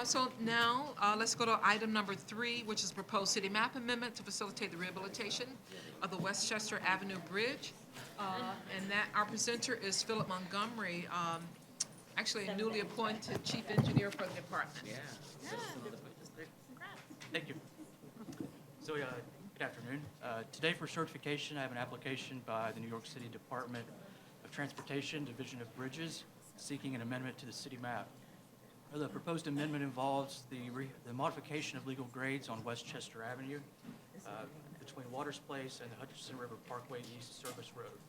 So now, let's go to item number 3, which is proposed city map amendment to facilitate the rehabilitation of the Westchester Avenue Bridge. And that, our presenter is Philip Montgomery, actually a newly appointed chief engineer for the department. Thank you. So, good afternoon. Today for certification, I have an application by the New York City Department of Transportation, Division of Bridges, seeking an amendment to the city map. The proposed amendment involves the modification of legal grades on Westchester Avenue between Waters Place and the Hutchinson River Parkway East Service Road.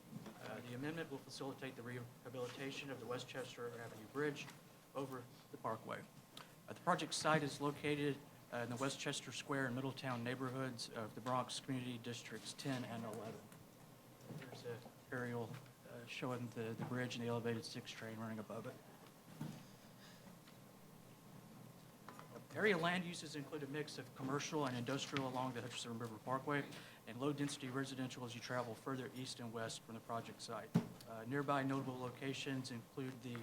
The amendment will facilitate the rehabilitation of the Westchester Avenue Bridge over the parkway. The project site is located in the Westchester Square and Middletown neighborhoods of the Bronx Community Districts 10 and 11. There's an aerial showing the bridge and the elevated 6 train running above it. Area land uses include a mix of commercial and industrial along the Hutchinson River Parkway and low-density residential as you travel further east and west from the project site. Nearby notable locations include the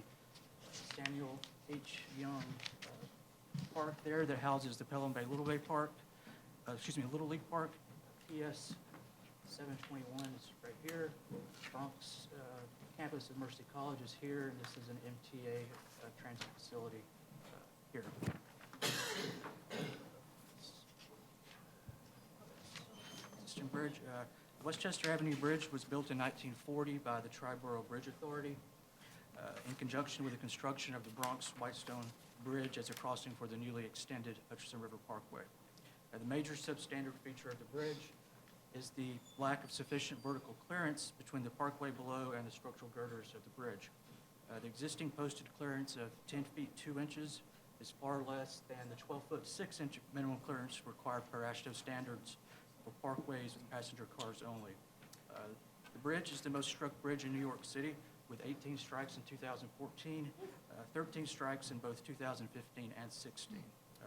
Samuel H. Young Park there that houses the Pelham Bay Little League Park. PS 721 is right here. Bronx campus of Mercy College is here, and this is an MTA transit facility here. Eastern Bridge. Westchester Avenue Bridge was built in 1940 by the Triborough Bridge Authority in conjunction with the construction of the Bronx Whitestone Bridge as a crossing for the newly extended Hutchinson River Parkway. The major substandard feature of the bridge is the lack of sufficient vertical clearance between the parkway below and the structural girders of the bridge. The existing posted clearance of 10 feet 2 inches is far less than the 12-foot 6-inch minimum clearance required per AASHTO standards for parkways with passenger cars only. The bridge is the most struck bridge in New York City with 18 strikes in 2014, 13 strikes in both 2015 and 16.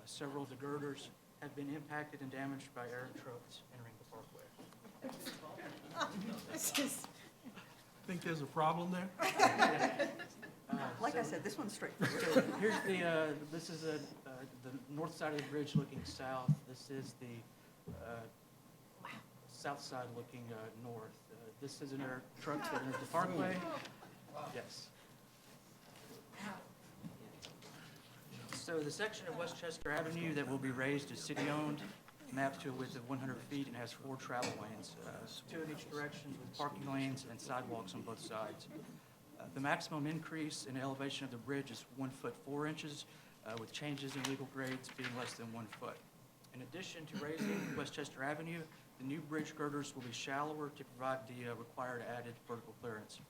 Several of the girders have been impacted and damaged by errant trucks entering the parkway. Think there's a problem there? Like I said, this one's straightforward. So here's this is the north side of the bridge looking south. This is the south side looking north. This is an air truck that enters the parkway. Yes. So the section of Westchester Avenue that will be raised is city-owned, mapped to a width of 100 feet and has 4 travel lanes, 2 in each direction with parking lanes and sidewalks on both sides. The maximum increase in elevation of the bridge is 1 foot 4 inches, with changes in legal grades being less than 1 foot. In addition to raising Westchester Avenue, the new bridge girders will be shallower to provide the required added vertical clearance.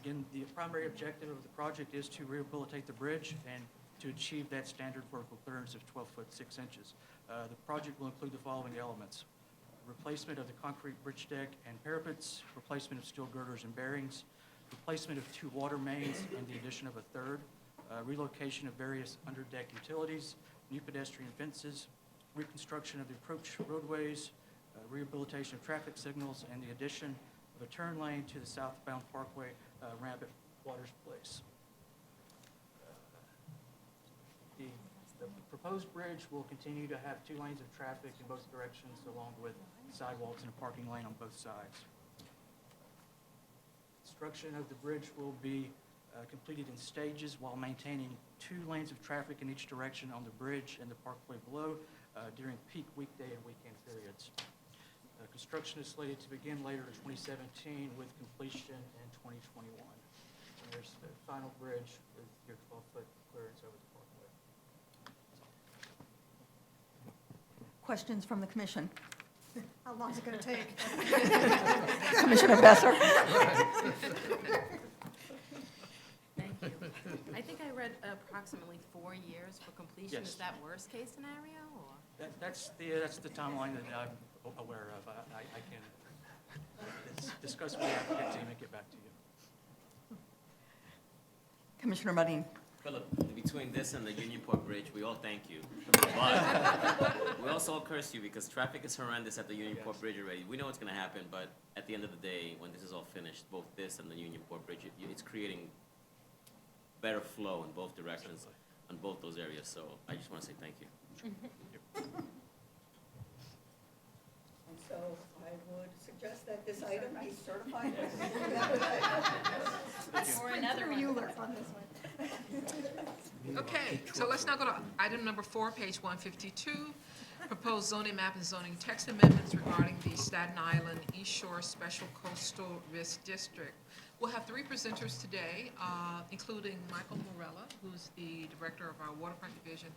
Again, the primary objective of the project is to rehabilitate the bridge and to achieve that standard vertical clearance of 12 foot 6 inches. The project will include the following elements: replacement of the concrete bridge deck and parapets, replacement of steel girders and bearings, replacement of 2 water mains and the addition of a 3rd, relocation of various underdeck utilities, new pedestrian fences, reconstruction of the approach roadways, rehabilitation of traffic signals, and the addition of a turn lane to the southbound parkway ramp at Waters Place. The proposed bridge will continue to have 2 lanes of traffic in both directions, along with sidewalks and a parking lane on both sides. Construction of the bridge will be completed in stages while maintaining 2 lanes of traffic in each direction on the bridge and the parkway below during peak weekday and weekend periods. Construction is slated to begin later in 2017 with completion in 2021. And there's the final bridge with your 12-foot clearance over the parkway. Questions from the commission? How long is it going to take? Commissioner Besser? Thank you. I think I read approximately 4 years for completion. Yes. Is that worst case scenario, or? That's the timeline that I'm aware of. I can discuss with the applicant team and get back to you. Commissioner Marin? Philip, between this and the Unionport Bridge, we all thank you. But we also all curse you because traffic is horrendous at the Unionport Bridge already. We know what's going to happen, but at the end of the day, when this is all finished, both this and the Unionport Bridge, it's creating better flow in both directions. on both those areas, so I just want to say thank you. And so I would suggest that this item be certified. Or another one. Euler on this one. Okay, so let's now go to item number 4, page 152, proposed zoning map and zoning text amendments regarding the Staten Island East Shore Special Coastal Risk District. We'll have 3 presenters today, including Michael Morella, who's the director of our waterfront division.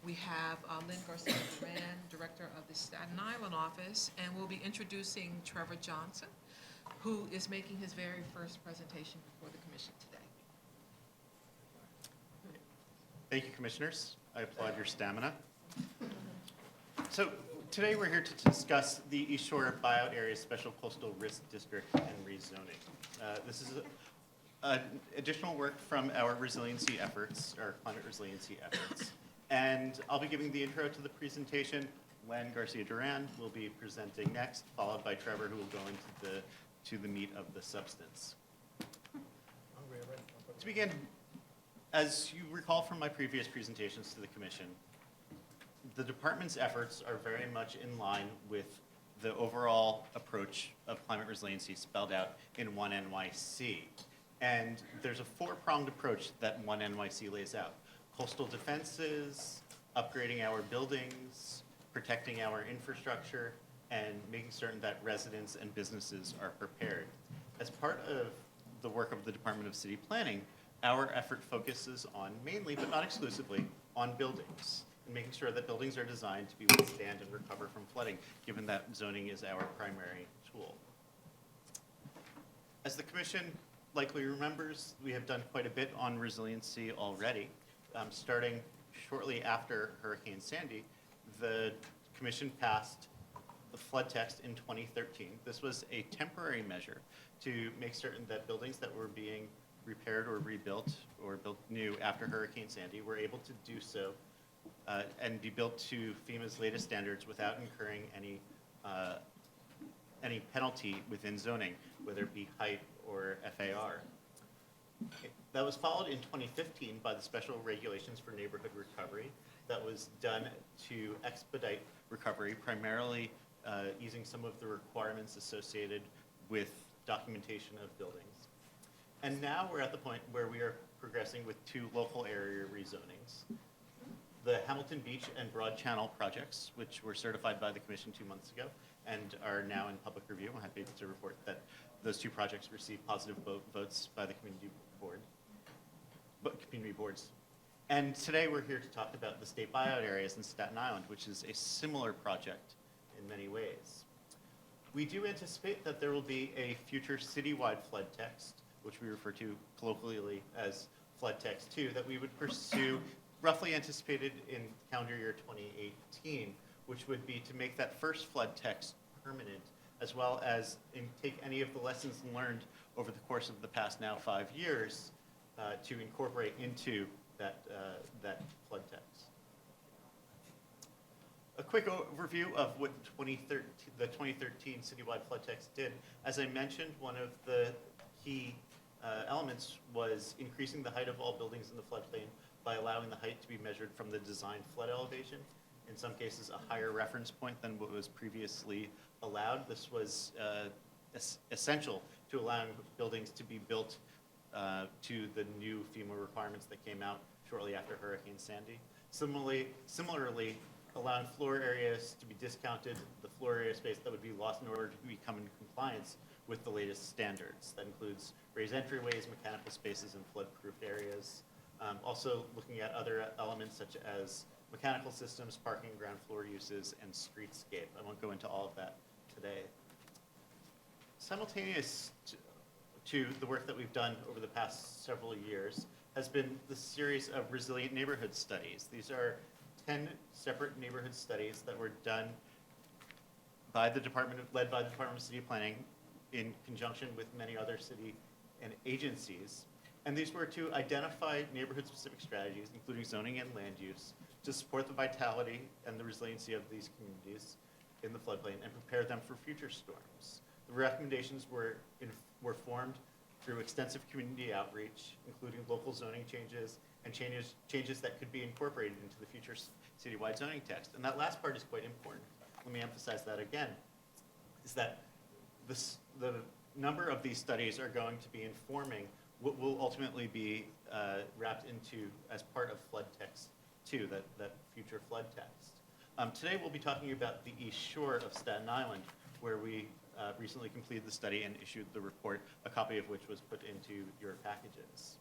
We have Lynn Garcia-Duran, director of the Staten Island office, and we'll be introducing Trevor Johnson, who is making his very first presentation before the commission today. Thank you, Commissioners. I applaud your stamina. So today we're here to discuss the East Shore Buyout Area Special Coastal Risk District and rezoning. This is additional work from our resiliency efforts, our climate resiliency efforts. And I'll be giving the intro to the presentation. Len Garcia-Duran will be presenting next, followed by Trevor, who will go into the meat of the substance. To begin, as you recall from my previous presentations to the Commission, the department's efforts are very much in line with the overall approach of climate resiliency spelled out in 1 NYC. And there's a 4-pronged approach that 1 NYC lays out: coastal defenses, upgrading our buildings, protecting our infrastructure, and making certain that residents and businesses are prepared. As part of the work of the Department of City Planning, our effort focuses on mainly, but not exclusively, on buildings, and making sure that buildings are designed to be withstand and recover from flooding, given that zoning is our primary tool. As the Commission likely remembers, we have done quite a bit on resiliency already. Starting shortly after Hurricane Sandy, the Commission passed the flood text in 2013. This was a temporary measure to make certain that buildings that were being repaired or rebuilt or built new after Hurricane Sandy were able to do so and be built to FEMA's latest standards without incurring any penalty within zoning, whether it be height or FAR. That was followed in 2015 by the special regulations for neighborhood recovery that was done to expedite recovery, primarily using some of the requirements associated with documentation of buildings. And now we're at the point where we are progressing with 2 local area rezonings. The Hamilton Beach and Broad Channel projects, which were certified by the Commission 2 months ago and are now in public review. I'm happy to report that those 2 projects received positive votes by the community boards. And today we're here to talk about the state buyout areas in Staten Island, which is a similar project in many ways. We do anticipate that there will be a future citywide flood text, which we refer to colloquially as Flood Text 2, that we would pursue roughly anticipated in calendar year 2018, which would be to make that first flood text permanent, as well as take any of the lessons learned over the course of the past now 5 years to incorporate into that flood text. A quick overview of what the 2013 citywide flood text did. As I mentioned, one of the key elements was increasing the height of all buildings in the floodplain by allowing the height to be measured from the design flood elevation. In some cases, a higher reference point than what was previously allowed. This was essential to allowing buildings to be built to the new FEMA requirements that came out shortly after Hurricane Sandy. Similarly, allowing floor areas to be discounted, the floor area space that would be lost in order to become in compliance with the latest standards. That includes raised entryways, mechanical spaces, and flood-proofed areas. Also looking at other elements such as mechanical systems, parking, ground floor uses, and streetscape. I won't go into all of that today. Simultaneous to the work that we've done over the past several years has been the series of resilient neighborhood studies. These are 10 separate neighborhood studies that were done by led by the Department of City Planning in conjunction with many other city and agencies. And these were to identify neighborhood-specific strategies, including zoning and land use, to support the vitality and the resiliency of these communities in the floodplain and prepare them for future storms. The recommendations were formed through extensive community outreach, including local zoning changes and changes that could be incorporated into the future citywide zoning text. And that last part is quite important. Let me emphasize that again, is that the number of these studies are going to be informing what will ultimately be wrapped into as part of flood text 2, that future flood text. Today we'll be talking about the East Shore of Staten Island, where we recently completed the study and issued the report, a copy of which was put into your packages.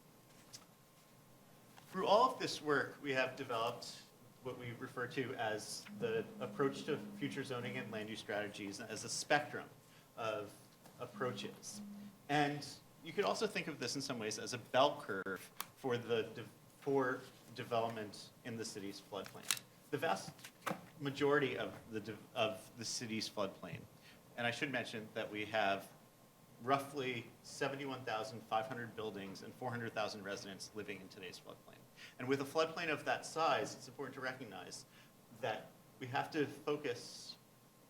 Through all of this work, we have developed what we refer to as the approach to future zoning and land use strategies as a spectrum of approaches. And you could also think of this in some ways as a bell curve for development in the city's floodplain. The vast majority of the city's floodplain, and I should mention that we have roughly 71,500 buildings and 400,000 residents living in today's floodplain. And with a floodplain of that size, it's important to recognize that we have to focus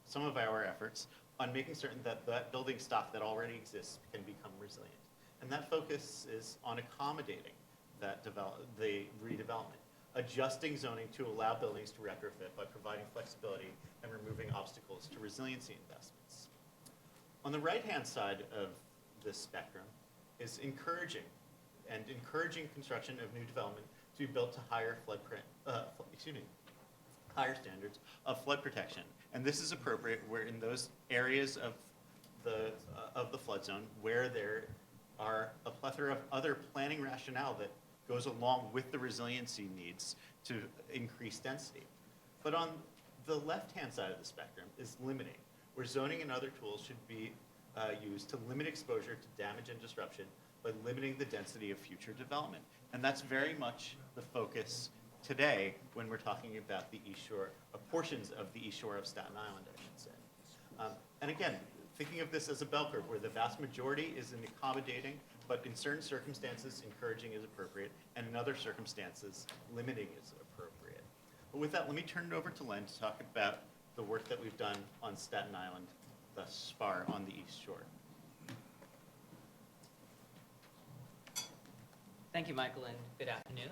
some of our efforts on making certain that that building stock that already exists can become resilient. And that focus is on accommodating that the redevelopment, adjusting zoning to allow buildings to retrofit by providing flexibility and removing obstacles to resiliency investments. On the right-hand side of this spectrum is encouraging construction of new development to be built to higher higher standards of flood protection. And this is appropriate where in those areas of the flood zone where there are a plethora of other planning rationale that goes along with the resiliency needs to increase density. But on the left-hand side of the spectrum is limiting, where zoning and other tools should be used to limit exposure to damage and disruption by limiting the density of future development. And that's very much the focus today when we're talking about the East Shore, portions of the East Shore of Staten Island, I should say. And again, thinking of this as a bell curve where the vast majority is in accommodating, but in certain circumstances, encouraging is appropriate, and in other circumstances, limiting is appropriate. But with that, let me turn it over to Len to talk about the work that we've done on Staten Island thus far on the East Shore. Thank you, Michael, and good afternoon.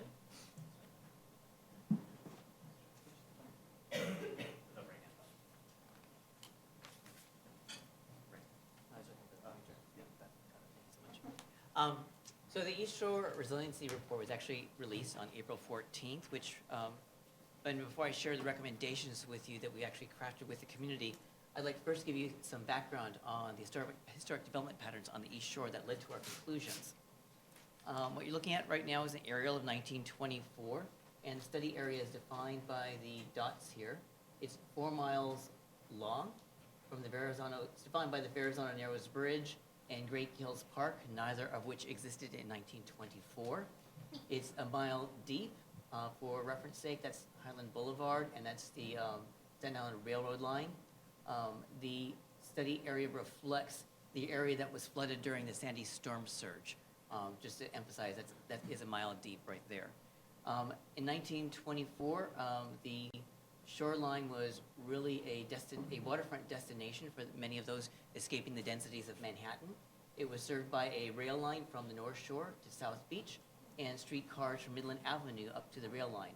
So the East Shore Resiliency Report was actually released on April 14th, which, and before I share the recommendations with you that we actually crafted with the community, I'd like to first give you some background on the historic development patterns on the East Shore that led to our conclusions. What you're looking at right now is an aerial of 1924, and the study area is defined by the dots here. It's 4 miles long from the Verrazano, it's defined by the Verrazano Narrows Bridge and Great Hills Park, neither of which existed in 1924. It's a mile deep. For reference sake, that's Highland Boulevard, and that's the Staten Island Railroad line. The study area reflects the area that was flooded during the Sandy storm surge. Just to emphasize, that is a mile deep right there. In 1924, the shoreline was really a waterfront destination for many of those escaping the densities of Manhattan. It was served by a rail line from the North Shore to South Beach and streetcars from Midland Avenue up to the rail line.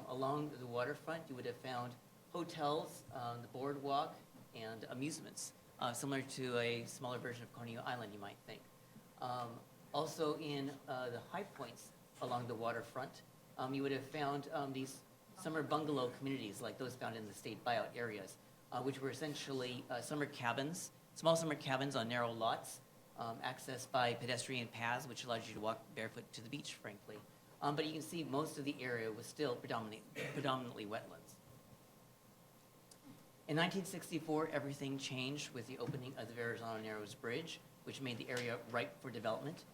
Along the waterfront, you would have found hotels, the boardwalk, and amusements, similar to a smaller version of Coney Island, you might think. Also in the high points along the waterfront, you would have found these summer bungalow communities like those found in the state buyout areas, which were essentially small summer cabins on narrow lots, accessed by pedestrian paths, which allowed you to walk barefoot to the beach, frankly. But you can see most of the area was still predominantly wetlands. In 1964, everything changed with the opening of the Verrazano Narrows Bridge, which made the area ripe for development.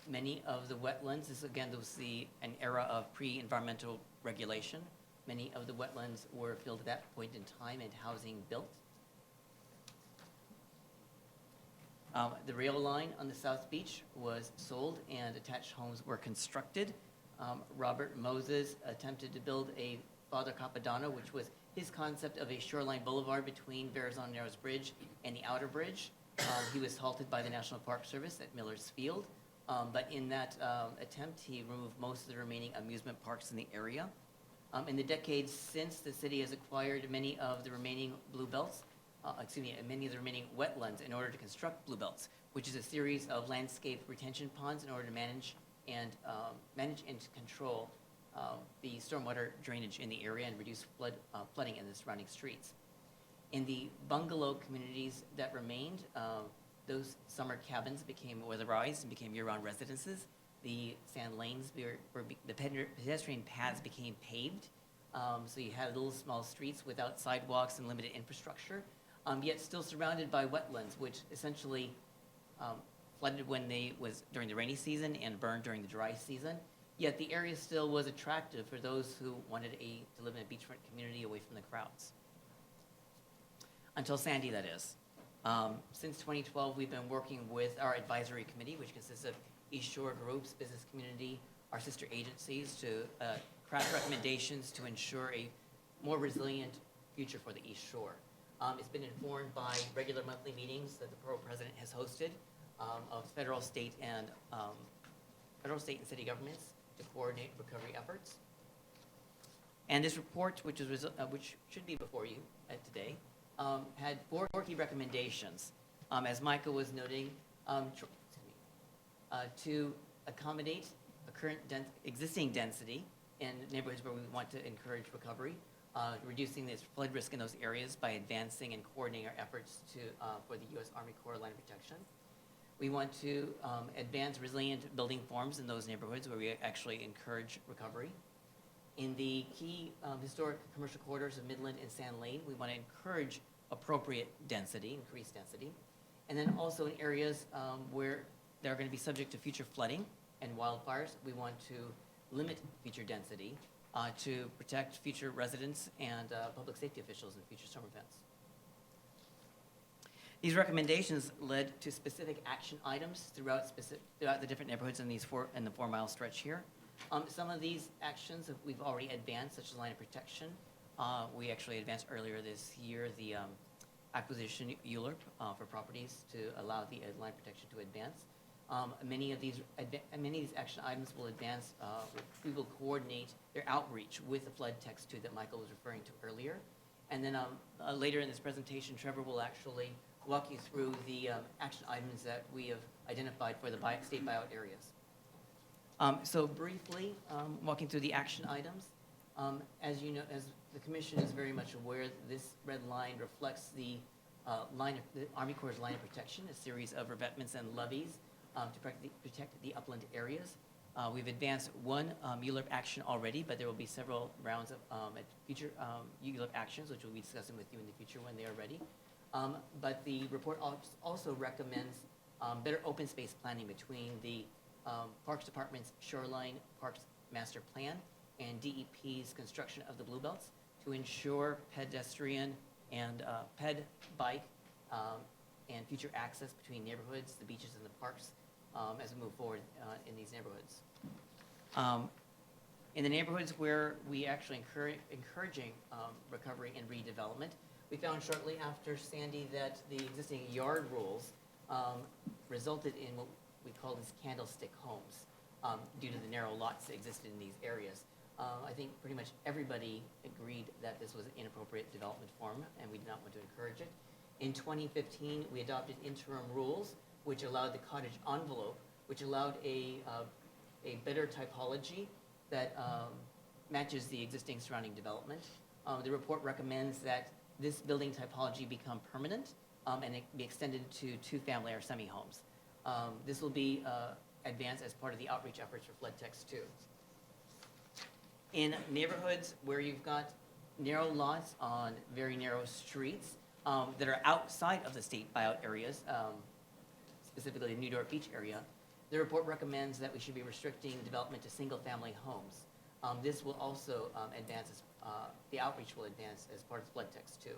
Many of the wetlands, there was an era of pre-environmental regulation. Many of the wetlands were filled at that point in time and housing built. The rail line on the South Beach was sold and attached homes were constructed. Robert Moses attempted to build a Father Capodanno, which was his concept of a shoreline boulevard between Verrazano Narrows Bridge and the Outer Bridge. He was halted by the National Park Service at Miller's Field. But in that attempt, he removed most of the remaining amusement parks in the area. In the decades since, the city has acquired many of the remaining many of the remaining wetlands in order to construct blue belts, which is a series of landscape retention ponds in order to manage and control the stormwater drainage in the area and reduce flooding in the surrounding streets. In the bungalow communities that remained, those summer cabins became weatherized and became year-round residences. The sand lanes, the pedestrian paths became paved. So you had little small streets without sidewalks and limited infrastructure, yet still surrounded by wetlands, which essentially flooded during the rainy season and burned during the dry season. Yet the area still was attractive for those who wanted to live in a beachfront community away from the crowds. Until Sandy, that is. Since 2012, we've been working with our advisory committee, which consists of East Shore groups, business community, our sister agencies, to craft recommendations to ensure a more resilient future for the East Shore. It's been informed by regular monthly meetings that the Borough President has hosted of federal, state, and city governments to coordinate recovery efforts. And this report, which should be before you today, had 4 key recommendations. As Micah was noting, to accommodate a current existing density in neighborhoods where we want to encourage recovery, reducing this flood risk in those areas by advancing and coordinating our efforts for the U.S. Army Corps Line of Protection. We want to advance resilient building forms in those neighborhoods where we actually encourage recovery. In the key historic commercial corridors of Midland and Sand Lane, we want to encourage appropriate density, increased density. And then also in areas where they're going to be subject to future flooding and wildfires, we want to limit future density to protect future residents and public safety officials in future storm events. These recommendations led to specific action items throughout the different neighborhoods in the 4-mile stretch here. Some of these actions we've already advanced, such as line of protection. We actually advanced earlier this year the acquisition ULURP for properties to allow the line of protection to advance. Many of these action items will advance. We will coordinate their outreach with the flood text 2 that Michael was referring to earlier. And then later in this presentation, Trevor will actually walk you through the action items that we have identified for the state buyout areas. So briefly, walking through the action items, as you know, as the Commission is very much aware, this red line reflects the Army Corps' line of protection, a series of revetments and levees to protect the upland areas. We've advanced one ULURP action already, but there will be several rounds of future ULURP actions, which we'll be discussing with you in the future when they are ready. But the report also recommends better open space planning between the Parks Department's Shoreline Parks Master Plan and DEP's construction of the Blue Belts to ensure pedestrian and bike and future access between neighborhoods, the beaches, and the parks as we move forward in these neighborhoods. In the neighborhoods where we actually encouraging recovery and redevelopment, we found shortly after Sandy that the existing yard rules resulted in what we call these candlestick homes due to the narrow lots that existed in these areas. I think pretty much everybody agreed that this was an inappropriate development form and we did not want to encourage it. In 2015, we adopted interim rules which allowed the cottage envelope, which allowed a better typology that matches the existing surrounding development. The report recommends that this building typology become permanent and it be extended to 2-family or semi-homes. This will be advanced as part of the outreach efforts for flood text 2. In neighborhoods where you've got narrow lots on very narrow streets that are outside of the state buyout areas, specifically the New York Beach area, the report recommends that we should be restricting development to single-family homes. This will also advance, the outreach will advance as part of flood text 2.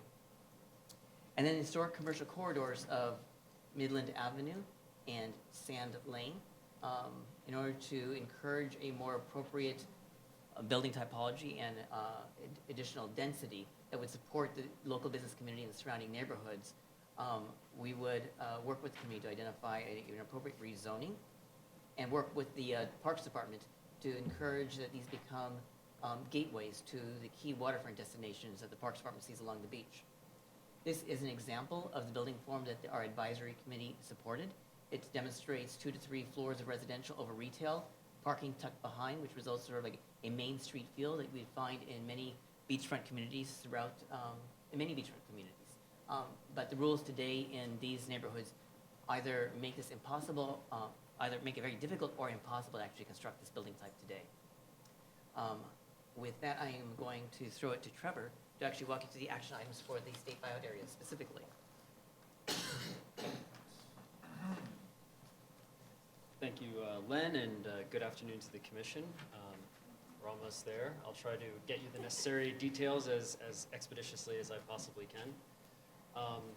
And then historic commercial corridors of Midland Avenue and Sand Lane, in order to encourage a more appropriate building typology and additional density that would support the local business community and the surrounding neighborhoods, we would work with the community to identify an appropriate rezoning. and work with the Parks Department to encourage that these become gateways to the key waterfront destinations that the Parks Department sees along the beach. This is an example of the building form that our advisory committee supported. It demonstrates 2 to 3 floors of residential over retail, parking tucked behind, which results sort of like a main street feel that we'd find in many beachfront communities throughout, in many beachfront communities. But the rules today in these neighborhoods either make this impossible, either make it very difficult or impossible to actually construct this building type today. With that, I am going to throw it to Trevor to actually walk you through the action items for the state buyout areas specifically. Thank you, Len, and good afternoon to the commission. We're almost there. I'll try to get you the necessary details as expeditiously as I possibly can.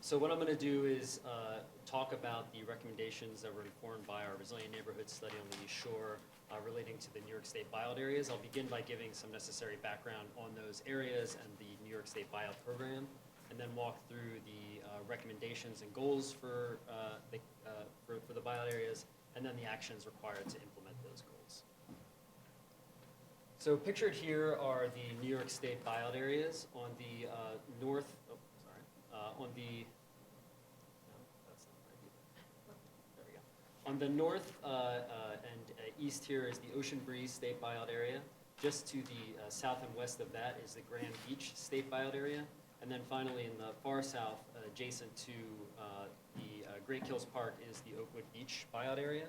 So what I'm going to do is talk about the recommendations that were informed by our Resilient Neighborhood Study on the East Shore relating to the New York State buyout areas. I'll begin by giving some necessary background on those areas and the New York State buyout program, and then walk through the recommendations and goals for the buyout areas, and then the actions required to implement those goals. So pictured here are the New York State buyout areas on the on the, no, that's not right either. There we go. On the north and east here is the Ocean Breeze State buyout area. Just to the south and west of that is the Grand Beach State buyout area. And then finally in the far south, adjacent to the Great Kills Park, is the Oakwood Beach buyout area.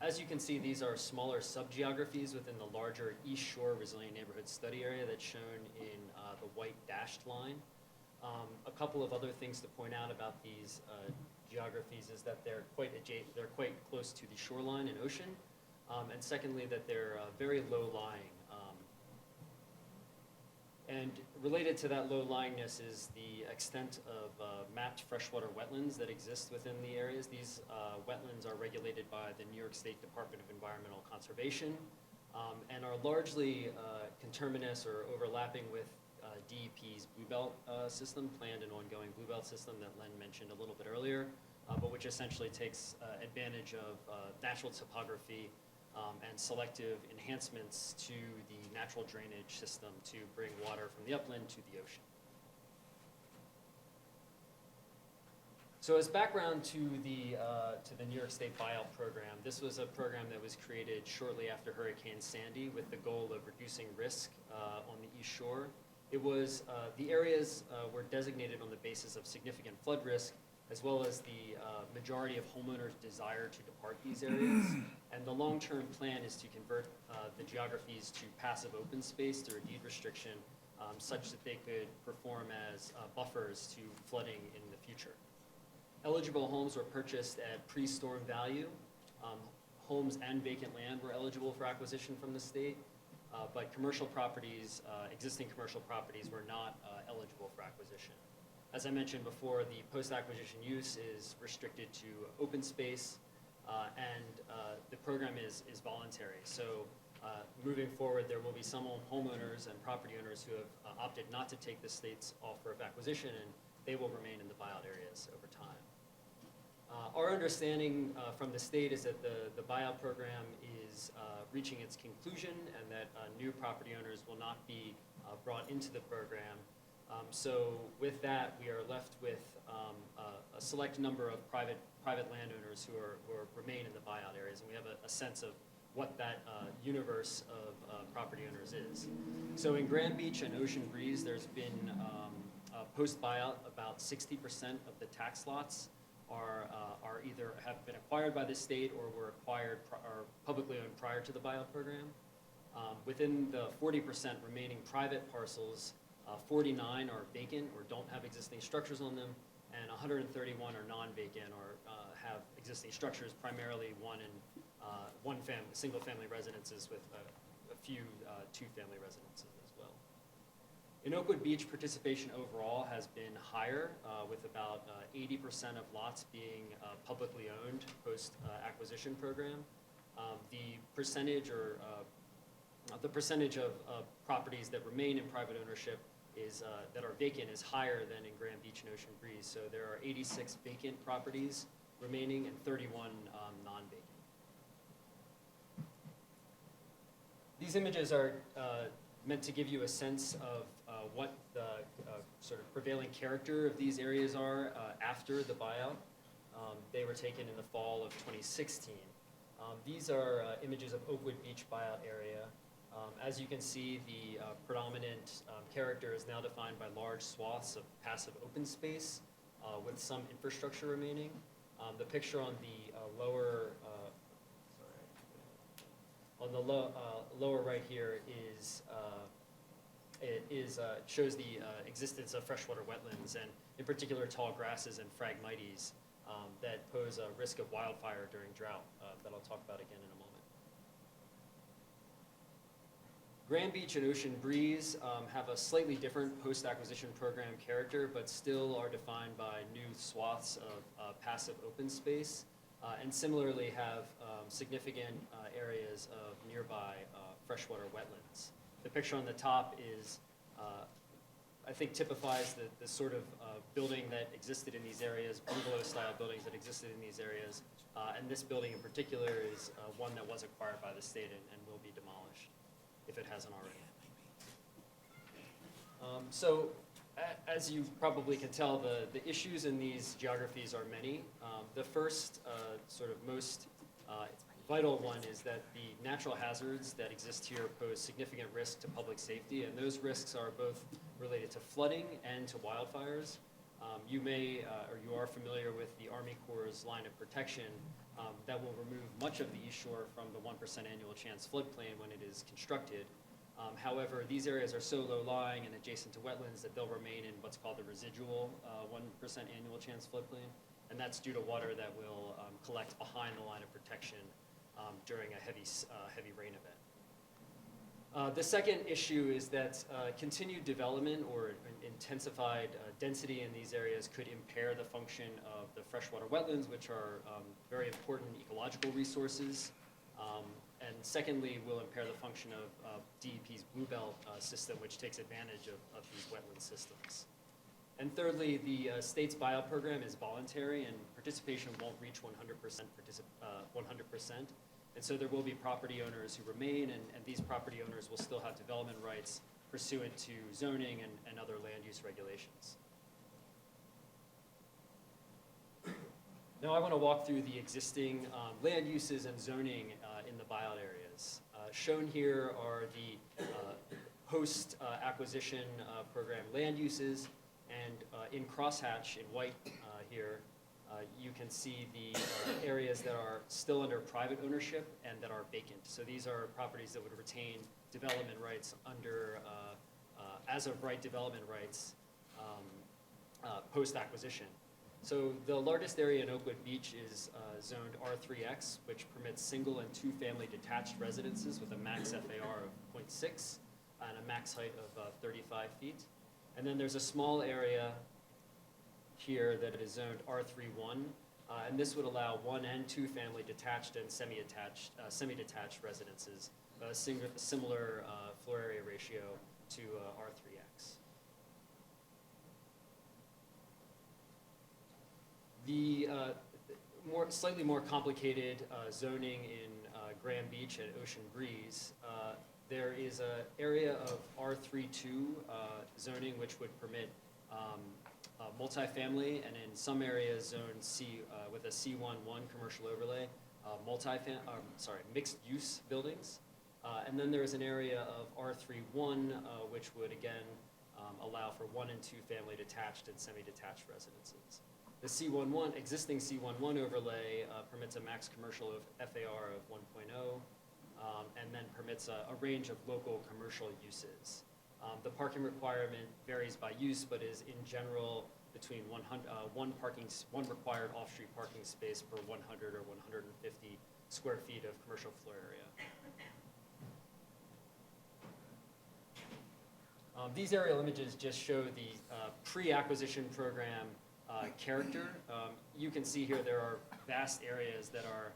As you can see, these are smaller sub-geographies within the larger East Shore Resilient Neighborhood Study area that's shown in the white dashed line. A couple of other things to point out about these geographies is that they're quite close to the shoreline and ocean, and secondly that they're very low-lying. And related to that low-lyingness is the extent of mapped freshwater wetlands that exist within the areas. These wetlands are regulated by the New York State Department of Environmental Conservation and are largely conterminous or overlapping with DEP's Blue Belt system, planned and ongoing Blue Belt system that Len mentioned a little bit earlier, but which essentially takes advantage of natural topography and selective enhancements to the natural drainage system to bring water from the upland to the ocean. So as background to the New York State buyout program, this was a program that was created shortly after Hurricane Sandy with the goal of reducing risk on the East Shore. It was, the areas were designated on the basis of significant flood risk, as well as the majority of homeowners' desire to depart these areas. And the long-term plan is to convert the geographies to passive open space through a deed restriction such that they could perform as buffers to flooding in the future. Eligible homes were purchased at pre-storm value. Homes and vacant land were eligible for acquisition from the state, but commercial properties, existing commercial properties were not eligible for acquisition. As I mentioned before, the post-acquisition use is restricted to open space, and the program is voluntary. So moving forward, there will be some homeowners and property owners who have opted not to take the state's offer of acquisition, and they will remain in the buyout areas over time. Our understanding from the state is that the buyout program is reaching its conclusion, and that new property owners will not be brought into the program. So with that, we are left with a select number of private landowners who remain in the buyout areas, and we have a sense of what that universe of property owners is. So in Grand Beach and Ocean Breeze, there's been post-buyout about 60% of the tax lots are either have been acquired by the state or were acquired or publicly owned prior to the buyout program. Within the 40% remaining private parcels, 49 are vacant or don't have existing structures on them, and 131 are non-vacant or have existing structures, primarily single-family residences with a few two-family residences as well. In Oakwood Beach, participation overall has been higher, with about 80% of lots being publicly owned post-acquisition program. The percentage of properties that remain in private ownership that are vacant is higher than in Grand Beach and Ocean Breeze. So there are 86 vacant properties remaining and 31 non-vacant. These images are meant to give you a sense of what the sort of prevailing character of these areas are after the buyout. They were taken in the fall of 2016. These are images of Oakwood Beach buyout area. As you can see, the predominant character is now defined by large swaths of passive open space with some infrastructure remaining. The picture on the lower right here shows the existence of freshwater wetlands, and in particular tall grasses and phragmites that pose a risk of wildfire during drought that I'll talk about again in a moment. Grand Beach and Ocean Breeze have a slightly different post-acquisition program character, but still are defined by new swaths of passive open space, and similarly have significant areas of nearby freshwater wetlands. The picture on the top is, I think, typifies the sort of building that existed in these areas, bungalow-style buildings that existed in these areas, and this building in particular is one that was acquired by the state and will be demolished, if it hasn't already. As you probably can tell, the issues in these geographies are many. The first sort of most vital one is that the natural hazards that exist here pose significant risk to public safety, and those risks are both related to flooding and to wildfires. You may, or you are familiar with the Army Corps' line of protection that will remove much of the east shore from the 1% annual chance floodplain when it is constructed. However, these areas are so low-lying and adjacent to wetlands that they'll remain in what's called the residual 1% annual chance floodplain, and that's due to water that will collect behind the line of protection during a heavy rain event. The second issue is that continued development or intensified density in these areas could impair the function of the freshwater wetlands, which are very important ecological resources. And secondly, will impair the function of DEP's Blue Belt system, which takes advantage of these wetland systems. And thirdly, the state's buyout program is voluntary, and participation won't reach 100%. And so there will be property owners who remain, and these property owners will still have development rights pursuant to zoning and other land use regulations. Now I want to walk through the existing land uses and zoning in the buyout areas. Shown here are the post-acquisition program land uses, and in crosshatch in white here, you can see the areas that are still under private ownership and that are vacant. So these are properties that would retain development rights under as-of-right development rights post-acquisition. So the largest area in Oakwood Beach is zoned R3X, which permits single and two-family detached residences with a max FAR of 0.6 and a max height of 35 feet. And then there's a small area here that is zoned R31, and this would allow one and two-family detached and semi-detached residences, a similar floor area ratio to R3X. The slightly more complicated zoning in Grand Beach and Ocean Breeze, there is an area of R32 zoning which would permit multifamily, and in some areas zone C with a C11 commercial overlay, mixed-use buildings. And then there is an area of R31 which would again allow for one and two family detached and semi-detached residences. The existing C11 overlay permits a max commercial of FAR of 1.0, and then permits a range of local commercial uses. The parking requirement varies by use, but is in general between one required off-street parking space per 100 or 150 square feet of commercial floor area. These aerial images just show the pre-acquisition program character. You can see here there are vast areas that are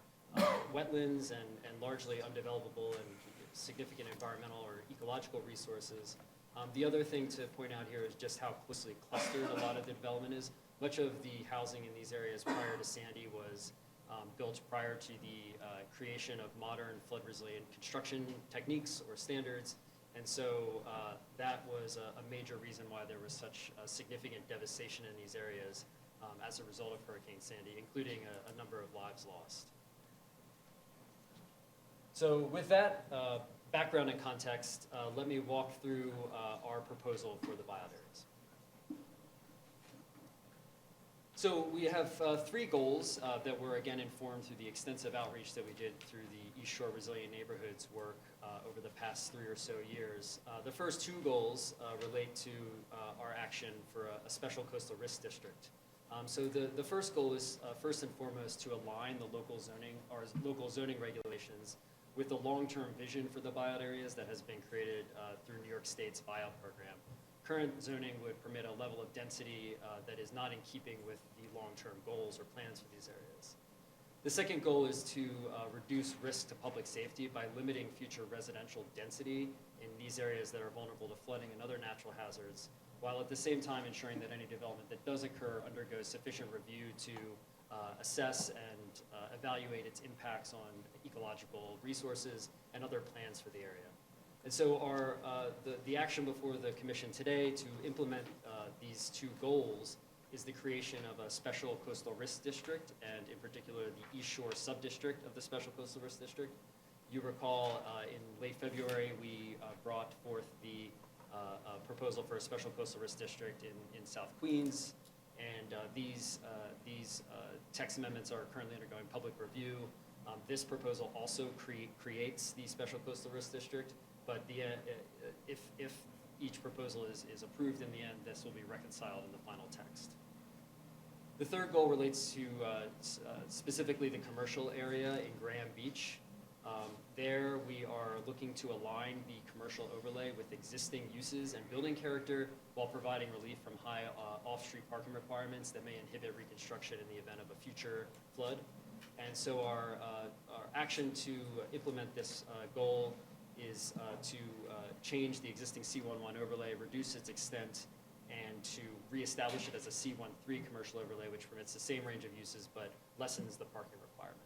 wetlands and largely undevelopable and significant environmental or ecological resources. The other thing to point out here is just how closely clustered a lot of the development is. Much of the housing in these areas prior to Sandy was built prior to the creation of modern flood-resilient construction techniques or standards. And so that was a major reason why there was such significant devastation in these areas as a result of Hurricane Sandy, including a number of lives lost. So with that background and context, let me walk through our proposal for the buyout areas. So we have three goals that were again informed through the extensive outreach that we did through the East Shore Resilient Neighborhoods work over the past 3 or so years. The first two goals relate to our action for a special coastal risk district. So the first goal is first and foremost to align the local zoning regulations with the long-term vision for the buyout areas that has been created through New York State's buyout program. Current zoning would permit a level of density that is not in keeping with the long-term goals or plans for these areas. The second goal is to reduce risk to public safety by limiting future residential density in these areas that are vulnerable to flooding and other natural hazards, while at the same time ensuring that any development that does occur undergoes sufficient review to assess and evaluate its impacts on ecological resources and other plans for the area. And so the action before the commission today to implement these two goals is the creation of a special coastal risk district, and in particular the East Shore sub-district of the special coastal risk district. You recall in late February we brought forth the proposal for a special coastal risk district in South Queens, and these text amendments are currently undergoing public review. This proposal also creates the special coastal risk district, but if each proposal is approved in the end, this will be reconciled in the final text. The third goal relates to specifically the commercial area in Graham Beach. There we are looking to align the commercial overlay with existing uses and building character while providing relief from high off-street parking requirements that may inhibit reconstruction in the event of a future flood. And so our action to implement this goal is to change the existing C11 overlay, reduce its extent, and to reestablish it as a C13 commercial overlay, which permits the same range of uses but lessens the parking requirement.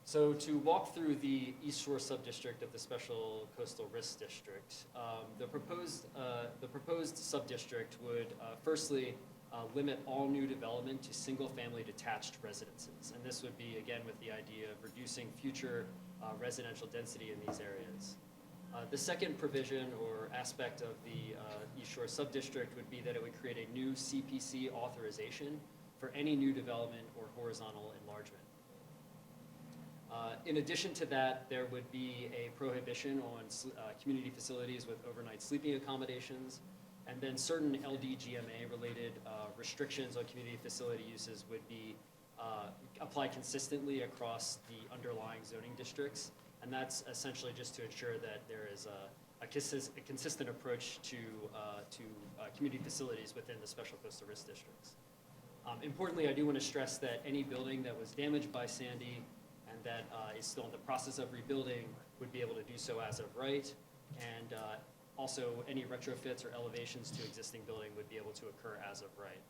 So to walk through the East Shore subdistrict of the Special Coastal Risk District, the proposed subdistrict would firstly limit all new development to single-family detached residences. And this would be, again, with the idea of reducing future residential density in these areas. The second provision or aspect of the East Shore subdistrict would be that it would create a new CPC authorization for any new development or horizontal enlargement. In addition to that, there would be a prohibition on community facilities with overnight sleeping accommodations, and then certain LDGMA-related restrictions on community facility uses would be applied consistently across the underlying zoning districts, and that's essentially just to ensure that there is a consistent approach to community facilities within the Special Coastal Risk Districts. Importantly, I do want to stress that any building that was damaged by Sandy and that is still in the process of rebuilding would be able to do so as of right, and also any retrofits or elevations to existing building would be able to occur as of right.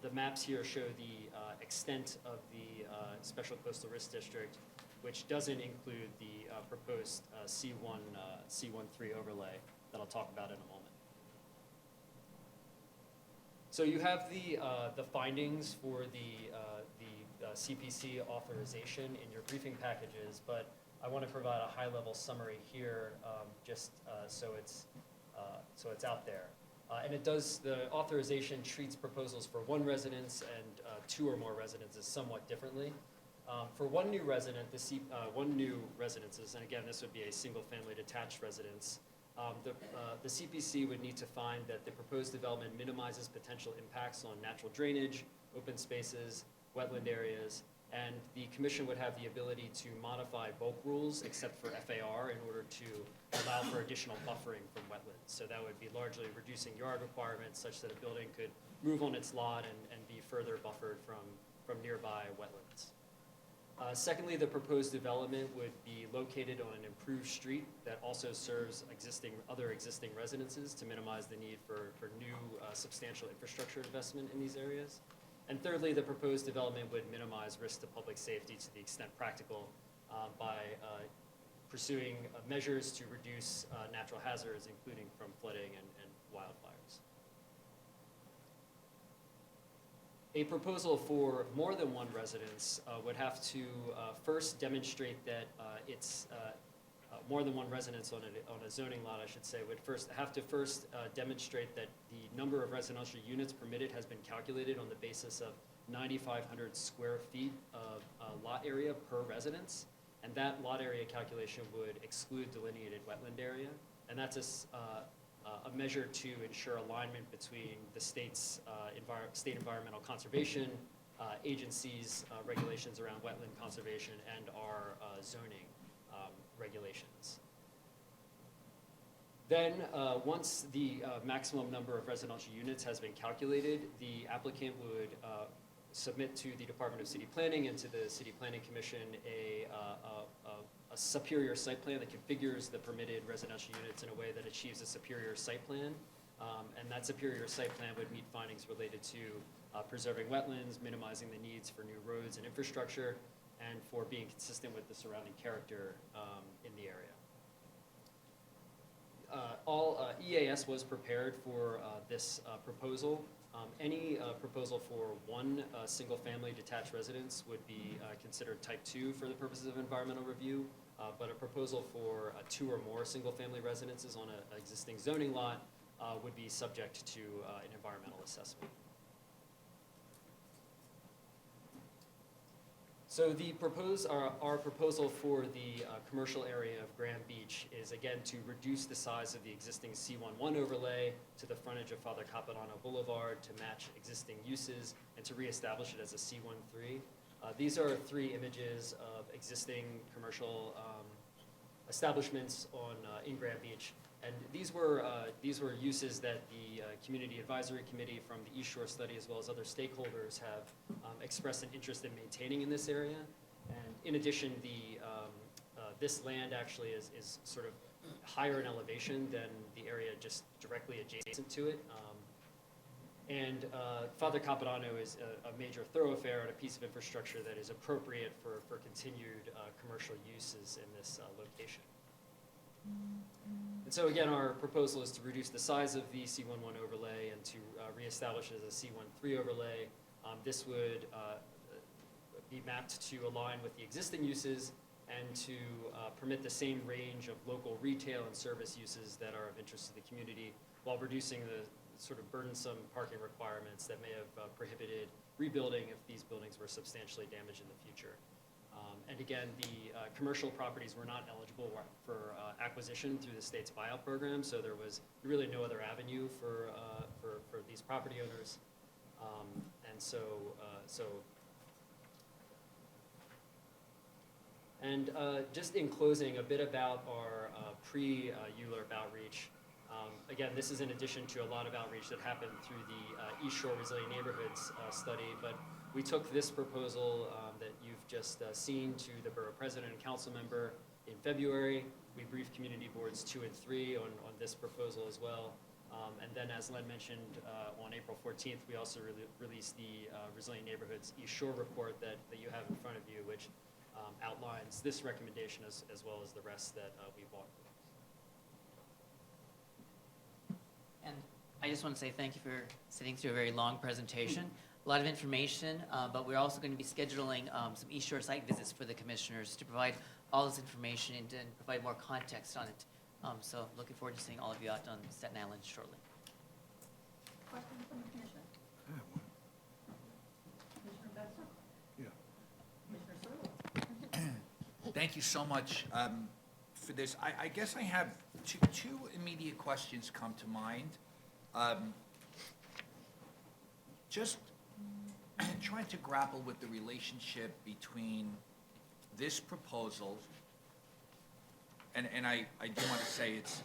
The maps here show the extent of the Special Coastal Risk District, which doesn't include the proposed C13 overlay that I'll talk about in a moment. So you have the findings for the CPC authorization in your briefing packages, but I want to provide a high-level summary here, just so it's out there. And the authorization treats proposals for one residence and 2 or more residences somewhat differently. For one new resident, one new residences, and again, this would be a single-family detached residence, the CPC would need to find that the proposed development minimizes potential impacts on natural drainage, open spaces, wetland areas, and the commission would have the ability to modify bulk rules except for FAR in order to allow for additional buffering from wetlands. So that would be largely reducing yard requirements such that a building could move on its lot and be further buffered from nearby wetlands. Secondly, the proposed development would be located on an improved street that also serves other existing residences to minimize the need for new substantial infrastructure investment in these areas. And thirdly, the proposed development would minimize risk to public safety to the extent practical by pursuing measures to reduce natural hazards, including from flooding and wildfires. A proposal for more than one residence would have to first demonstrate that it's more than one residence on a zoning lot, I should say, would have to demonstrate that the number of residential units permitted has been calculated on the basis of 9,500 square feet of lot area per residence. And that lot area calculation would exclude delineated wetland area. And that's a measure to ensure alignment between the state's state environmental conservation agencies' regulations around wetland conservation and our zoning regulations. Then, once the maximum number of residential units has been calculated, the applicant would submit to the Department of City Planning and to the City Planning Commission a superior site plan that configures the permitted residential units in a way that achieves a superior site plan. And that superior site plan would meet findings related to preserving wetlands, minimizing the needs for new roads and infrastructure, and for being consistent with the surrounding character in the area. All EAS was prepared for this proposal. Any proposal for one single-family detached residence would be considered type 2 for the purposes of environmental review, but a proposal for 2 or more single-family residences on an existing zoning lot would be subject to an environmental assessment. So our proposal for the commercial area of Grand Beach is again to reduce the size of the existing C11 overlay to the frontage of Father Capitanno Boulevard to match existing uses and to reestablish it as a C13. These are 3 images of existing commercial establishments in Grand Beach. And these were uses that the Community Advisory Committee from the East Shore Study, as well as other stakeholders, have expressed an interest in maintaining in this area. And in addition, this land actually is sort of higher in elevation than the area just directly adjacent to it. And Father Capitanno is a major thoroughfare and a piece of infrastructure that is appropriate for continued commercial uses in this location. And so again, our proposal is to reduce the size of the C11 overlay and to reestablish it as a C13 overlay. This would be mapped to align with the existing uses and to permit the same range of local retail and service uses that are of interest to the community, while reducing the sort of burdensome parking requirements that may have prohibited rebuilding if these buildings were substantially damaged in the future. And again, the commercial properties were not eligible for acquisition through the state's buyout program, so there was really no other avenue for these property owners. Just in closing, a bit about our pre-ULURP outreach. Again, this is in addition to a lot of outreach that happened through the East Shore Resilient Neighborhoods study, but we took this proposal that you've just seen to the borough president and council member in February. We briefed community boards 2 and 3 on this proposal as well. And then, as Len mentioned, on April 14th, we also released the Resilient Neighborhoods East Shore report that you have in front of you, which outlines this recommendation as well as the rest that we've walked through. And I just want to say thank you for sitting through a very long presentation. A lot of information, but we're also going to be scheduling some East Shore site visits for the commissioners to provide all this information and provide more context on it. So looking forward to seeing all of you out on Staten Island shortly. Question from the commission? Commissioner Betzel? Yeah. Commissioner Sirlo? Thank you so much for this. I guess I have two immediate questions come to mind. Just trying to grapple with the relationship between this proposal, and I do want to say it's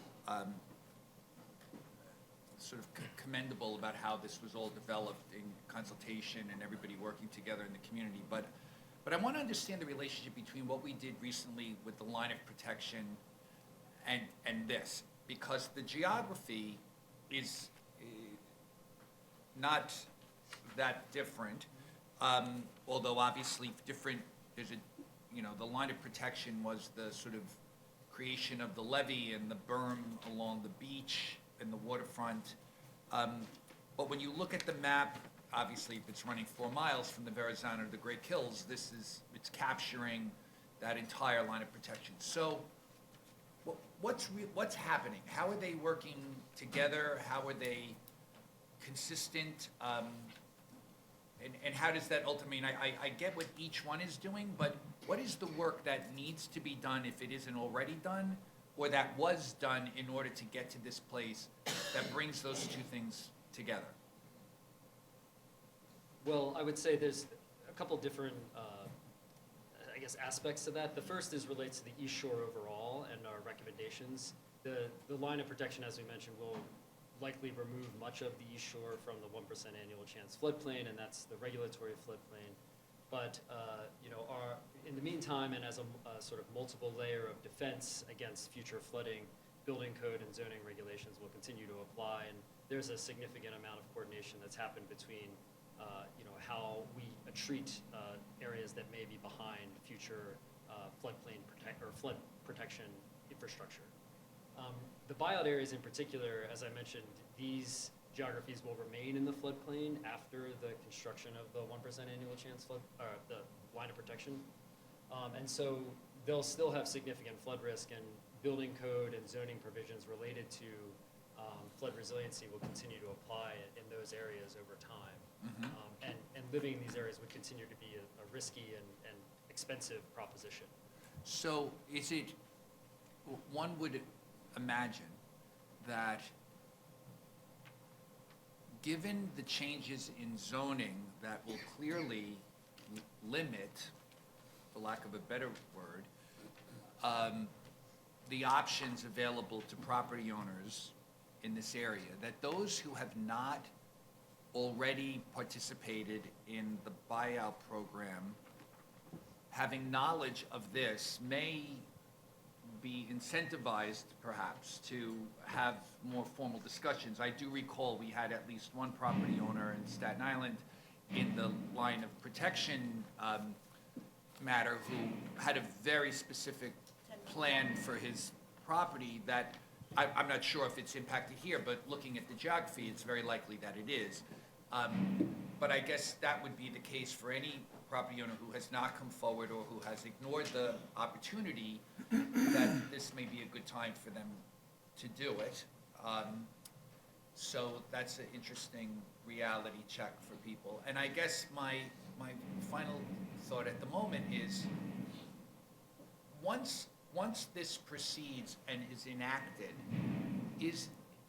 sort of commendable about how this was all developed in consultation and everybody working together in the community, but I want to understand the relationship between what we did recently with the line of protection and this, because the geography is not that different. Although obviously different, there's a, the line of protection was the sort of creation of the levee and the berm along the beach and the waterfront. But when you look at the map, obviously if it's running 4 miles from the Verrazano to the Great Kills, it's capturing that entire line of protection. So what's happening? How are they working together? How are they consistent? And how does that ultimately, I get what each one is doing, but what is the work that needs to be done if it isn't already done, or that was done in order to get to this place that brings those two things together? Well, I would say there's a couple different, aspects to that. The first relates to the East Shore overall and our recommendations. The line of protection, as we mentioned, will likely remove much of the East Shore from the 1% annual chance floodplain, and that's the regulatory floodplain. But, in the meantime, and as a sort of multiple layer of defense against future flooding, building code and zoning regulations will continue to apply, and there's a significant amount of coordination that's happened between how we treat areas that may be behind future flood protection infrastructure. The buyout areas in particular, as I mentioned, these geographies will remain in the floodplain after the construction of the 1% annual chance the line of protection. And so they'll still have significant flood risk, and building code and zoning provisions related to flood resiliency will continue to apply in those areas over time. Mhm. And living in these areas would continue to be a risky and expensive proposition. So one would imagine that given the changes in zoning that will clearly limit, for lack of a better word, the options available to property owners in this area, that those who have not already participated in the buyout program, having knowledge of this, may be incentivized perhaps to have more formal discussions. I do recall we had at least one property owner in Staten Island in the line of protection matter who had a very specific plan for his property that I'm not sure if it's impacted here, but looking at the geography, it's very likely that it is. But I guess that would be the case for any property owner who has not come forward or who has ignored the opportunity, that this may be a good time for them to do it. So that's an interesting reality check for people. And I guess my final thought at the moment is, once this proceeds and is enacted,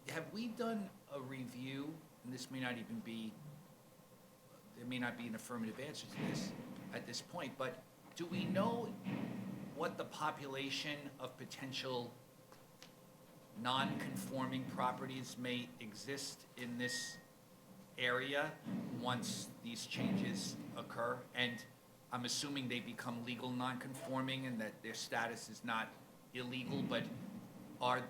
have we done a review, and this may not even be, there may not be an affirmative answer to this at this point, but do we know what the population of potential non-conforming properties may exist in this area once these changes occur? And I'm assuming they become legal non-conforming and that their status is not illegal, but are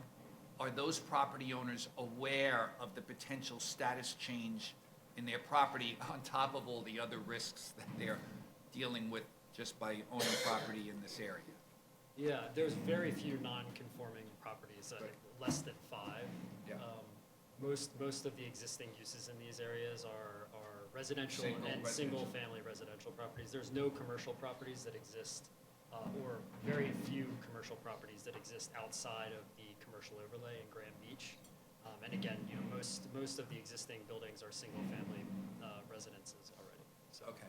those property owners aware of the potential status change in their property on top of all the other risks that they're dealing with just by owning property in this area? Yeah, there's very few non-conforming properties, less than 5. Yeah. Most of the existing uses in these areas are residential and single-family residential properties. There's no commercial properties that exist, or very few commercial properties that exist outside of the commercial overlay in Grand Beach. And again, most of the existing buildings are single-family residences already. So. Okay.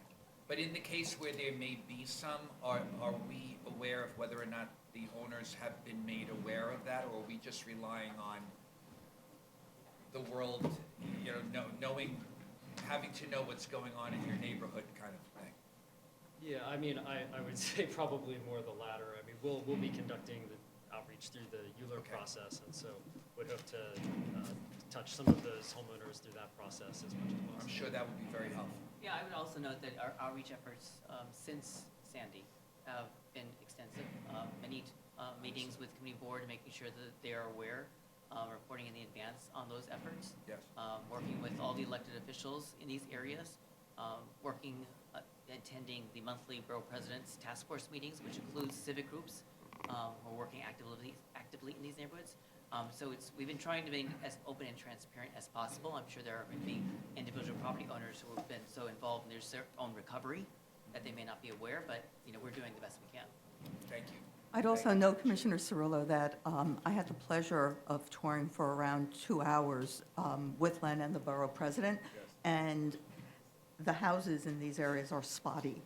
But in the case where there may be some, are we aware of whether or not the owners have been made aware of that, or are we just relying on the world, having to know what's going on in your neighborhood kind of thing? Yeah, I mean, I would say probably more the latter. I mean, we'll be conducting the outreach through the ULURP process, and so would hope to touch some of those homeowners through that process as much as possible. I'm sure that would be very helpful. Yeah, I would also note that our outreach efforts since Sandy have been extensive. Many meetings with community board and making sure that they are aware, reporting in the advance on those efforts. Yes. Working with all the elected officials in these areas, working attending the monthly Borough President's Task Force meetings, which includes civic groups who are working actively in these neighborhoods. So we've been trying to be as open and transparent as possible. I'm sure there are maybe individual property owners who have been so involved in their own recovery that they may not be aware, but we're doing the best we can. Thank you. I'd also note, Commissioner Cirillo, that I had the pleasure of touring for around 2 hours with Len and the Borough President, and the houses in these areas are spotty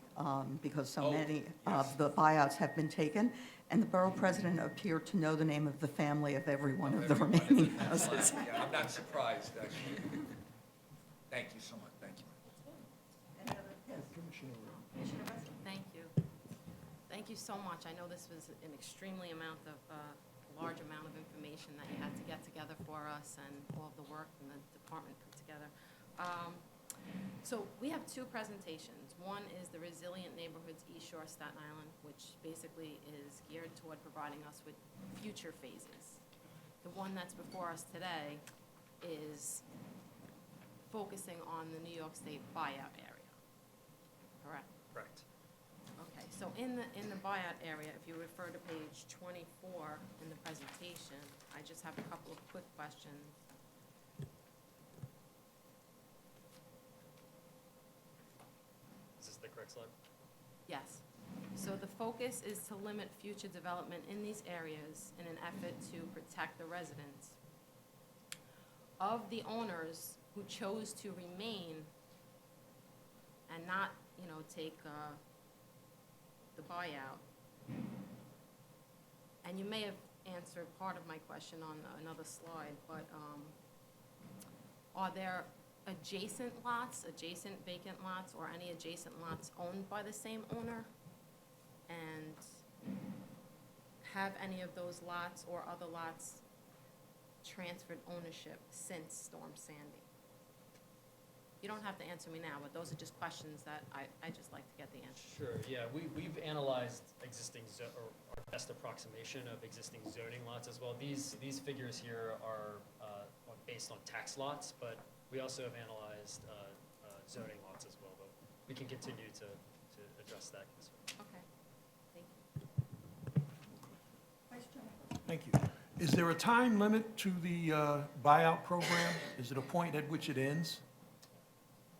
because so many of the buyouts have been taken, and the Borough President appeared to know the name of the family of every one of the remaining houses. Yeah, I'm not surprised, actually. Thank you so much, thank you. Thank you. Thank you so much. I know this was an extremely large amount of information that you had to get together for us and all of the work and the department put together. So we have 2 presentations. One is the Resilient Neighborhoods East Shore Staten Island, which basically is geared toward providing us with future phases. The one that's before us today is focusing on the New York State buyout area. Correct? Correct. Okay, so in the buyout area, if you refer to page 24 in the presentation, I just have a couple of quick questions. Is this the correct slide? Yes. So the focus is to limit future development in these areas in an effort to protect the residents. Of the owners who chose to remain and not, take the buyout, and you may have answered part of my question on another slide, but are there adjacent vacant lots, or any adjacent lots owned by the same owner? And have any of those lots or other lots transferred ownership since Storm Sandy? You don't have to answer me now, but those are just questions that I just like to get the answer. Sure, yeah, we've analyzed existing, or our best approximation of existing zoning lots as well. These figures here are based on tax lots, but we also have analyzed zoning lots as well, but we can continue to address that concern. Okay, thank you. Vice Chair. Thank you. Is there a time limit to the buyout program? Is it a point at which it ends?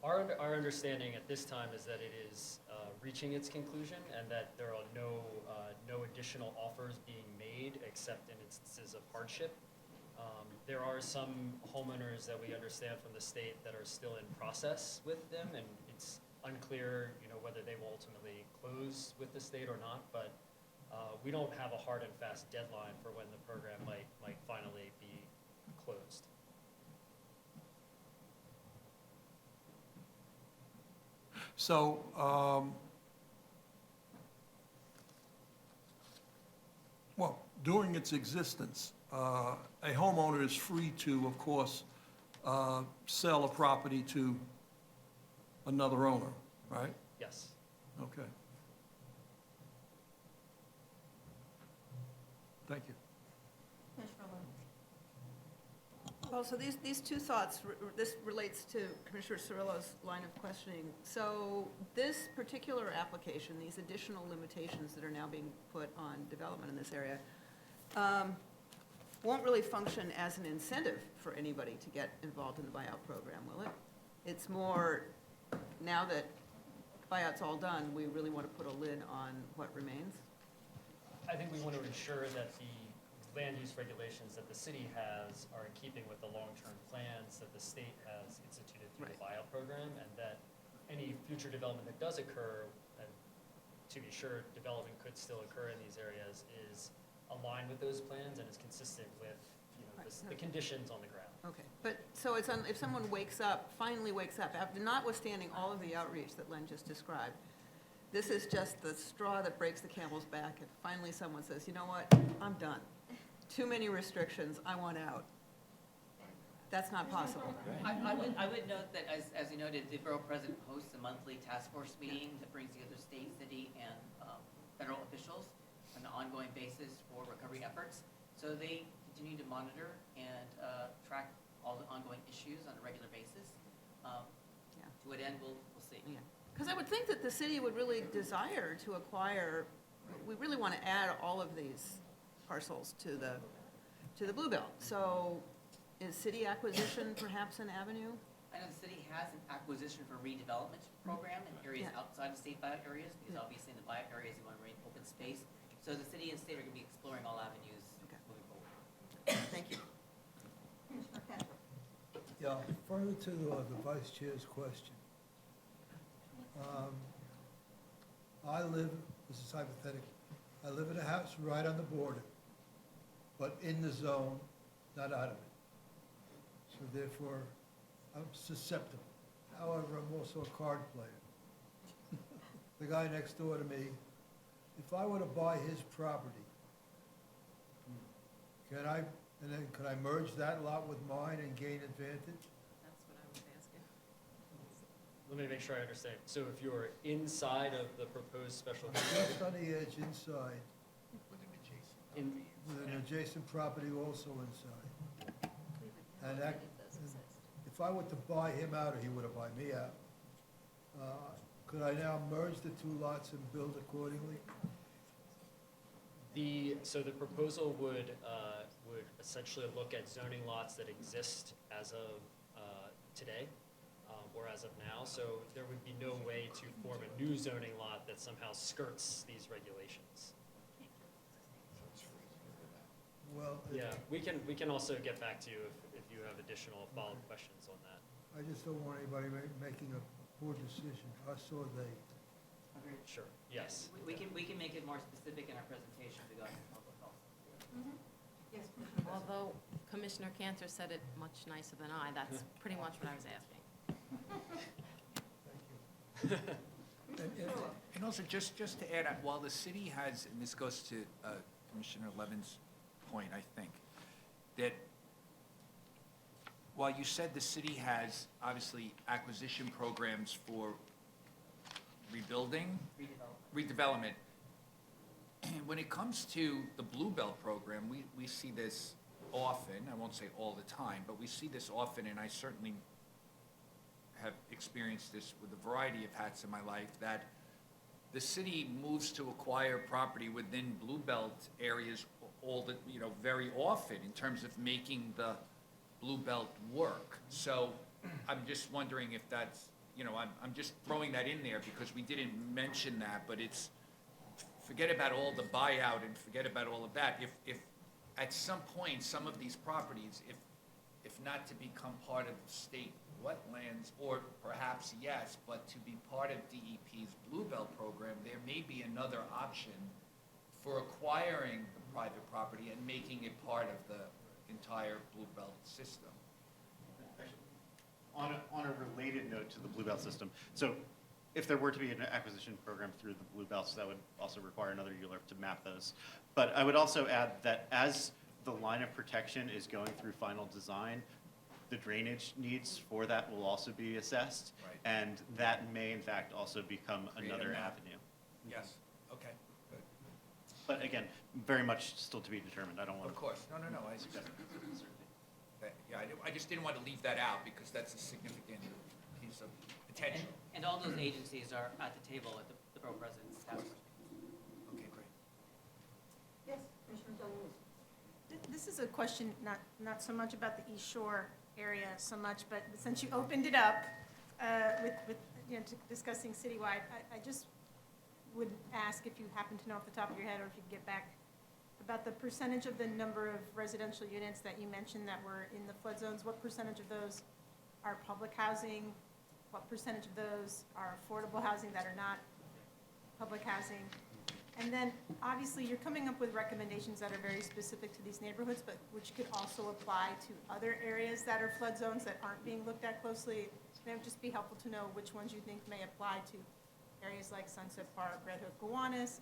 Our understanding at this time is that it is reaching its conclusion, and that there are no additional offers being made except in instances of hardship. There are some homeowners that we understand from the state that are still in process with them, and it's unclear, whether they will ultimately close with the state or not. But we don't have a hard and fast deadline for when the program might finally be closed. So, well, during its existence, a homeowner is free to, of course, sell a property to another owner, right? Yes. Okay. Thank you. Commissioner Lynn. Well, so these 2 thoughts, this relates to Commissioner Cirillo's line of questioning. So this particular application, these additional limitations that are now being put on development in this area, won't really function as an incentive for anybody to get involved in the buyout program, will it? It's more, now that buyout's all done, we really want to put a lid on what remains? I think we want to ensure that the land use regulations that the city has are in keeping with the long-term plans that the state has instituted through the buyout program, and that any future development that does occur, and to be sure development could still occur in these areas, is aligned with those plans and is consistent with the conditions on the ground. Okay, but, so it's if someone finally wakes up, after notwithstanding all of the outreach that Len just described, this is just the straw that breaks the camel's back, and finally someone says, you know what, I'm done. Too many restrictions, I want out. That's not possible. I would note that, as you noted, the Borough President hosts a monthly task force meeting that brings together state, city, and federal officials on an ongoing basis for recovery efforts. So they continue to monitor and track all the ongoing issues on a regular basis. To what end, we'll see. Yeah. Because I would think that the city would really desire to acquire, we really want to add all of these parcels to the Bluebelt. So is city acquisition perhaps an avenue? I know the city has an acquisition for redevelopment program in areas Yeah. outside of state buyout areas, because obviously in the buyout areas, you want to remain open space. So the city and state are going to be exploring all avenues Okay. moving forward. Thank you. Commissioner Cantor. Yeah, further to the vice chair's question. I live, this is hypothetical, I live in a house right on the border, but in the zone, not out of it. So therefore, I'm susceptible. However, I'm also a card player. The guy next door to me, if I were to buy his property, could I merge that lot with mine and gain advantage? That's what I was asking. Let me make sure I understand. So if you're inside of the proposed special Just on the edge inside, in, with an adjacent property also inside. And that, if I were to buy him out, or he were to buy me out, could I now merge the two lots and build accordingly? so the proposal would essentially look at zoning lots that exist as of today, or as of now. So there would be no way to form a new zoning lot that somehow skirts these regulations. Well, Yeah, we can also get back to you if you have additional follow-up questions on that. I just don't want anybody making a poor decision, us or they. Sure, yes. We can make it more specific in our presentation regarding public health. Yes, Commissioner Glassman. Although Commissioner Cantor said it much nicer than I, that's pretty much what I was asking. And also, just to add, while the city has, and this goes to Commissioner Levin's point, I think, that while you said the city has obviously acquisition programs for rebuilding, redevelopment, when it comes to the Bluebelt program, we see this often, I won't say all the time, but we see this often, and I certainly have experienced this with a variety of hats in my life, that the city moves to acquire property within Bluebelt areas very often in terms of making the Bluebelt work. So I'm just wondering if that's, I'm just throwing that in there because we didn't mention that, but it's, forget about all the buyout and forget about all of that. If at some point, some of these properties, if not to become part of state wetlands, or perhaps yes, but to be part of DEP's Bluebelt program, there may be another option for acquiring the private property and making it part of the entire Bluebelt system. On a related note to the Bluebelt system, so if there were to be an acquisition program through the Bluebelts, that would also require another ULURP to map those. But I would also add that as the line of protection is going through final design, the drainage needs for that will also be assessed. Right. And that may in fact also become Create another a map. avenue. Yes, okay, good. But again, very much still to be determined. I don't want Of to course, no, I just didn't want to leave that out because that's a significant piece of potential. And all those agencies are at the table at the Borough President's task force. Okay, great. Yes, Commissioner Del Lewis. This is a question, not so much about the East Shore area so much, but since you opened it up with discussing citywide, I just would ask if you happen to know off the top of your head, or if you could get back, about the percentage of the number of residential units that you mentioned that were in the flood zones. What percentage of those are public housing? What percentage of those are affordable housing that are not public housing? And then, obviously, you're coming up with recommendations that are very specific to these neighborhoods, but which could also apply to other areas that are flood zones that aren't being looked at closely. It would just be helpful to know which ones you think may apply to areas like Sunset Park, Red Hook, Gowanus,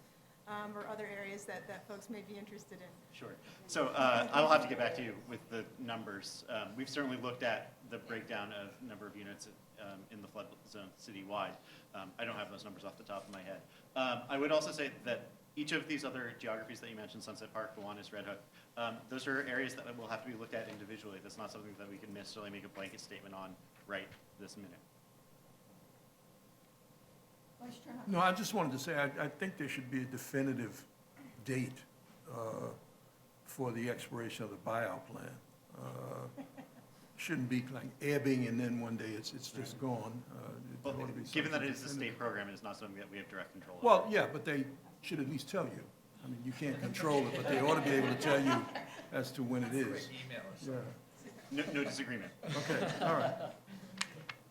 or other areas that folks may be interested in. Sure. So I will have to get back to you with the numbers. We've certainly looked at the breakdown of number of units in the flood zone citywide. I don't have those numbers off the top of my head. I would also say that each of these other geographies that you mentioned, Sunset Park, Gowanus, Red Hook, those are areas that will have to be looked at individually. That's not something that we can necessarily make a blanket statement on right this minute. No, I just wanted to say, I think there should be a definitive date for the expiration of the buyout plan. Shouldn't be like ebbing and then one day it's just gone. There Well, ought to be given that something it is a definitive. state program, it's not something that we have direct control of. Well, yeah, but they should at least tell you. I mean, you can't control it, but they ought to be able to tell you as to when it is. Email or Yeah, something. No disagreement. okay, all right,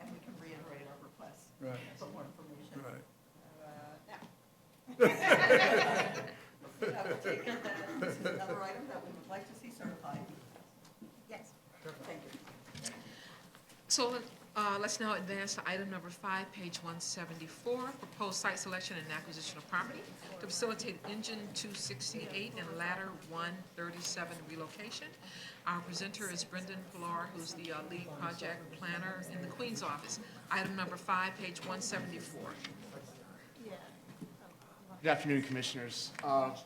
And we can reiterate our request right, for more information. right. That will take care of that. This is another item that we would like to see certified. Yes. Thank you. So let's now advance to item number 5, page 174, proposed site selection and acquisition of property to facilitate engine 268 and ladder 137 relocation. Our presenter is Brendan Pilar, who's the lead project planner in the Queens office. Item number 5, page 174. Good afternoon, Commissioners.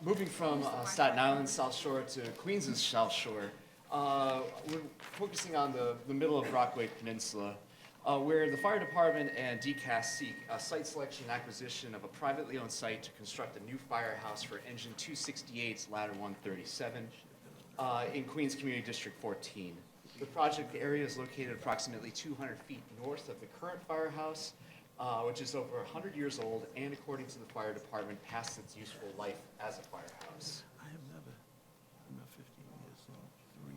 Moving from Staten Island South Shore to Queens' South Shore, we're focusing on the middle of Rockaway Peninsula, where the fire department and DCAS seek a site selection and acquisition of a privately owned site to construct a new firehouse for Engine 268's Ladder 137 in Queens Community District 14. The project area is located approximately 200 feet north of the current firehouse, which is over 100 years old and, according to the fire department, past its useful life as a firehouse. I have never, I'm not 15 years, so 3.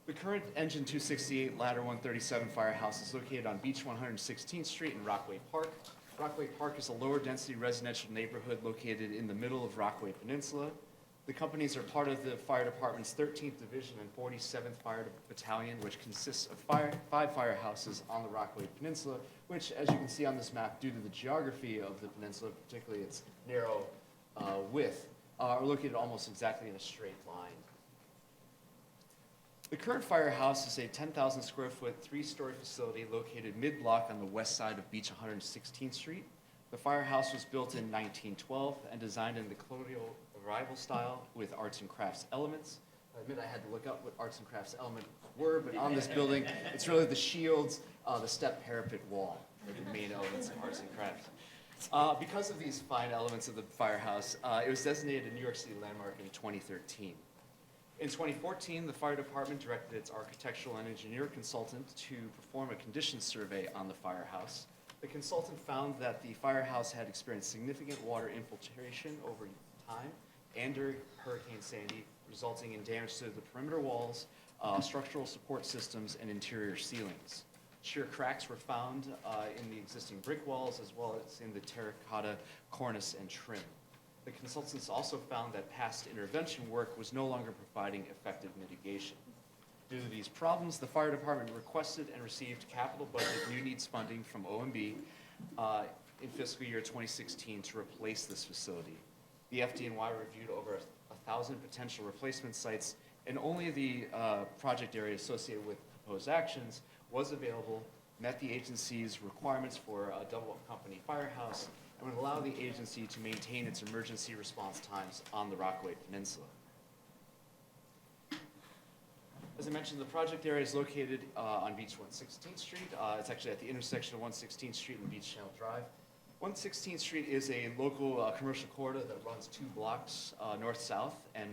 The current Engine 268 Ladder 137 firehouse is located on Beach 116th Street in Rockaway Park. Rockaway Park is a lower density residential neighborhood located in the middle of Rockaway Peninsula. The companies are part of the fire department's 13th Division and 47th Fire Battalion, which consists of 5 firehouses on the Rockaway Peninsula, which, as you can see on this map, due to the geography of the peninsula, particularly its narrow width, are located almost exactly in a straight line. The current firehouse is a 10,000 square foot, 3-story facility located mid-block on the west side of Beach 116th Street. The firehouse was built in 1912 and designed in the colonial arrival style with arts and crafts elements. I admit I had to look up what arts and crafts elements were, but on this building, it's really the shields, the step parapet wall, are the main elements of arts and crafts. Because of these fine elements of the firehouse, it was designated a New York City landmark in 2013. In 2014, the fire department directed its architectural and engineer consultant to perform a condition survey on the firehouse. The consultant found that the firehouse had experienced significant water infiltration over time and during Hurricane Sandy, resulting in damage to the perimeter walls, structural support systems, and interior ceilings. Sheer cracks were found in the existing brick walls as well as in the terracotta cornice and trim. The consultants also found that past intervention work was no longer providing effective mitigation. Due to these problems, the fire department requested and received capital budget new needs funding from OMB in fiscal year 2016 to replace this facility. The FD&Y reviewed over 1,000 potential replacement sites, and only the project area associated with proposed actions was available, met the agency's requirements for a double company firehouse, and would allow the agency to maintain its emergency response times on the Rockaway Peninsula. As I mentioned, the project area is located on Beach 116th Street. It's actually at the intersection of 116th Street and Beach Channel Drive. 116th Street is a local commercial corridor that runs 2 blocks north-south, and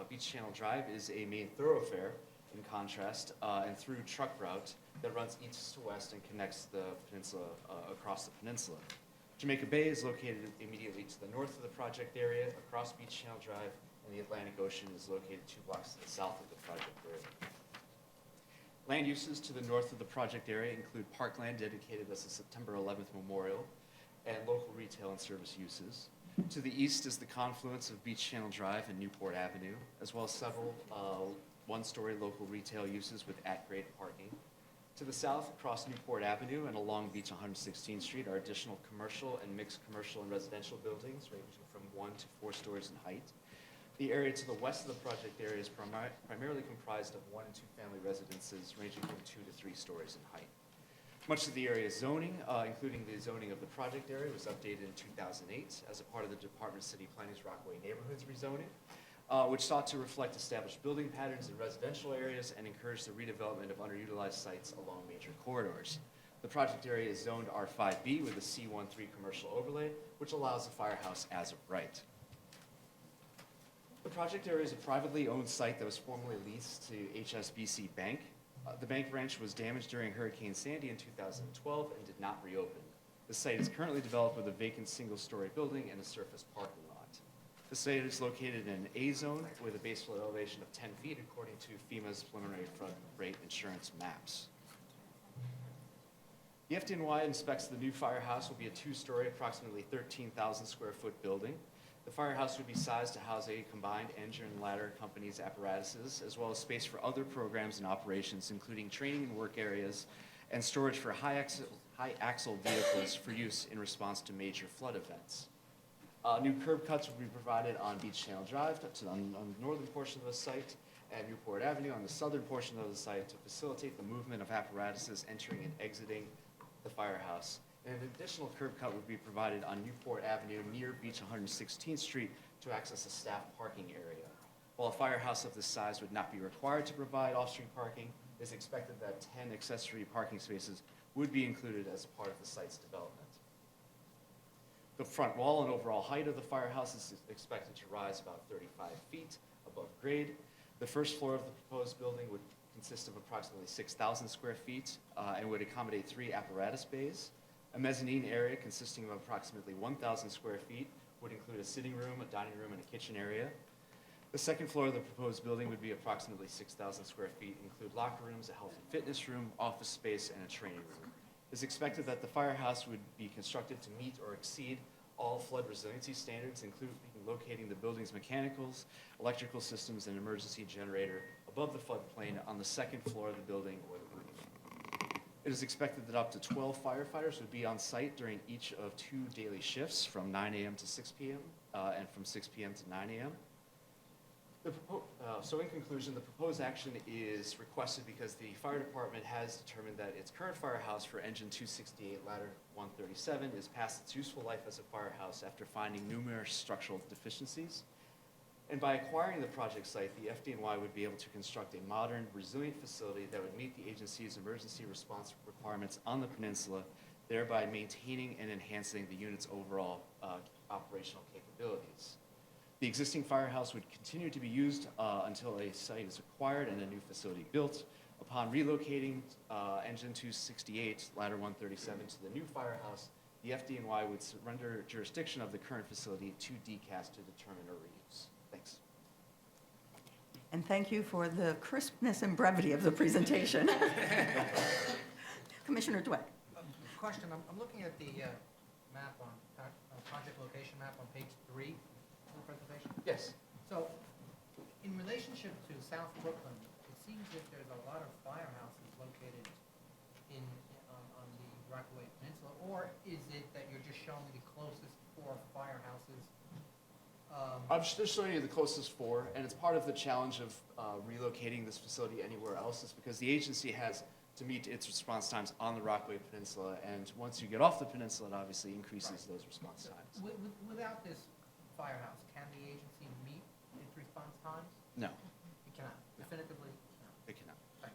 Beach Channel Drive is a main thoroughfare, in contrast, and through truck route that runs east to west and connects the peninsula across the peninsula. Jamaica Bay is located immediately to the north of the project area, across Beach Channel Drive, and the Atlantic Ocean is located 2 blocks to the south of the project area. Land uses to the north of the project area include parkland dedicated as a September 11th memorial and local retail and service uses. To the east is the confluence of Beach Channel Drive and Newport Avenue, as well as several 1-story local retail uses with at-grade parking. To the south, across Newport Avenue and along Beach 116th Street are additional commercial and mixed commercial and residential buildings ranging from 1 to 4 stories in height. The area to the west of the project area is primarily comprised of 1 and 2 family residences ranging from 2 to 3 stories in height. Much of the area's zoning, including the zoning of the project area, was updated in 2008 as a part of the Department of City Planning's Rockaway Neighborhoods rezoning, which sought to reflect established building patterns in residential areas and encourage the redevelopment of underutilized sites along major corridors. The project area is zoned R5B with a C13 commercial overlay, which allows a firehouse as of right. The project area is a privately owned site that was formerly leased to HSBC Bank. The bank branch was damaged during Hurricane Sandy in 2012 and did not reopen. The site is currently developed with a vacant single-story building and a surface parking lot. The site is located in an A zone with a base flood elevation of 10 feet according to FEMA's preliminary flood rate insurance maps. The FDNY inspects the new firehouse will be a two-story, approximately 13,000 square foot building. The firehouse would be sized to house a combined engine and ladder company's apparatuses, as well as space for other programs and operations, including training and work areas, and storage for high axle vehicles for use in response to major flood events. New curb cuts will be provided on Beach Channel Drive on the northern portion of the site, and Newport Avenue on the southern portion of the site to facilitate the movement of apparatuses entering and exiting the firehouse. And an additional curb cut would be provided on Newport Avenue near Beach 116th Street to access a staff parking area. While a firehouse of this size would not be required to provide off-street parking, it is expected that 10 accessory parking spaces would be included as part of the site's development. The front wall and overall height of the firehouse is expected to rise about 35 feet above grade. The first floor of the proposed building would consist of approximately 6,000 square feet and would accommodate 3 apparatus bays. A mezzanine area consisting of approximately 1,000 square feet would include a sitting room, a dining room, and a kitchen area. The second floor of the proposed building would be approximately 6,000 square feet, include locker rooms, a health and fitness room, office space, and a training room. It is expected that the firehouse would be constructed to meet or exceed all flood resiliency standards, including locating the building's mechanicals, electrical systems, and emergency generator above the floodplain on the second floor of the building or the roof. It is expected that up to 12 firefighters would be on site during each of 2 daily shifts from 9 a.m. to 6 p.m. And from 6 p.m. to 9 a.m. So in conclusion, the proposed action is requested because the fire department has determined that its current firehouse for engine 268 ladder 137 is past its useful life as a firehouse after finding numerous structural deficiencies. And by acquiring the project site, the FDNY would be able to construct a modern, resilient facility that would meet the agency's emergency response requirements on the peninsula, thereby maintaining and enhancing the unit's overall operational capabilities. The existing firehouse would continue to be used until a site is acquired and a new facility built. Upon relocating engine 268, ladder 137 to the new firehouse, the FDNY would surrender jurisdiction of the current facility to DCAS to determine a reuse. Thanks. And thank you for the crispness and brevity of the presentation. Commissioner Dweck. Question, I'm looking at the map on, project location map on page 3 of the presentation. Yes. So, in relationship to South Brooklyn, it seems that there's a lot of firehouses located on the Rockaway Peninsula, or is it that you're just showing the closest 4 firehouses? I'm just showing you the closest 4, and it's part of the challenge of relocating this facility anywhere else is because the agency has to meet its response times on the Rockaway Peninsula, and once you get off the peninsula, it obviously increases those response times. Without this firehouse, can the agency meet its response times? No, It cannot, definitively, no. they cannot. Right.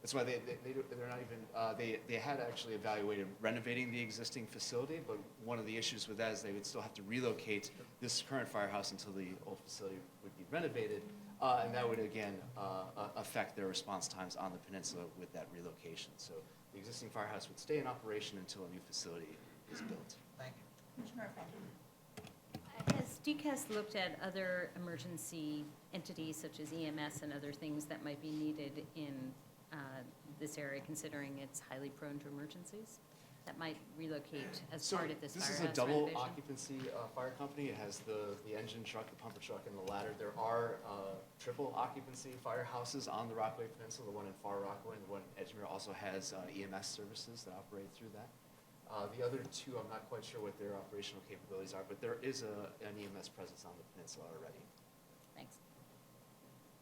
That's why they're not even, they had actually evaluated renovating the existing facility, but one of the issues with that is they would still have to relocate this current firehouse until the old facility would be renovated, and that would again affect their response times on the peninsula with that relocation. So the existing firehouse would stay in operation until a new facility is built. Thank you. Commissioner Fenton. Has DCAS looked at other emergency entities such as EMS and other things that might be needed in this area, considering it's highly prone to emergencies, that might relocate as part of this This firehouse is a double renovation? occupancy fire company. It has the engine truck, the pumper truck, and the ladder. There are triple occupancy firehouses on the Rockaway Peninsula. The one in Far Rockaway and the one in Edgemere also has EMS services that operate through that. The other 2, I'm not quite sure what their operational capabilities are, but there is an EMS presence on the peninsula already. Thanks.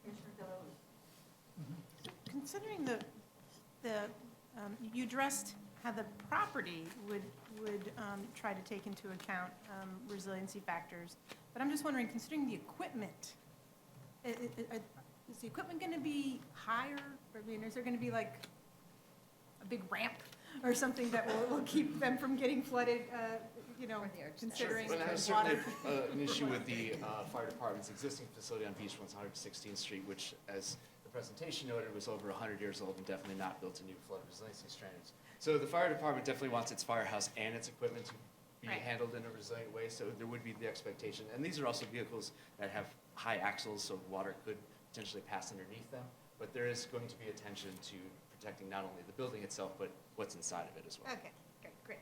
Commissioner Delaude. Considering you addressed how the property would try to take into account resiliency factors, but I'm just wondering, considering the equipment, is the equipment going to be higher? I mean, is there going to be like a big ramp or something that will keep them from getting flooded, you know, considering But I have water. certainly an issue with the fire department's existing facility on Beach 116th Street, which, as the presentation noted, was over 100 years old and definitely not built to new flood resiliency standards. So the fire department definitely wants its firehouse and its equipment to be Right. handled in a resilient way, so there would be the expectation. And these are also vehicles that have high axles, so water could potentially pass underneath them. But there is going to be attention to protecting not only the building itself, but what's inside of it as well. Okay, great.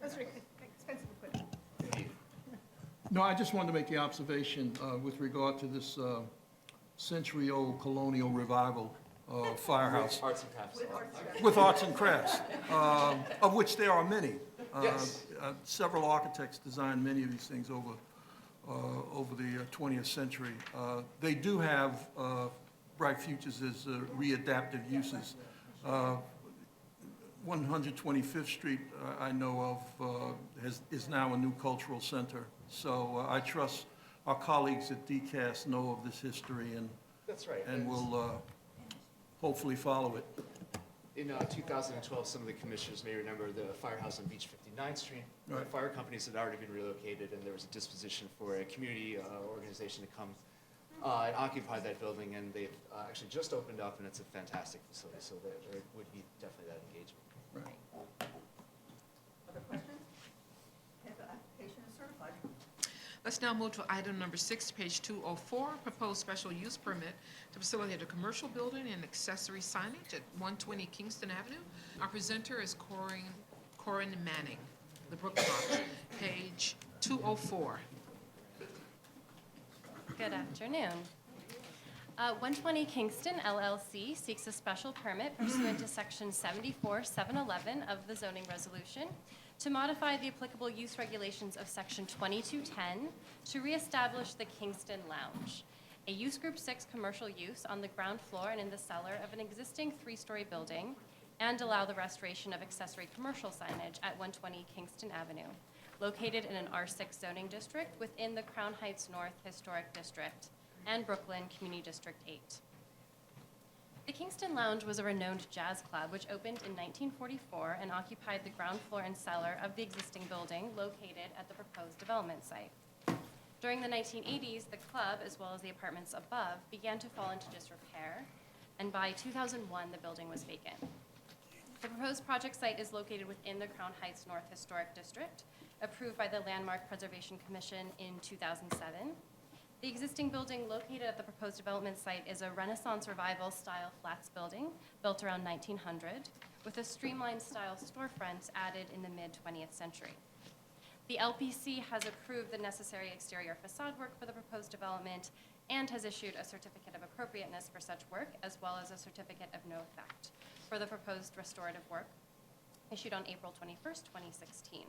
Those are expensive equipment. No, I just wanted to make the observation with regard to this century-old colonial revival firehouse. Arts and crafts. With arts and crafts, of which there are many. Yes. Several architects designed many of these things over the 20th century. They do have bright futures as readaptive uses. 125th Street, I know of, is now a new cultural center. So I trust our colleagues at DCAS know of this history That's right. and will hopefully follow it. In 2012, some of the commissioners may remember the firehouse on Beach 59th Street. The Right. fire companies had already been relocated, and there was a disposition for a community organization to come and occupy that building, and they've actually just opened up, and it's a fantastic facility, so there would be definitely that engagement. Right. Other questions? Okay, the application is certified. Let's now move to item number 6, page 204, proposed special use permit to facilitate a commercial building and accessory signage at 120 Kingston Avenue. Our presenter is Corin Manning, the Brooklyn office, page 204. Good afternoon. 120 Kingston LLC seeks a special permit pursuant to Section 74-711 of the zoning resolution to modify the applicable use regulations of Section 2210 to reestablish the Kingston Lounge, a Use Group 6 commercial use on the ground floor and in the cellar of an existing 3-story building, and allow the restoration of accessory commercial signage at 120 Kingston Avenue, located in an R6 zoning district within the Crown Heights North Historic District and Brooklyn Community District 8. The Kingston Lounge was a renowned jazz club which opened in 1944 and occupied the ground floor and cellar of the existing building located at the proposed development site. During the 1980s, the club, as well as the apartments above, began to fall into disrepair, and by 2001, the building was vacant. The proposed project site is located within the Crown Heights North Historic District, approved by the Landmark Preservation Commission in 2007. The existing building located at the proposed development site is a Renaissance Revival style flats building built around 1900 with a streamlined style storefront added in the mid-20th century. The LPC has approved the necessary exterior facade work for the proposed development and has issued a certificate of appropriateness for such work as well as a certificate of no effect for the proposed restorative work issued on April 21st, 2016.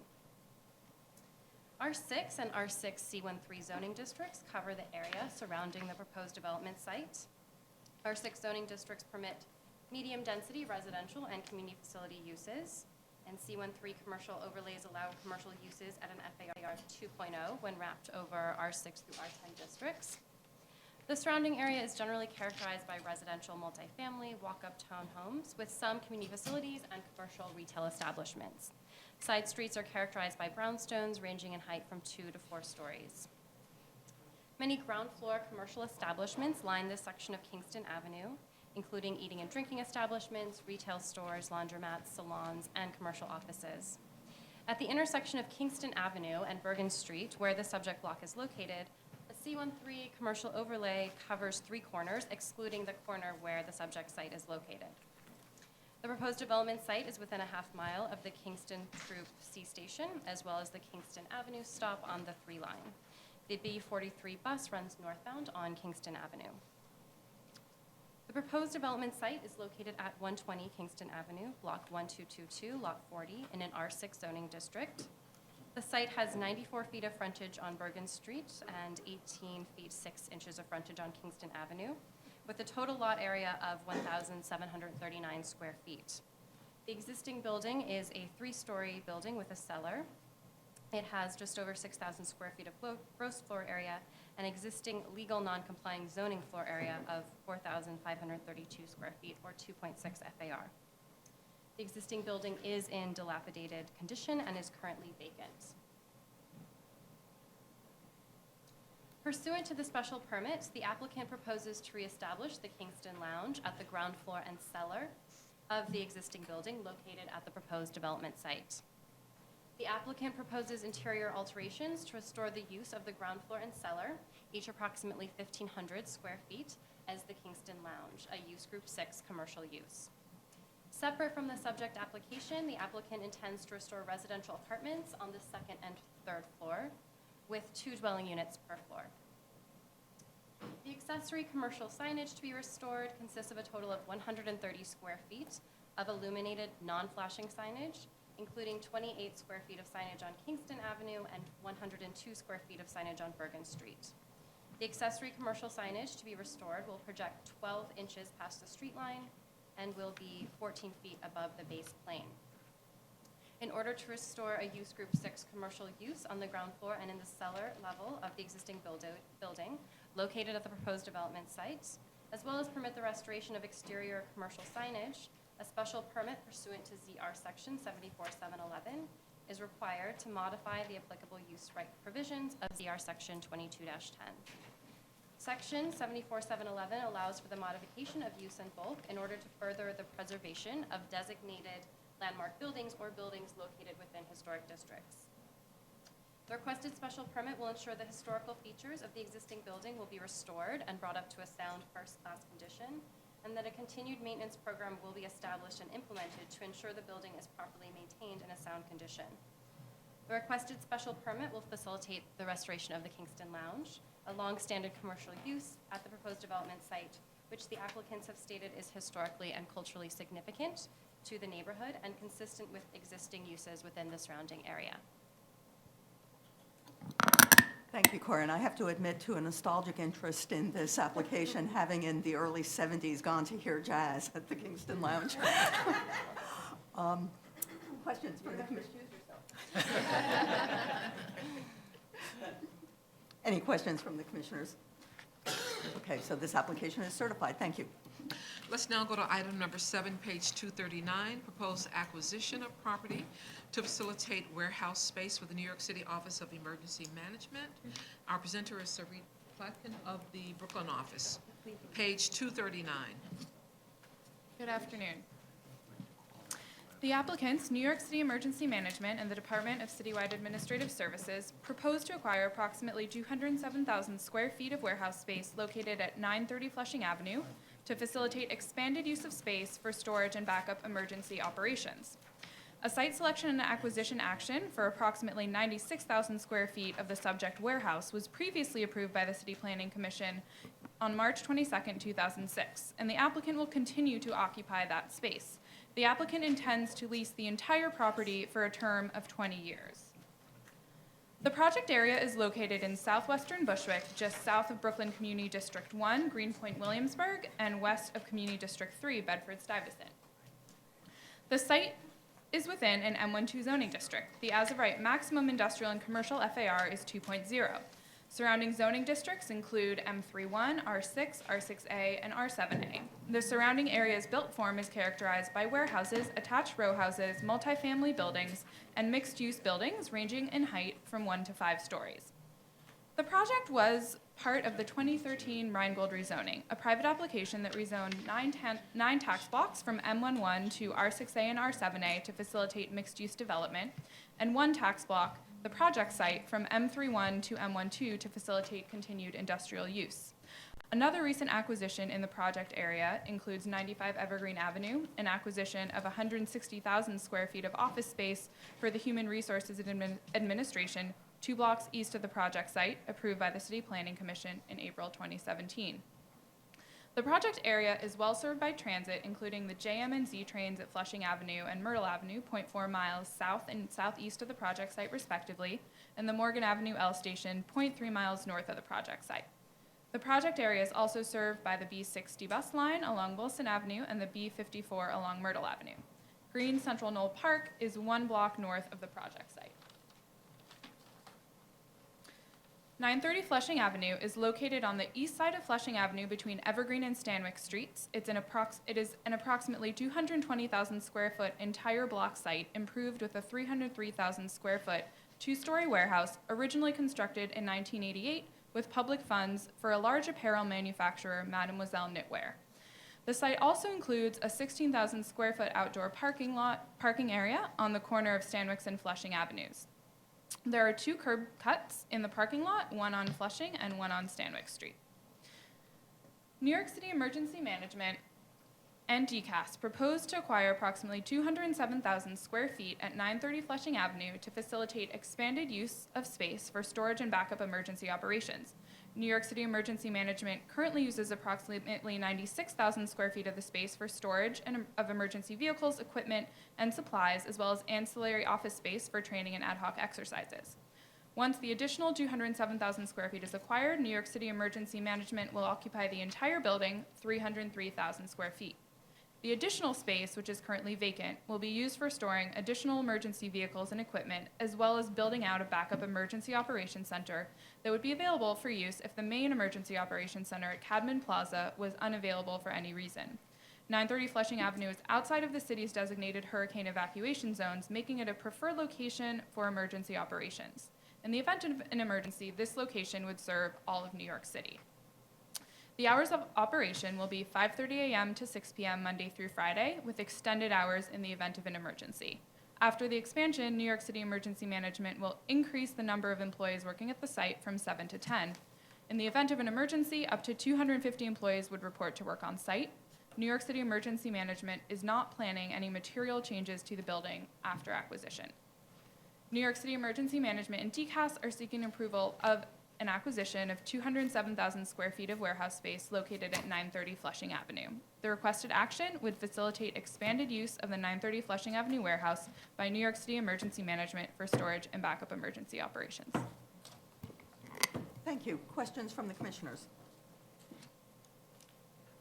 R6 and R6 C13 zoning districts cover the area surrounding the proposed development site. R6 zoning districts permit medium-density residential and community facility uses, and C13 commercial overlays allow commercial uses at an FAR 2.0 when wrapped over R6 through R10 districts. The surrounding area is generally characterized by residential multifamily walk-up townhomes with some community facilities and commercial retail establishments. Side streets are characterized by brownstones ranging in height from 2 to 4 stories. Many ground floor commercial establishments line this section of Kingston Avenue, including eating and drinking establishments, retail stores, laundromats, salons, and commercial offices. At the intersection of Kingston Avenue and Bergen Street, where the subject block is located, a C13 commercial overlay covers 3 corners, excluding the corner where the subject site is located. The proposed development site is within a half-mile of the Kingston Troop C station, as well as the Kingston Avenue stop on the 3 line. The B43 bus runs northbound on Kingston Avenue. The proposed development site is located at 120 Kingston Avenue, Block 1222, Lot 40, in an R6 zoning district. The site has 94 feet of frontage on Bergen Street and 18 feet 6 inches of frontage on Kingston Avenue, with a total lot area of 1,739 square feet. The existing building is a 3-story building with a cellar. It has just over 6,000 square feet of gross floor area and existing legal non-complying zoning floor area of 4,532 square feet, or 2.6 FAR. The existing building is in dilapidated condition and is currently vacant. Pursuant to the special permit, the applicant proposes to reestablish the Kingston Lounge at the ground floor and cellar of the existing building located at the proposed development site. The applicant proposes interior alterations to restore the use of the ground floor and cellar, each approximately 1,500 square feet, as the Kingston Lounge, a use group 6 commercial use. Separate from the subject application, the applicant intends to restore residential apartments on the second and third floor, with 2 dwelling units per floor. The accessory commercial signage to be restored consists of a total of 130 square feet of illuminated non-flashing signage, including 28 square feet of signage on Kingston Avenue and 102 square feet of signage on Bergen Street. The accessory commercial signage to be restored will project 12 inches past the street line and will be 14 feet above the base plane. In order to restore a use group 6 commercial use on the ground floor and in the cellar level of the existing building located at the proposed development site, as well as permit the restoration of exterior commercial signage, a special permit pursuant to ZR Section 74711 is required to modify the applicable use right provisions of ZR Section 22-10. Section 74711 allows for the modification of use in bulk in order to further the preservation of designated landmark buildings or buildings located within historic districts. The requested special permit will ensure the historical features of the existing building will be restored and brought up to a sound first-class condition, and that a continued maintenance program will be established and implemented to ensure the building is properly maintained in a sound condition. The requested special permit will facilitate the restoration of the Kingston Lounge, a long-standing commercial use at the proposed development site, which the applicants have stated is historically and culturally significant to the neighborhood and consistent with existing uses within the surrounding area. Thank you, Corinne. I have to admit to a nostalgic interest in this application, having in the early 70s gone to hear jazz at the Kingston Lounge. Questions from the commission? Any questions from the commissioners? Okay, so this application is certified. Thank you. Let's now go to item number 7, page 239, proposed acquisition of property to facilitate warehouse space for the New York City Office of Emergency Management. Our presenter is Reade Street of the Brooklyn office. Page 239. Good afternoon. The applicants, New York City Emergency Management and the Department of Citywide Administrative Services, propose to acquire approximately 207,000 square feet of warehouse space located at 930 Flushing Avenue to facilitate expanded use of space for storage and backup emergency operations. A site selection and acquisition action for approximately 96,000 square feet of the subject warehouse was previously approved by the City Planning Commission on March 22, 2006, and the applicant will continue to occupy that space. The applicant intends to lease the entire property for a term of 20 years. The project area is located in southwestern Bushwick, just south of Brooklyn Community District 1, Greenpoint, Williamsburg, and west of Community District 3, Bedford-Stuyvesant. The site is within an M12 zoning district. The as-of-right maximum industrial and commercial FAR is 2.0. Surrounding zoning districts include M31, R6, R6A, and R7A. The surrounding area's built form is characterized by warehouses, attached row houses, multifamily buildings, and mixed-use buildings ranging in height from 1 to 5 stories. The project was part of the 2013 Rheingold rezoning, a private application that rezoned 9 tax blocks from M11 to R6A and R7A to facilitate mixed-use development, and 1 tax block, the project site, from M31 to M12 to facilitate continued industrial use. Another recent acquisition in the project area includes 95 Evergreen Avenue, an acquisition of 160,000 square feet of office space for the Human Resources Administration, 2 blocks east of the project site, approved by the City Planning Commission in April 2017. The project area is well served by transit, including the JM and Z trains at Flushing Avenue and Myrtle Avenue, 0.4 miles south and southeast of the project site respectively, and the Morgan Avenue L station, 0.3 miles north of the project site. The project area is also served by the B60 bus line along Wilson Avenue and the B54 along Myrtle Avenue. Green Central Knoll Park is 1 block north of the project site. 930 Flushing Avenue is located on the east side of Flushing Avenue between Evergreen and Stanwyck Streets. It is an approximately 220,000 square foot entire block site improved with a 303,000 square foot two-story warehouse originally constructed in 1988 with public funds for a large apparel manufacturer, Mademoiselle Knitwear. The site also includes a 16,000 square foot outdoor parking area on the corner of Stanwyck and Flushing Avenues. There are 2 curb cuts in the parking lot, one on Flushing and one on Stanwyck Street. New York City Emergency Management and DCAS proposed to acquire approximately 207,000 square feet at 930 Flushing Avenue to facilitate expanded use of space for storage and backup emergency operations. New York City Emergency Management currently uses approximately 96,000 square feet of the space for storage of emergency vehicles, equipment, and supplies, as well as ancillary office space for training and ad hoc exercises. Once the additional 207,000 square feet is acquired, New York City Emergency Management will occupy the entire building, 303,000 square feet. The additional space, which is currently vacant, will be used for storing additional emergency vehicles and equipment, as well as building out a backup emergency operations center that would be available for use if the main emergency operations center at Cadman Plaza was unavailable for any reason. 930 Flushing Avenue is outside of the city's designated hurricane evacuation zones, making it a preferred location for emergency operations. In the event of an emergency, this location would serve all of New York City. The hours of operation will be 5:30 a.m. to 6 p.m. Monday through Friday, with extended hours in the event of an emergency. After the expansion, New York City Emergency Management will increase the number of employees working at the site from 7 to 10. In the event of an emergency, up to 250 employees would report to work on site. New York City Emergency Management is not planning any material changes to the building after acquisition. New York City Emergency Management and DCAS are seeking approval of an acquisition of 207,000 square feet of warehouse space located at 930 Flushing Avenue. The requested action would facilitate expanded use of the 930 Flushing Avenue warehouse by New York City Emergency Management for storage and backup emergency operations. Thank you. Questions from the commissioners?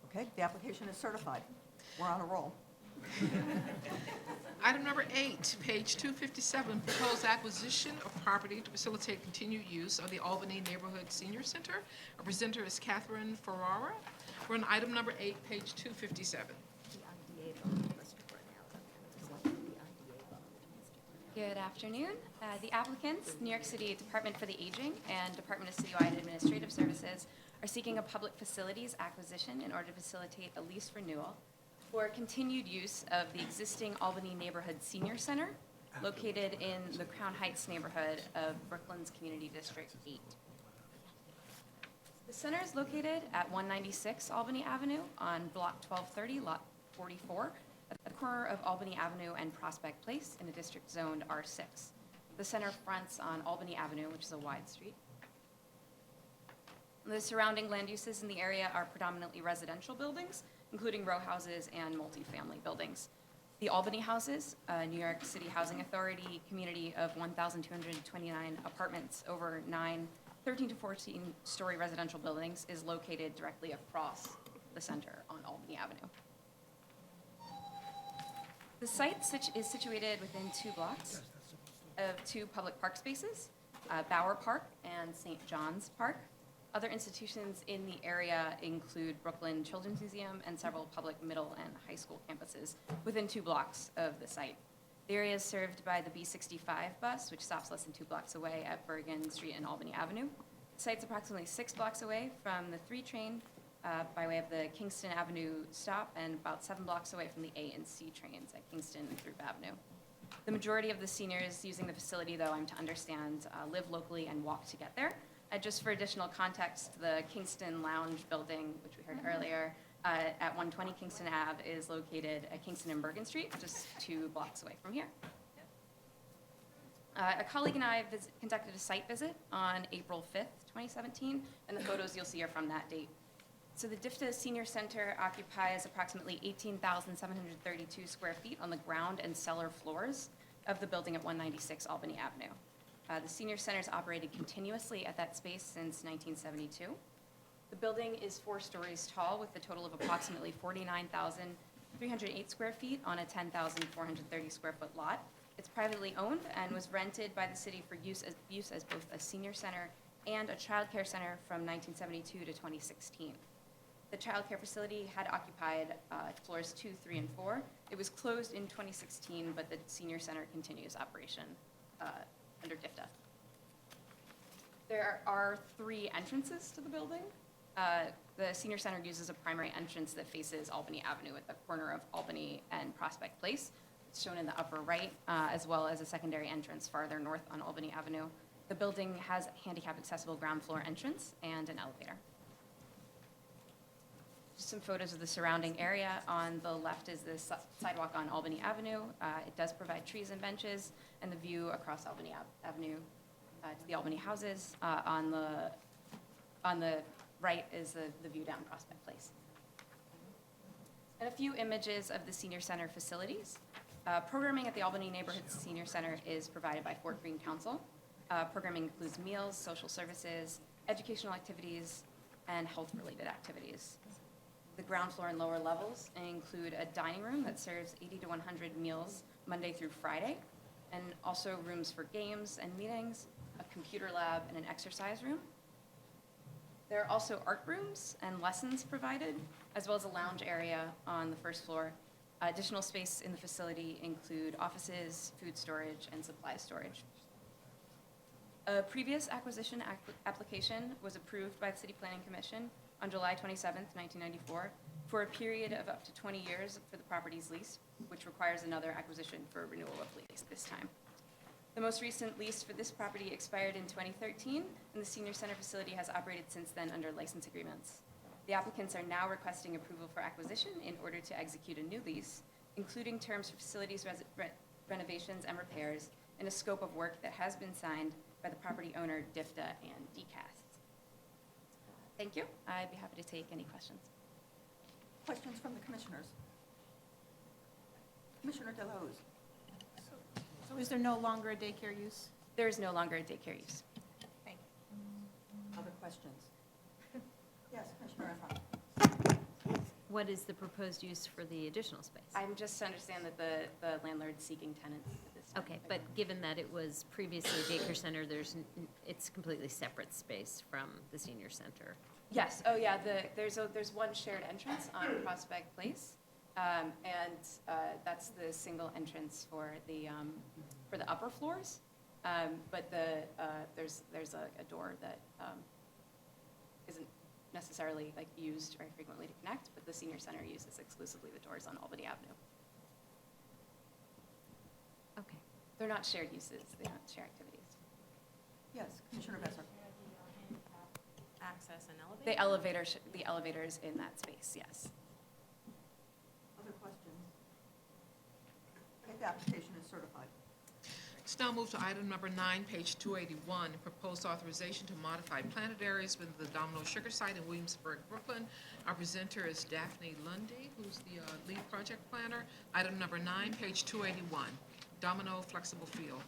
Okay, the application is certified. We're on a roll. Item number 8, page 257, proposed acquisition of property to facilitate continued use of the Albany Neighborhood Senior Center. Our presenter is Catherine Ferrara. We're on item number 8, page 257. Good afternoon. The applicants, New York City Department for the Aging and Department of Citywide Administrative Services, are seeking a public facilities acquisition in order to facilitate a lease renewal for continued use of the existing Albany Neighborhood Senior Center located in the Crown Heights neighborhood of Brooklyn's Community District 8. The center is located at 196 Albany Avenue on Block 1230, Lot 44, at the corner of Albany Avenue and Prospect Place in a district zoned R6. The center fronts on Albany Avenue, which is a wide street. The surrounding land uses in the area are predominantly residential buildings, including row houses and multifamily buildings. The Albany Houses, a New York City Housing Authority community of 1,229 apartments over 9 13 to 14-story residential buildings, is located directly across the center on Albany Avenue. The site is situated within 2 blocks of 2 public park spaces, Bauer Park and St. John's Park. Other institutions in the area include Brooklyn Children's Museum and several public middle and high school campuses within 2 blocks of the site. The area is served by the B65 bus, which stops less than 2 blocks away at Bergen Street and Albany Avenue. The site's approximately 6 blocks away from the 3 train by way of the Kingston Avenue stop, and about 7 blocks away from the A and C trains at Kingston and Throop Avenue. The majority of the seniors using the facility, though, I'm to understand, live locally and walk to get there. Just for additional context, the Kingston Lounge building, which we heard earlier, at 120 Kingston Ave is located at Kingston and Bergen Street, just 2 blocks away from here. A colleague and I conducted a site visit on April 5th, 2017, and the photos you'll see are from that date. So the DIFTA Senior Center occupies approximately 18,732 square feet on the ground and cellar floors of the building at 196 Albany Avenue. The Senior Center has operated continuously at that space since 1972. The building is 4 stories tall with a total of approximately 49,308 square feet on a 10,430 square foot lot. It's privately owned and was rented by the city for use as both a senior center and a childcare center from 1972 to 2016. The childcare facility had occupied floors 2, 3, and 4. It was closed in 2016, but the senior center continues operation under DIFTA. There are 3 entrances to the building. The senior center uses a primary entrance that faces Albany Avenue at the corner of Albany and Prospect Place. It's shown in the upper right, as well as a secondary entrance farther north on Albany Avenue. The building has a handicap-accessible ground floor entrance and an elevator. Just some photos of the surrounding area. On the left is the sidewalk on Albany Avenue. It does provide trees and benches, and the view across Albany Avenue to the Albany houses. On the right is the view down Prospect Place. And a few images of the senior center facilities. Programming at the Albany Neighborhood Senior Center is provided by Fort Greene Council. Programming includes meals, social services, educational activities, and health-related activities. The ground floor and lower levels include a dining room that serves 80 to 100 meals Monday through Friday, and also rooms for games and meetings, a computer lab, and an exercise room. There are also art rooms and lessons provided, as well as a lounge area on the first floor. Additional space in the facility include offices, food storage, and supply storage. A previous acquisition application was approved by the City Planning Commission on July 27, 1994, for a period of up to 20 years for the property's lease, which requires another acquisition for renewal of lease this time. The most recent lease for this property expired in 2013, and the senior center facility has operated since then under license agreements. The applicants are now requesting approval for acquisition in order to execute a new lease, including terms for facilities renovations and repairs, and a scope of work that has been signed by the property owner, DIFTA and DCAST. Thank you. I'd be happy to take any questions. Questions from the commissioners? Commissioner Delahoo's. So is there no longer a daycare use? There is no longer a daycare use. Thank you. Other questions? Yes, Commissioner Efron. What is the proposed use for the additional space? I'm just to understand that the landlord's seeking tenants at this time. Okay, but given that it was previously a daycare center, it's completely separate space from the senior center. Yes, oh yeah, there's one shared entrance on Prospect Place, and that's the single entrance for the upper floors. But there's a door that isn't necessarily used very frequently to connect, but the senior center uses exclusively the doors on Albany Avenue. Okay. They're not shared uses, they don't share activities. Yes, Commissioner Besser. Access and elevator? The elevators in that space, yes. Other questions? Okay, the application is certified. Let's now move to item number 9, page 281, proposed authorization to modify planted areas within the Domino Sugar Site in Williamsburg, Brooklyn. Our presenter is Daphne Lundy, who's the lead project planner. Item number 9, page 281, Domino Flexible Field.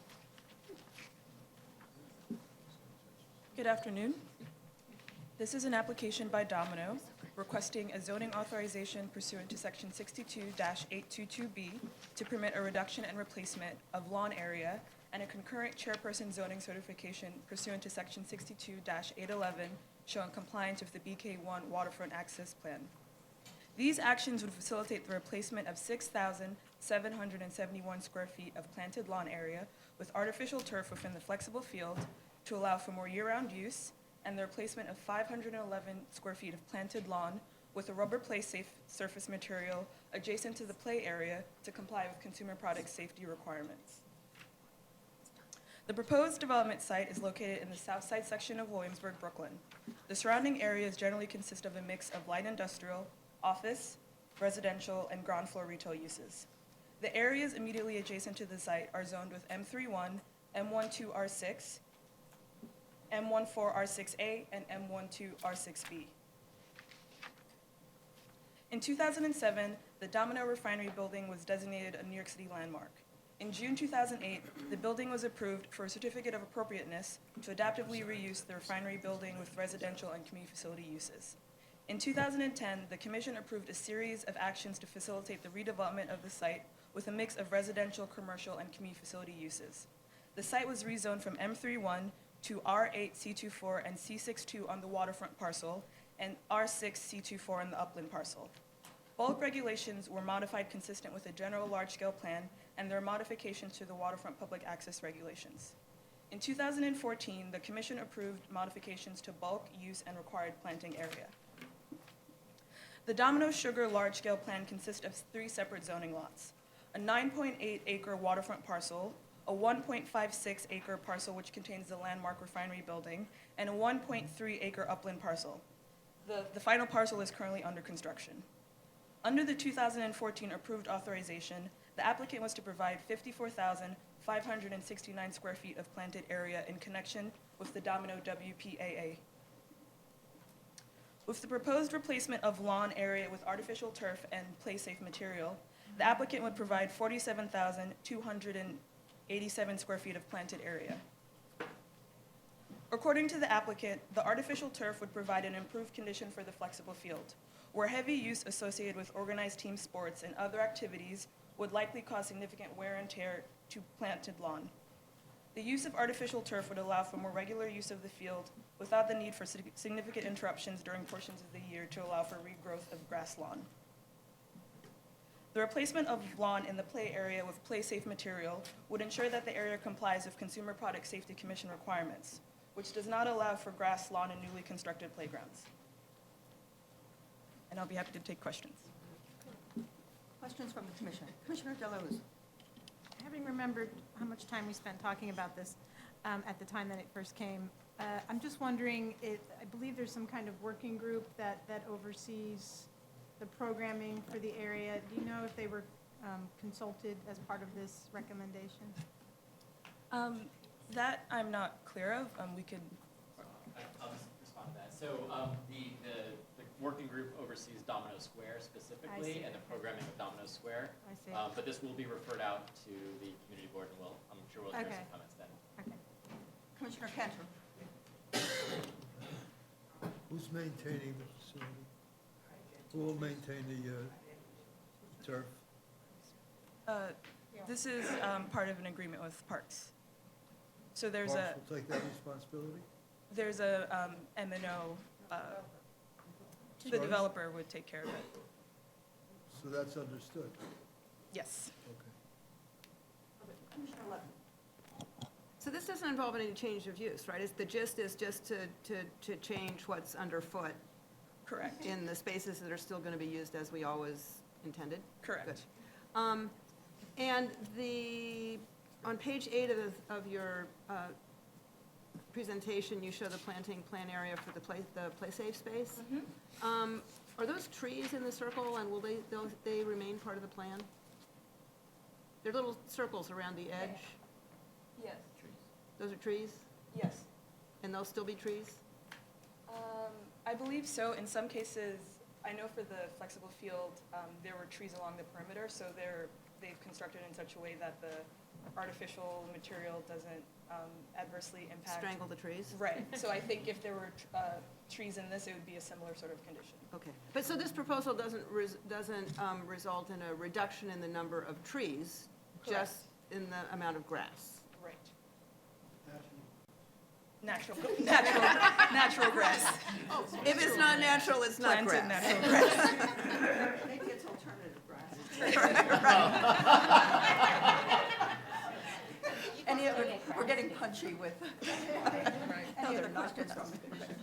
Good afternoon. This is an application by Domino requesting a zoning authorization pursuant to section 62-822B to permit a reduction and replacement of lawn area and a concurrent chairperson zoning certification pursuant to section 62-811 showing compliance with the BK1 waterfront access plan. These actions would facilitate the replacement of 6,771 square feet of planted lawn area with artificial turf within the flexible field to allow for more year-round use, and the replacement of 511 square feet of planted lawn with a rubber play-safe surface material adjacent to the play area to comply with consumer product safety requirements. The proposed development site is located in the south side section of Williamsburg, Brooklyn. The surrounding areas generally consist of a mix of light industrial, office, residential, and ground floor retail uses. The areas immediately adjacent to the site are zoned with M31, M12R6, M14R6A, and M12R6B. In 2007, the Domino Refinery building was designated a New York City landmark. In June 2008, the building was approved for a certificate of appropriateness to adaptively reuse the refinery building with residential and community facility uses. In 2010, the Commission approved a series of actions to facilitate the redevelopment of the site with a mix of residential, commercial, and community facility uses. The site was rezoned from M31 to R8 C24 and C62 on the waterfront parcel, and R6 C24 on the upland parcel. Bulk regulations were modified consistent with a general large-scale plan, and there are modifications to the waterfront public access regulations. In 2014, the Commission approved modifications to bulk, use, and required planting area. The Domino Sugar large-scale plan consists of 3 separate zoning lots: a 9.8-acre waterfront parcel, a 1.56-acre parcel which contains the landmark refinery building, and a 1.3-acre upland parcel. The final parcel is currently under construction. Under the 2014 approved authorization, the applicant was to provide 54,569 square feet of planted area in connection with the Domino WPAA. With the proposed replacement of lawn area with artificial turf and play-safe material, the applicant would provide 47,287 square feet of planted area. According to the applicant, the artificial turf would provide an improved condition for the flexible field, where heavy use associated with organized team sports and other activities would likely cause significant wear and tear to planted lawn. The use of artificial turf would allow for more regular use of the field without the need for significant interruptions during portions of the year to allow for regrowth of grass lawn. The replacement of lawn in the play area with play-safe material would ensure that the area complies with Consumer Product Safety Commission requirements, which does not allow for grass lawn in newly constructed playgrounds. And I'll be happy to take questions. Questions from the commission? Commissioner Deleuze. Having remembered how much time we spent talking about this at the time that it first came, I'm just wondering, I believe there's some kind of working group that oversees the programming for the area. Do you know if they were consulted as part of this recommendation? That I'm not clear of. We could. I'll just respond to that. So the working group oversees Domino Square specifically and the programming of Domino Square. I see. But this will be referred out to the community board, and I'm sure we'll hear some comments then. Okay. Commissioner Cantor. Who's maintaining the facility? Who will maintain the turf? This is part of an agreement with Parks. So there's Parks will take that responsibility? there's a M&O, the developer would take care of it. So that's understood? Yes. Okay. Commissioner Levin. So this doesn't involve any change of use, right? The gist is just to change what's underfoot Correct. in the spaces that are still going to be used as we always intended? Correct. Good. And on page 8 of your presentation, you show the planting plan area for the play-safe space. Mm-hmm. Are those trees in the circle, and will they remain part of the plan? They're little circles around the edge. Yes. Those are trees? Yes. And they'll still be trees? I believe so. In some cases, I know for the flexible field, there were trees along the perimeter, so they've constructed in such a way that the artificial material doesn't adversely impact. Strangle the trees? Right. So I think if there were trees in this, it would be a similar sort of condition. Okay. But so this proposal doesn't result in a reduction in the number of trees, Correct. just in the amount of grass? Right. Natural grass. If it's not natural, it's not Planted grass. natural grass. Maybe it's alternative grass. Any other, we're getting punchy with any other questions from the commission?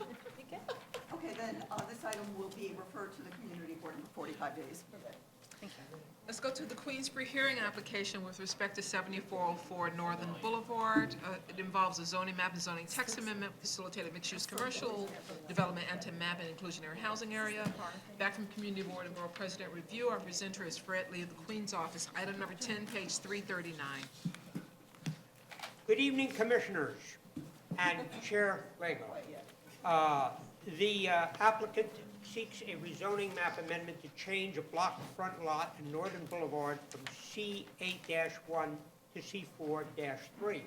Okay, then this item will be referred to the community board in 45 days. Thank you. Let's go to the Queensbury hearing application with respect to 7404 Northern Boulevard. It involves a zoning map and zoning text amendment, facilitated mixed-use commercial development and to map an inclusionary housing area. Back from Community Board and Borough President review, our presenter is Fred Lee of the Queen's Office. Item number 10, page 339. Good evening, Commissioners and Chair Lego. The applicant seeks a rezoning map amendment to change a block front lot in Northern Boulevard from C8-1 to C4-3.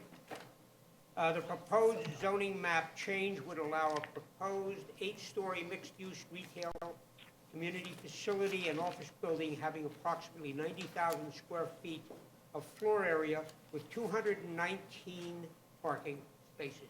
The proposed zoning map change would allow a proposed 8-story mixed-use retail, community facility, and office building having approximately 90,000 square feet of floor area with 219 parking spaces.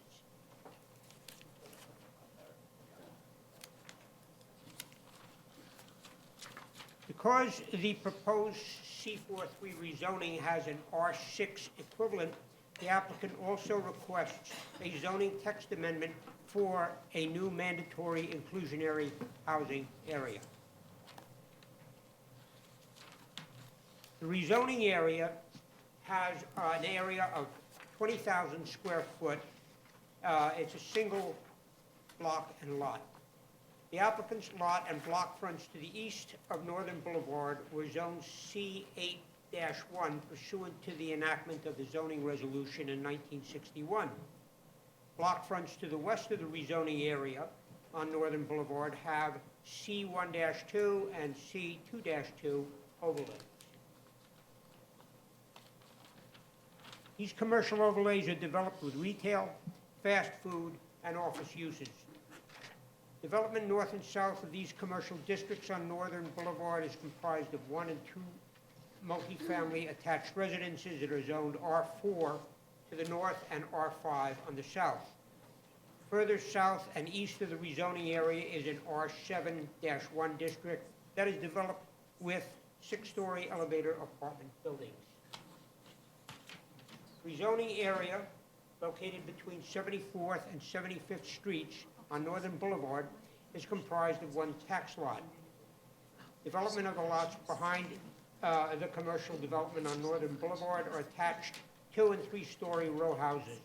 Because the proposed C43 rezoning has an R6 equivalent, the applicant also requests a zoning text amendment for a new mandatory inclusionary housing area. The rezoning area has an area of 20,000 square foot. It's a single block and lot. The applicant's lot and block fronts to the east of Northern Boulevard were zoned C8-1 pursuant to the enactment of the zoning resolution in 1961. Block fronts to the west of the rezoning area on Northern Boulevard have C1-2 and C2-2 overlays. These commercial overlays are developed with retail, fast food, and office uses. Development north and south of these commercial districts on Northern Boulevard is comprised of 1 and 2 multifamily attached residences that are zoned R4 to the north and R5 on the south. Further south and east of the rezoning area is an R7-1 district that is developed with 6-story elevator apartment buildings. Rezoning area located between 74th and 75th Streets on Northern Boulevard is comprised of 1 tax lot. Development of the lots behind the commercial development on Northern Boulevard are attached 2- and 3-story row houses.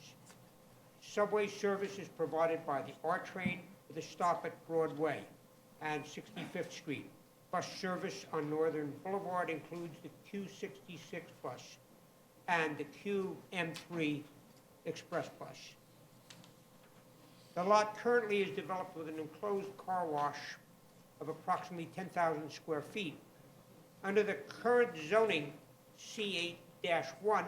Subway service is provided by the R train with a stop at Broadway and 65th Street. Bus service on Northern Boulevard includes the Q66 bus and the QM3 express bus. The lot currently is developed with an enclosed car wash of approximately 10,000 square feet. Under the current zoning, C8-1,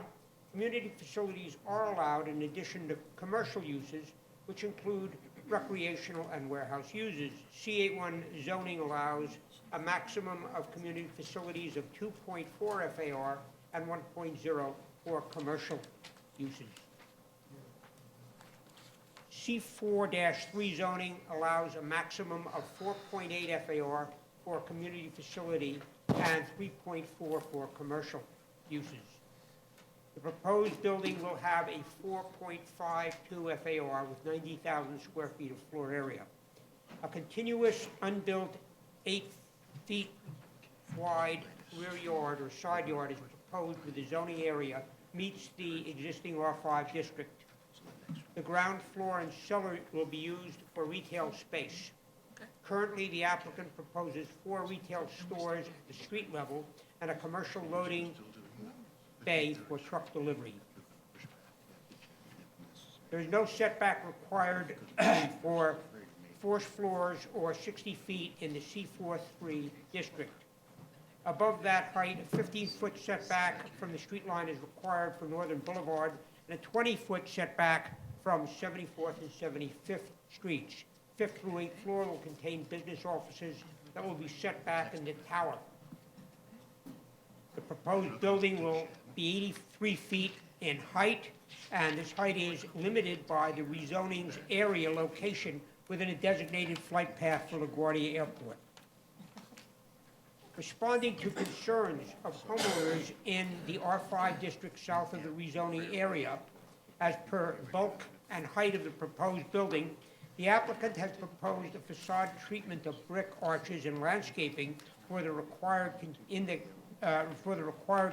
community facilities are allowed in addition to commercial uses, which include recreational and warehouse uses. C81 zoning allows a maximum of community facilities of 2.4 FAR and 1.0 for commercial uses. C4-3 zoning allows a maximum of 4.8 FAR for a community facility and 3.4 for commercial uses. The proposed building will have a 4.52 FAR with 90,000 square feet of floor area. A continuous unbuilt 8 feet wide rear yard or side yard is proposed with the zoning area meets the existing R5 district. The ground floor and cellar will be used for retail space. Currently, the applicant proposes 4 retail stores at the street level and a commercial loading bay for truck delivery. There is no setback required for 4 floors or 60 feet in the C43 district. Above that height, a 15-foot setback from the street line is required for Northern Boulevard and a 20-foot setback from 74th and 75th Streets. 5th through 8th floor will contain business offices that will be set back in the tower. The proposed building will be 83 feet in height, and this height is limited by the rezoning's area location within a designated flight path for LaGuardia Airport. Responding to concerns of homeowners in the R5 district south of the rezoning area, as per bulk and height of the proposed building, the applicant has proposed a facade treatment of brick arches and landscaping for the required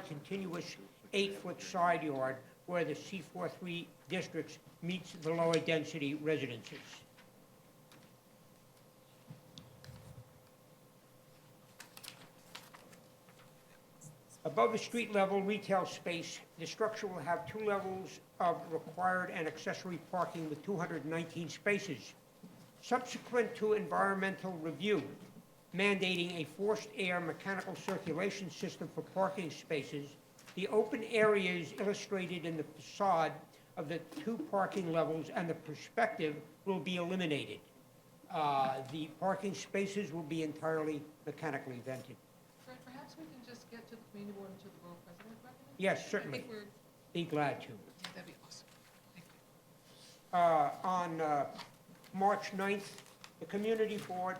continuous 8-foot side yard where the C43 districts meets the lower density residences. Above the street level retail space, the structure will have 2 levels of required and accessory parking with 219 spaces. Subsequent to environmental review, mandating a forced air mechanical circulation system for parking spaces, the open areas illustrated in the facade of the 2 parking levels and the perspective will be eliminated. The parking spaces will be entirely mechanically vented. Fred, perhaps we can just get to the community board and to the borough president recommendation? Yes, certainly. I think Be glad to. that'd be awesome. Thank you. On March 9th, the community board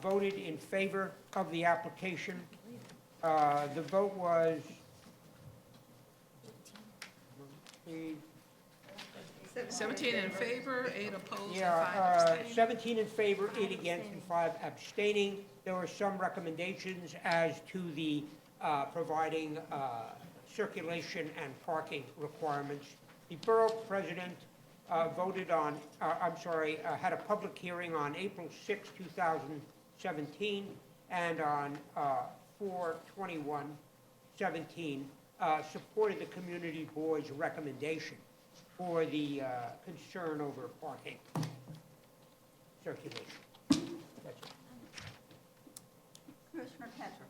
voted in favor of the application. The vote was 17 in favor, 8 opposed, and 5 yeah, abstaining. 17 in favor, 8 against, and 5 abstaining. There were some recommendations as to the providing circulation and parking requirements. The borough president voted on, had a public hearing on April 6, 2017, and on 4/21/17, supported the community board's recommendation for the concern over parking circulation. That's it. Commissioner Cantor.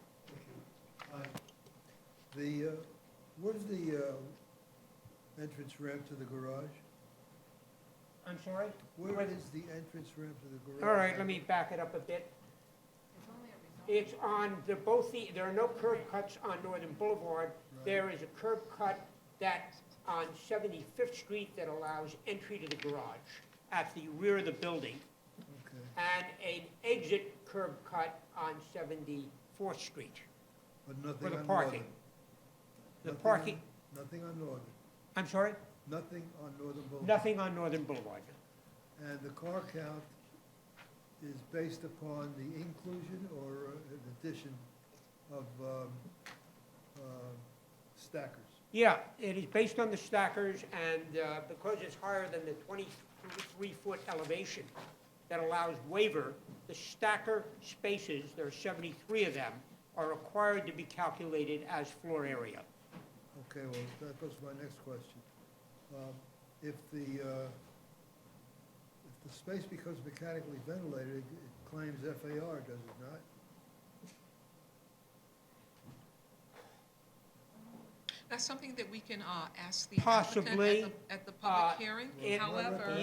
Where's the entrance ramp to the garage? I'm sorry? Where is the entrance ramp to the garage? All right, let me back it up a bit. It's on there are no curb cuts on Northern Boulevard. There is a curb cut on 75th Street that allows entry to the garage at the rear of the building, Okay, and an exit curb cut on 74th Street but for nothing the on parking. Northern? The Nothing parking, on- Nothing on Northern? I'm sorry? Nothing on Northern Boulevard? Nothing on Northern Boulevard. And the car count is based upon the inclusion or an addition of stackers? Yeah, it is based on the stackers, and because it's higher than the 23-foot elevation that allows waiver, the stacker spaces, there are 73 of them, are required to be calculated as floor area. Okay, well, that goes to my next question. If the space becomes mechanically ventilated, it claims FAR, does it not? That's something that we can ask the Possibly. applicant at the public hearing. However,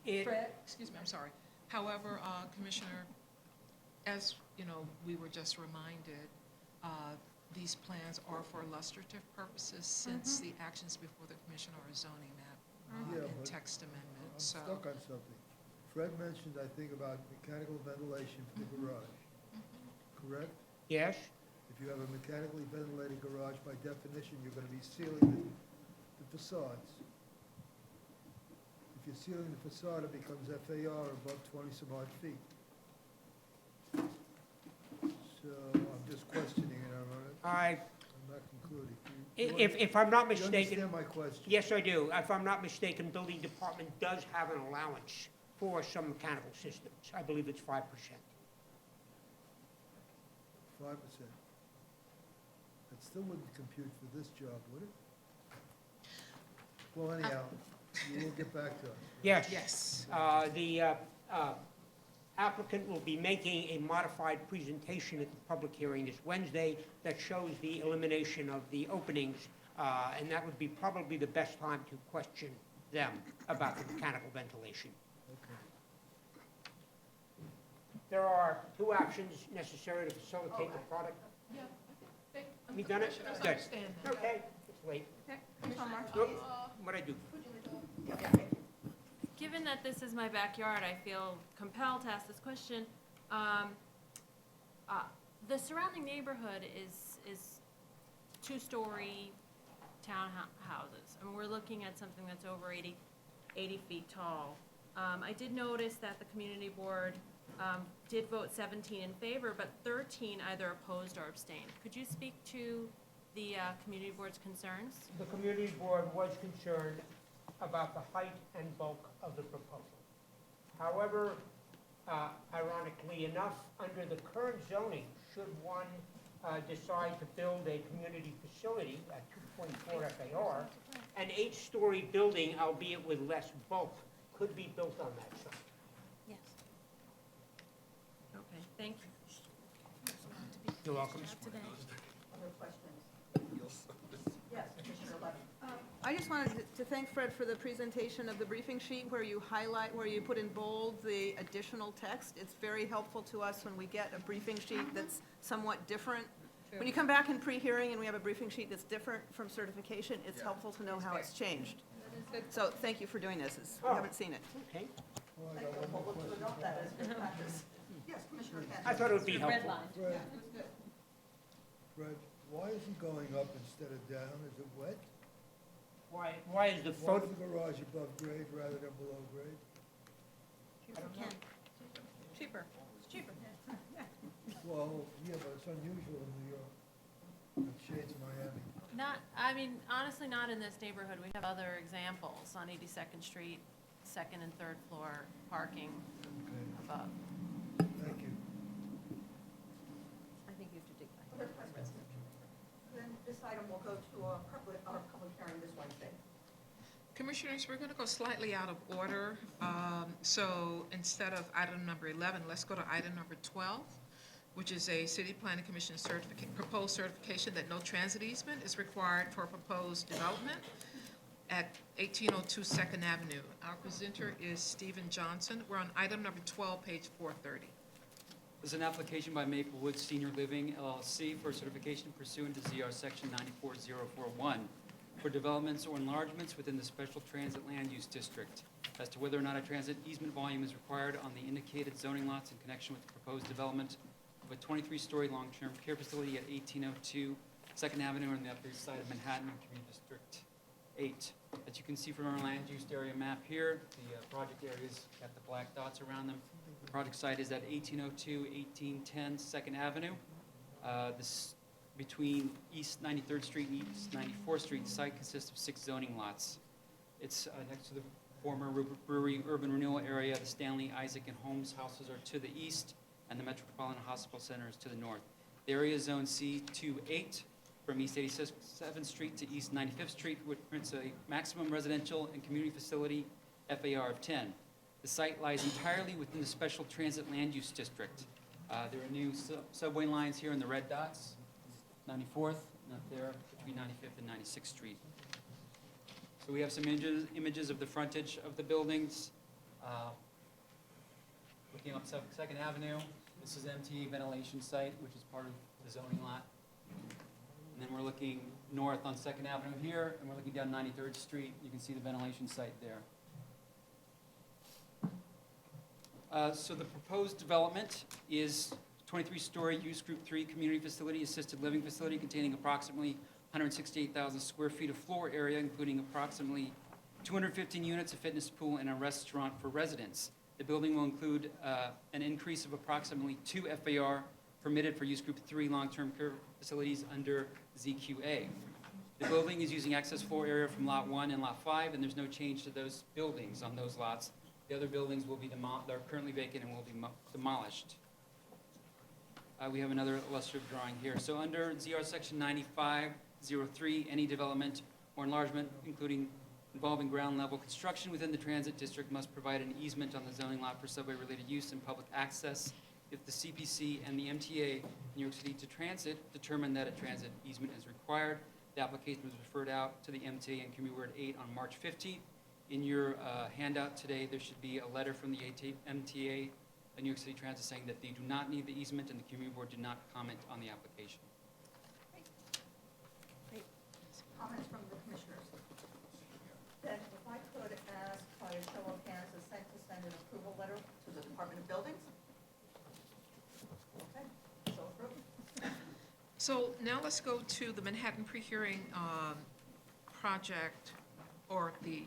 excuse me, I'm sorry. However, Commissioner, as you know, we were just reminded, these plans are for illustrative purposes since the actions before the commission are a zoning map Yeah, and but text amendment, I'm so. stuck on something. Fred mentioned, I think, about mechanical ventilation for the garage, correct? Yes? If you have a mechanically ventilated garage, by definition, you're gonna be sealing the facades. If you're sealing the facade, it becomes FAR above 20-some-odd feet. So I'm just questioning it, I'm not concluding. If I'm not You mistaken. understand my question? Yes, I do. If I'm not mistaken, building department does have an allowance for some mechanical systems. I believe it's 5%. 5%. That still wouldn't compute for this job, would it? Well, anyhow, you will get back to us. Yes. Yes. The applicant will be making a modified presentation at the public hearing this Wednesday that shows the elimination of the openings, and that would be probably the best time to question them about the mechanical ventilation. Okay. There are 2 actions necessary to facilitate the product. Yeah, I think You done it? commissioners Good. understand that. Okay, it's late. Commissioner Oop, what'd I do? Given that this is my backyard, I feel compelled to ask this question. The surrounding neighborhood is 2-story townhouses. I mean, we're looking at something that's over 80 feet tall. I did notice that the community board did vote 17 in favor, but 13 either opposed or abstained. Could you speak to the community board's concerns? The community board was concerned about the height and bulk of the proposal. However, ironically enough, under the current zoning, should one decide to build a community facility at 2.4 FAR, an 8-story building, albeit with less bulk, could be built on that site. Yes. Okay, thank you. You're welcome. Other questions? Yes, Commissioner Levin. I just wanted to thank Fred for the presentation of the briefing sheet where you highlight, where you put in bold the additional text. It's very helpful to us when we get a briefing sheet that's somewhat different. When you come back in pre-hearing and we have a briefing sheet that's different from certification, it's helpful to know how it's changed. So thank you for doing this. We haven't seen it. Okay. Oh, I got one more question. That is good practice. Yes, I thought it would be helpful. Fred, Fred, why is it going up instead of down? Is it wet? Why is the Why photo, is the garage above grade rather than below grade? Cheaper. It's cheaper. Well, yeah, but it's unusual in New York. It shades Miami. Not, I mean, honestly, not in this neighborhood. We have other examples on 82nd Street, second and third floor parking Okay, above. thank you. I think you have to dig back. Other questions? Then this item will go to our public hearing this Wednesday. Commissioners, we're going to go slightly out of order. So instead of item number 11, let's go to item number 12, which is a City Planning Commission proposed certification that no transit easement is required for proposed development at 1802 Second Avenue. Our presenter is Stephen Johnson. We're on item number 12, page 430. This is an application by Maplewood Senior Living LLC for certification pursuant to ZR Section 94041 for developments or enlargements within the Special Transit Land Use District as to whether or not a transit easement volume is required on the indicated zoning lots in connection with the proposed development of a 23-story long-term care facility at 1802 Second Avenue on the Upper East Side of Manhattan, Community District 8. As you can see from our land use area map here, the project areas got the black dots around them. The project site is at 1802, 1810 Second Avenue. This between East 93rd Street and East 94th Street. The site consists of 6 zoning lots. It's next to the former brewery urban renewal area. The Stanley, Isaac, and Holmes houses are to the east, and the Metropolitan Hospital Center is to the north. The area is zone C28 from East 87th Street to East 95th Street, which permits a maximum residential and community facility FAR of 10. The site lies entirely within the Special Transit Land Use District. There are new subway lines here in the red dots, 94th, and up there between 95th and 96th Street. So we have some images of the frontage of the buildings. Looking up Second Avenue, this is MTA ventilation site, which is part of the zoning lot. And then we're looking north on Second Avenue here, and we're looking down 93rd Street. You can see the ventilation site there. So the proposed development is 23-story use group 3 community facility, assisted living facility containing approximately 168,000 square feet of floor area, including approximately 215 units, a fitness pool, and a restaurant for residents. The building will include an increase of approximately 2 FAR permitted for use group 3 long-term care facilities under ZQA. The building is using excess floor area from Lot 1 and Lot 5, and there's no change to those buildings on those lots. The other buildings will be they're currently vacant and will be demolished. We have another illustrative drawing here. So under ZR Section 9503, any development or enlargement, involving ground level construction within the transit district, must provide an easement on the zoning lot for subway-related use and public access. If the CPC and the MTA, New York City to Transit, determine that a transit easement is required, the application was referred out to the MTA and Community Board 8 on March 15th. In your handout today, there should be a letter from the MTA and New York City Transit saying that they do not need the easement and the Community Board did not comment on the application. Comments from the commissioners? Then if I could ask by a show of hands, to send an approval letter to the Department of Buildings? Okay, so approved. So now let's go to the Manhattan pre-hearing project, or the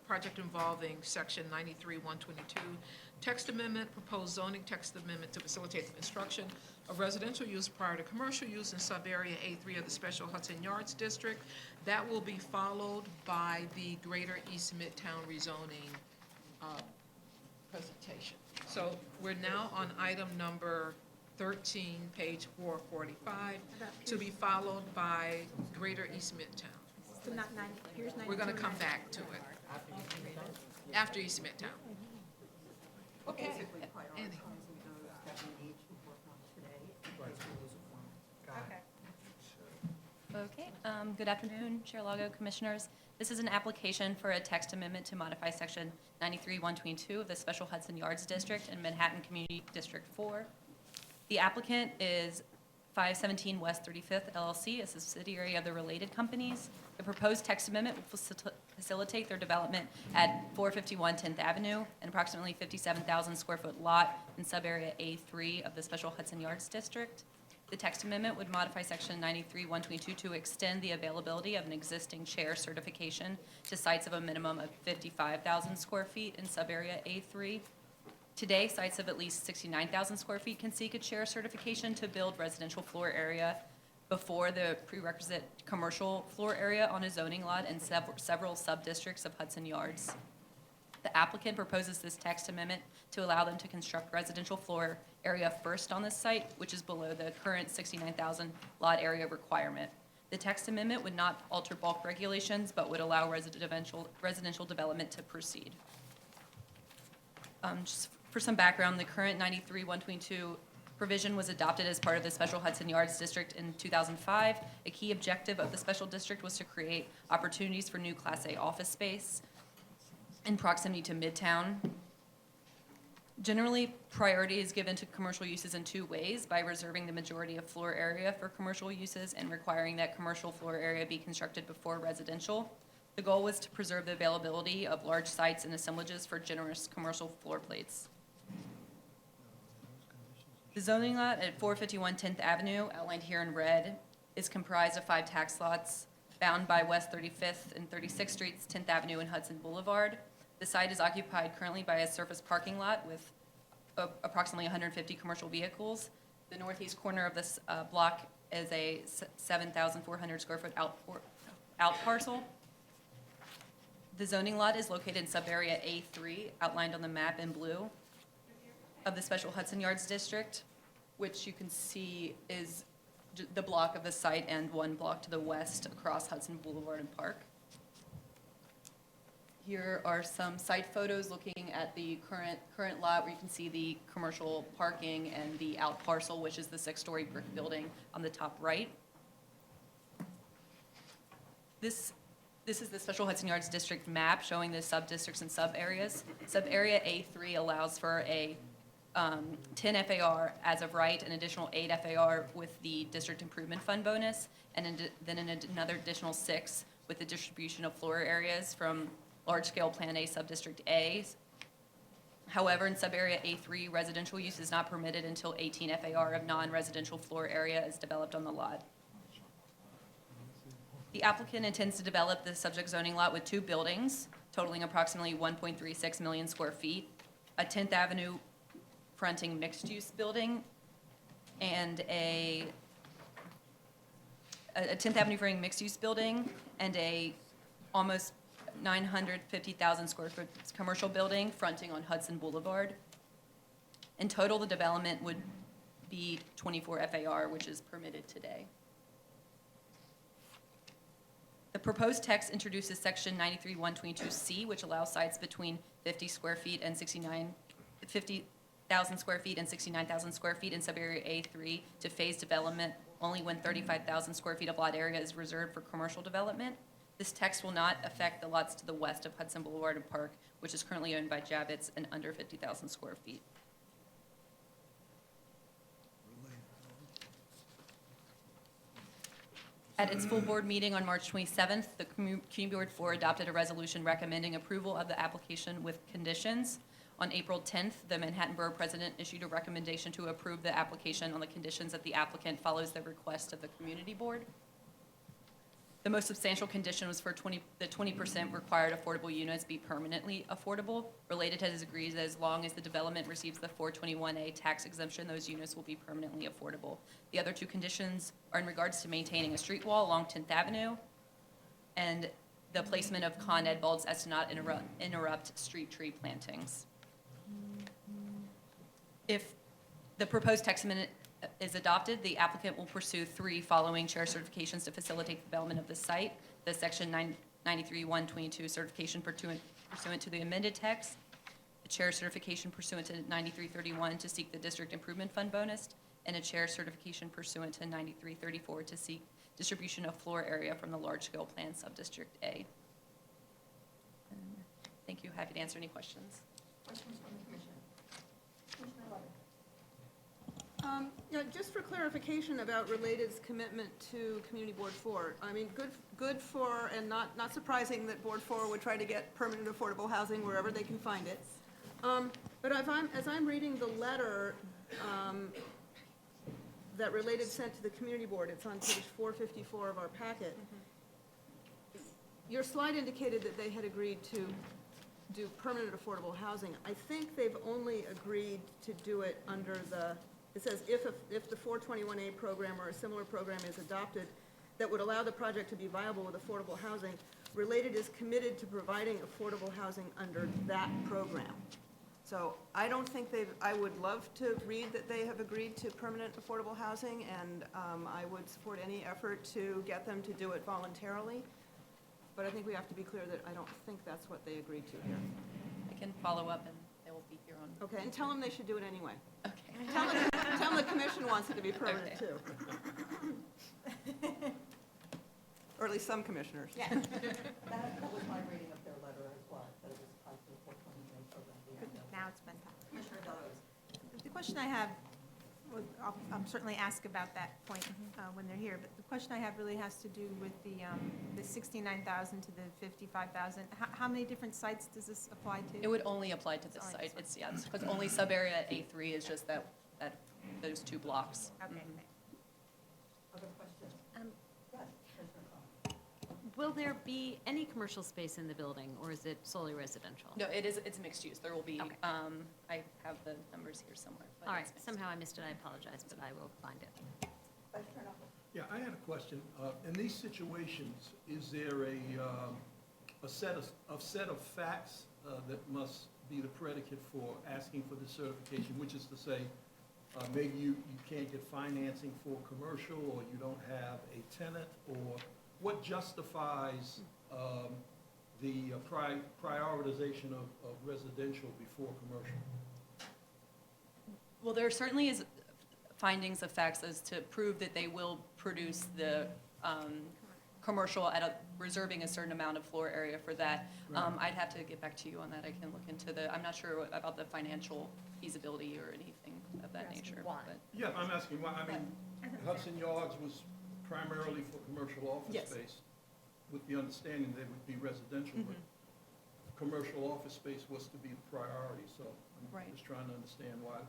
project involving Section 93-122, text amendment, proposed zoning text amendment to facilitate the construction of residential use prior to commercial use in sub-area A3 of the Special Hudson Yards District. That will be followed by the Greater East Midtown rezoning presentation. So we're now on item number 13, page 445, to be followed by Greater East Midtown. So not 90, here's 92. We're going to come back to it after East Midtown. Okay. Basically, Andy. prioritizing those that we need to work on today. Okay, good afternoon, Chair Lago, Commissioners. This is an application for a text amendment to modify Section 93-122 of the Special Hudson Yards District in Manhattan Community District 4. The applicant is 517 West 35th LLC, a subsidiary of the related companies. The proposed text amendment will facilitate their development at 451 10th Avenue, an approximately 57,000 square foot lot in subarea A3 of the Special Hudson Yards District. The text amendment would modify section 93-122 to extend the availability of an existing chair certification to sites of a minimum of 55,000 square feet in subarea A3. Today, sites of at least 69,000 square feet can seek a chair certification to build residential floor area before the prerequisite commercial floor area on a zoning lot in several sub-districts of Hudson Yards. The applicant proposes this text amendment to allow them to construct residential floor area first on this site, which is below the current 69,000 lot area requirement. The text amendment would not alter bulk regulations, but would allow residential development to proceed. Just for some background, the current 93-122 provision was adopted as part of the Special Hudson Yards District in 2005. A key objective of the special district was to create opportunities for new Class A office space in proximity to Midtown. Generally, priority is given to commercial uses in two ways: by reserving the majority of floor area for commercial uses and requiring that commercial floor area be constructed before residential. The goal was to preserve the availability of large sites and assemblages for generous commercial floor plates. The zoning lot at 451 10th Avenue, outlined here in red, is comprised of 5 tax lots bound by West 35th and 36th Streets, 10th Avenue, and Hudson Boulevard. The site is occupied currently by a surface parking lot with approximately 150 commercial vehicles. The northeast corner of this block is a 7,400 square foot out parcel. The zoning lot is located in subarea A3, outlined on the map in blue, of the Special Hudson Yards District, which you can see is the block of the site and one block to the west across Hudson Boulevard and Park. Here are some site photos looking at the current lot, where you can see the commercial parking and the out parcel, which is the 6-story brick building on the top right. This is the Special Hudson Yards District map showing the sub-districts and sub-areas. Sub-area A3 allows for a 10 FAR as of right, an additional 8 FAR with the District Improvement Fund bonus, and then another additional 6 with the distribution of floor areas from large-scale Plan A Subdistrict A. However, in subarea A3, residential use is not permitted until 18 FAR of non-residential floor area is developed on the lot. The applicant intends to develop the subject zoning lot with 2 buildings totaling approximately 1.36 million square feet, a 10th Avenue fronting mixed-use building, and a 10th Avenue fronting mixed-use building, and a almost 950,000 square foot commercial building fronting on Hudson Boulevard. In total, the development would be 24 FAR, which is permitted today. The proposed text introduces section 93-122C, which allows sites between 50,000 square feet and 69,000 square feet in subarea A3 to phase development only when 35,000 square feet of lot area is reserved for commercial development. This text will not affect the lots to the west of Hudson Boulevard and Park, which is currently owned by Javits and under 50,000 square feet. At its full board meeting on March 27th, the Community Board 4 adopted a resolution recommending approval of the application with conditions. On April 10th, the Manhattan Borough President issued a recommendation to approve the application on the conditions that the applicant follows the request of the Community Board. The most substantial condition was for the 20% required affordable units be permanently affordable. Related has agreed that as long as the development receives the 421A tax exemption, those units will be permanently affordable. The other 2 conditions are in regards to maintaining a street wall along 10th Avenue and the placement of Con Ed bulbs as to not interrupt street tree plantings. If the proposed text amendment is adopted, the applicant will pursue 3 following chair certifications to facilitate the development of the site: the section 93-122 certification pursuant to the amended text, the chair certification pursuant to 93-31 to seek the District Improvement Fund bonus, and a chair certification pursuant to 93-34 to seek distribution of floor area from the large-scale plan subdistrict A. Thank you. Happy to answer any questions. Questions from the commission? Just for clarification about Related's commitment to Community Board 4, I mean, good for, and not surprising that Board 4 would try to get permanent affordable housing wherever they can find it. But as I'm reading the letter that Related sent to the Community Board, it's on page 454 of our packet, your slide indicated that they had agreed to do permanent affordable housing. I think they've only agreed to do it under it says if the 421A program or a similar program is adopted that would allow the project to be viable with affordable housing, Related is committed to providing affordable housing under that program. So I don't think I would love to read that they have agreed to permanent affordable housing, and I would support any effort to get them to do it voluntarily. But I think we have to be clear that I don't think that's what they agreed to here. I can follow up and they will be here on. Okay, and tell them they should do it anyway. Okay. Tell them the commission wants it to be permanent too. Or at least some commissioners. Yeah. That was my reading of their letter as well, that it was tied to the 421 program. Now it's been done. Commissioner Delos. The question I have, well, I'll certainly ask about that point when they're here, but the question I have really has to do with the 69,000 to the 55,000. How many different sites does this apply to? It would only apply to this Only site. this It's, yeah, because only sub-area A3 is just those 2 blocks. Okay, Mhm. thanks. Other questions? Yes, Commissioner Cohen. Will there be any commercial space in the building, or is it solely residential? No, it's mixed use. There will be, Okay. I have the numbers here somewhere. But All right, it's mixed. somehow I missed it, I apologize, but I will find it. Vice Chair Knuckles. Yeah, I had a question. In these situations, is there a set of facts that must be the predicate for asking for the certification, which is to say, maybe you can't get financing for commercial, or you don't have a tenant, or what justifies the prioritization of residential before commercial? Well, there certainly is findings of facts as to prove that they will produce the commercial reserving a certain amount of floor area for that. Right. I'd have to get back to you on that. I can look into I'm not sure about the financial feasibility or anything of that nature. But Yeah, I'm asking why. I mean, Hudson Yards was primarily for commercial office Yes. space, with the understanding they would be residential, but commercial office space was to be the priority, so I'm Right. just trying to understand why,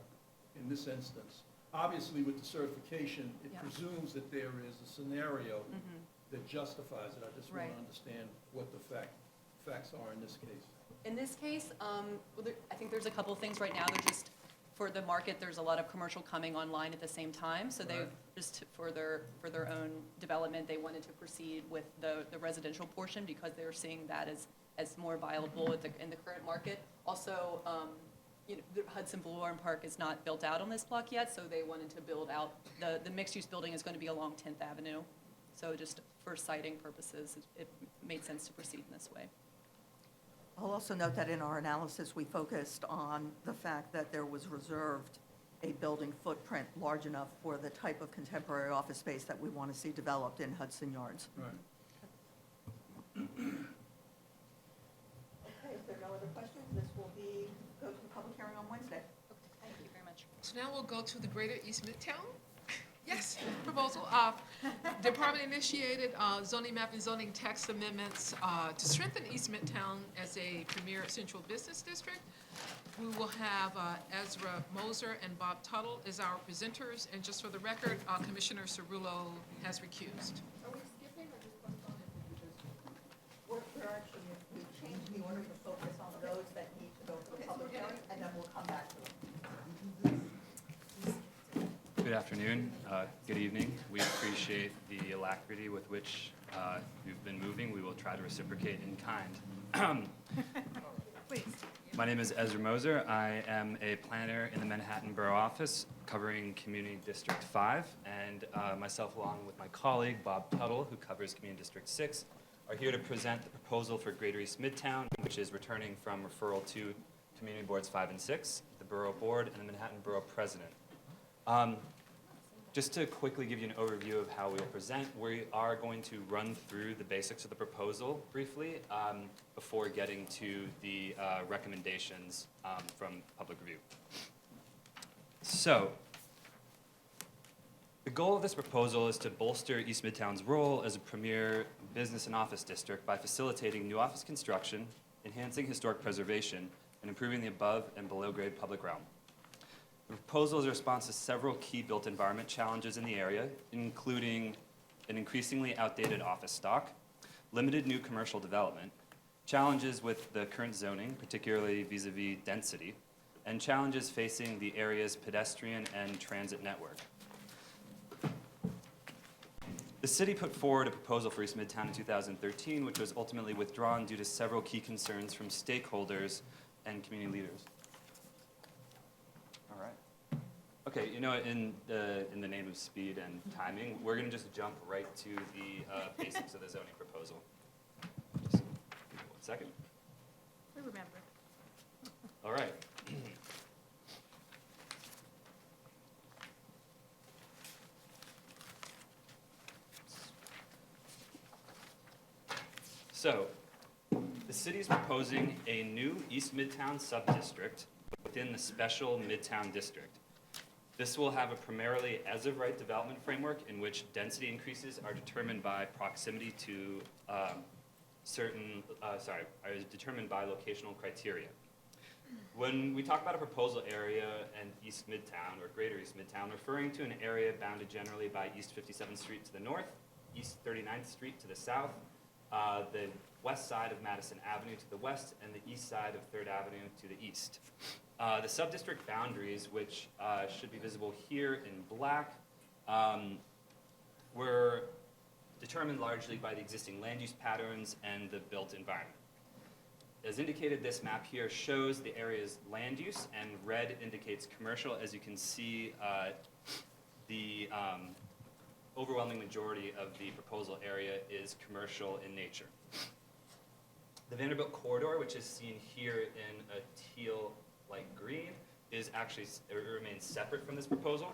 in this instance. Obviously, with the certification, it Yeah. presumes that there is a scenario Mhm. that justifies it. I just want Right. to understand what the facts are in this case. In this case, I think there's a couple things right now. They're just, for the market, there's a lot of commercial coming online at the same time. So they, Right. just for their own development, they wanted to proceed with the residential portion because they were seeing that as more viable in the current market. Also, the Hudson Boulevard Park is not built out on this block yet, so they wanted to build out, the mixed-use building is going to be along 10th Avenue. So just for siting purposes, it made sense to proceed in this way. I'll also note that in our analysis, we focused on the fact that there was reserved a building footprint large enough for the type of contemporary office space that we want to see developed in Hudson Yards. Right. Okay, if there are no other questions, this will go to the public hearing on Wednesday. Thank you very much. So now we'll go to the Greater East Midtown. Yes, proposal. Department initiated zoning map and zoning text amendments to strengthen East Midtown as a premier central business district. We will have Ezra Moser and Bob Tuttle as our presenters, and just for the record, Commissioner Cerullo has recused. Are we skipping or just going on it? We're actually, we changed the order to focus on those that need to go to the public hearing, and then we'll come back to them. Good afternoon, good evening. We appreciate the alacrity with which you've been moving. We will try to reciprocate in kind. Please. My name is Ezra Moser. I am a planner in the Manhattan Borough Office covering Community District 5, and myself along with my colleague Bob Tuttle, who covers Community District 6, are here to present the proposal for Greater East Midtown, which is returning from referral to Community Boards 5 and 6, the Borough Board, and the Manhattan Borough President. Just to quickly give you an overview of how we'll present, we are going to run through the basics of the proposal briefly before getting to the recommendations from public review. So, goal of this proposal is to bolster East Midtown's role as a premier business and office district by facilitating new office construction, enhancing historic preservation, and improving the above and below grade public realm. The proposal is a response to several key built environment challenges in the area, including an increasingly outdated office stock, limited new commercial development, challenges with the current zoning, particularly vis-a-vis density, and challenges facing the area's pedestrian and transit network. The city put forward a proposal for East Midtown in 2013, which was ultimately withdrawn due to several key concerns from stakeholders and community leaders. All right. Okay, you know, in the name of speed and timing, we're going to just jump right to the basics of the zoning proposal. Just give me 1 second. We remember. All right. So, the city is proposing a new East Midtown subdistrict within the special Midtown district. This will have a primarily as-of-right development framework in which density increases are determined by proximity to determined by locational criteria. When we talk about a proposal area and East Midtown or Greater East Midtown, referring to an area bounded generally by East 57th Street to the north, East 39th Street to the south, the west side of Madison Avenue to the west, and the east side of 3rd Avenue to the east. The subdistrict boundaries, which should be visible here in black, were determined largely by the existing land use patterns and the built environment. As indicated, this map here shows the area's land use, and red indicates commercial. As you can see, the overwhelming majority of the proposal area is commercial in nature. The Vanderbilt corridor, which is seen here in a teal light green, is actually, it remains separate from this proposal.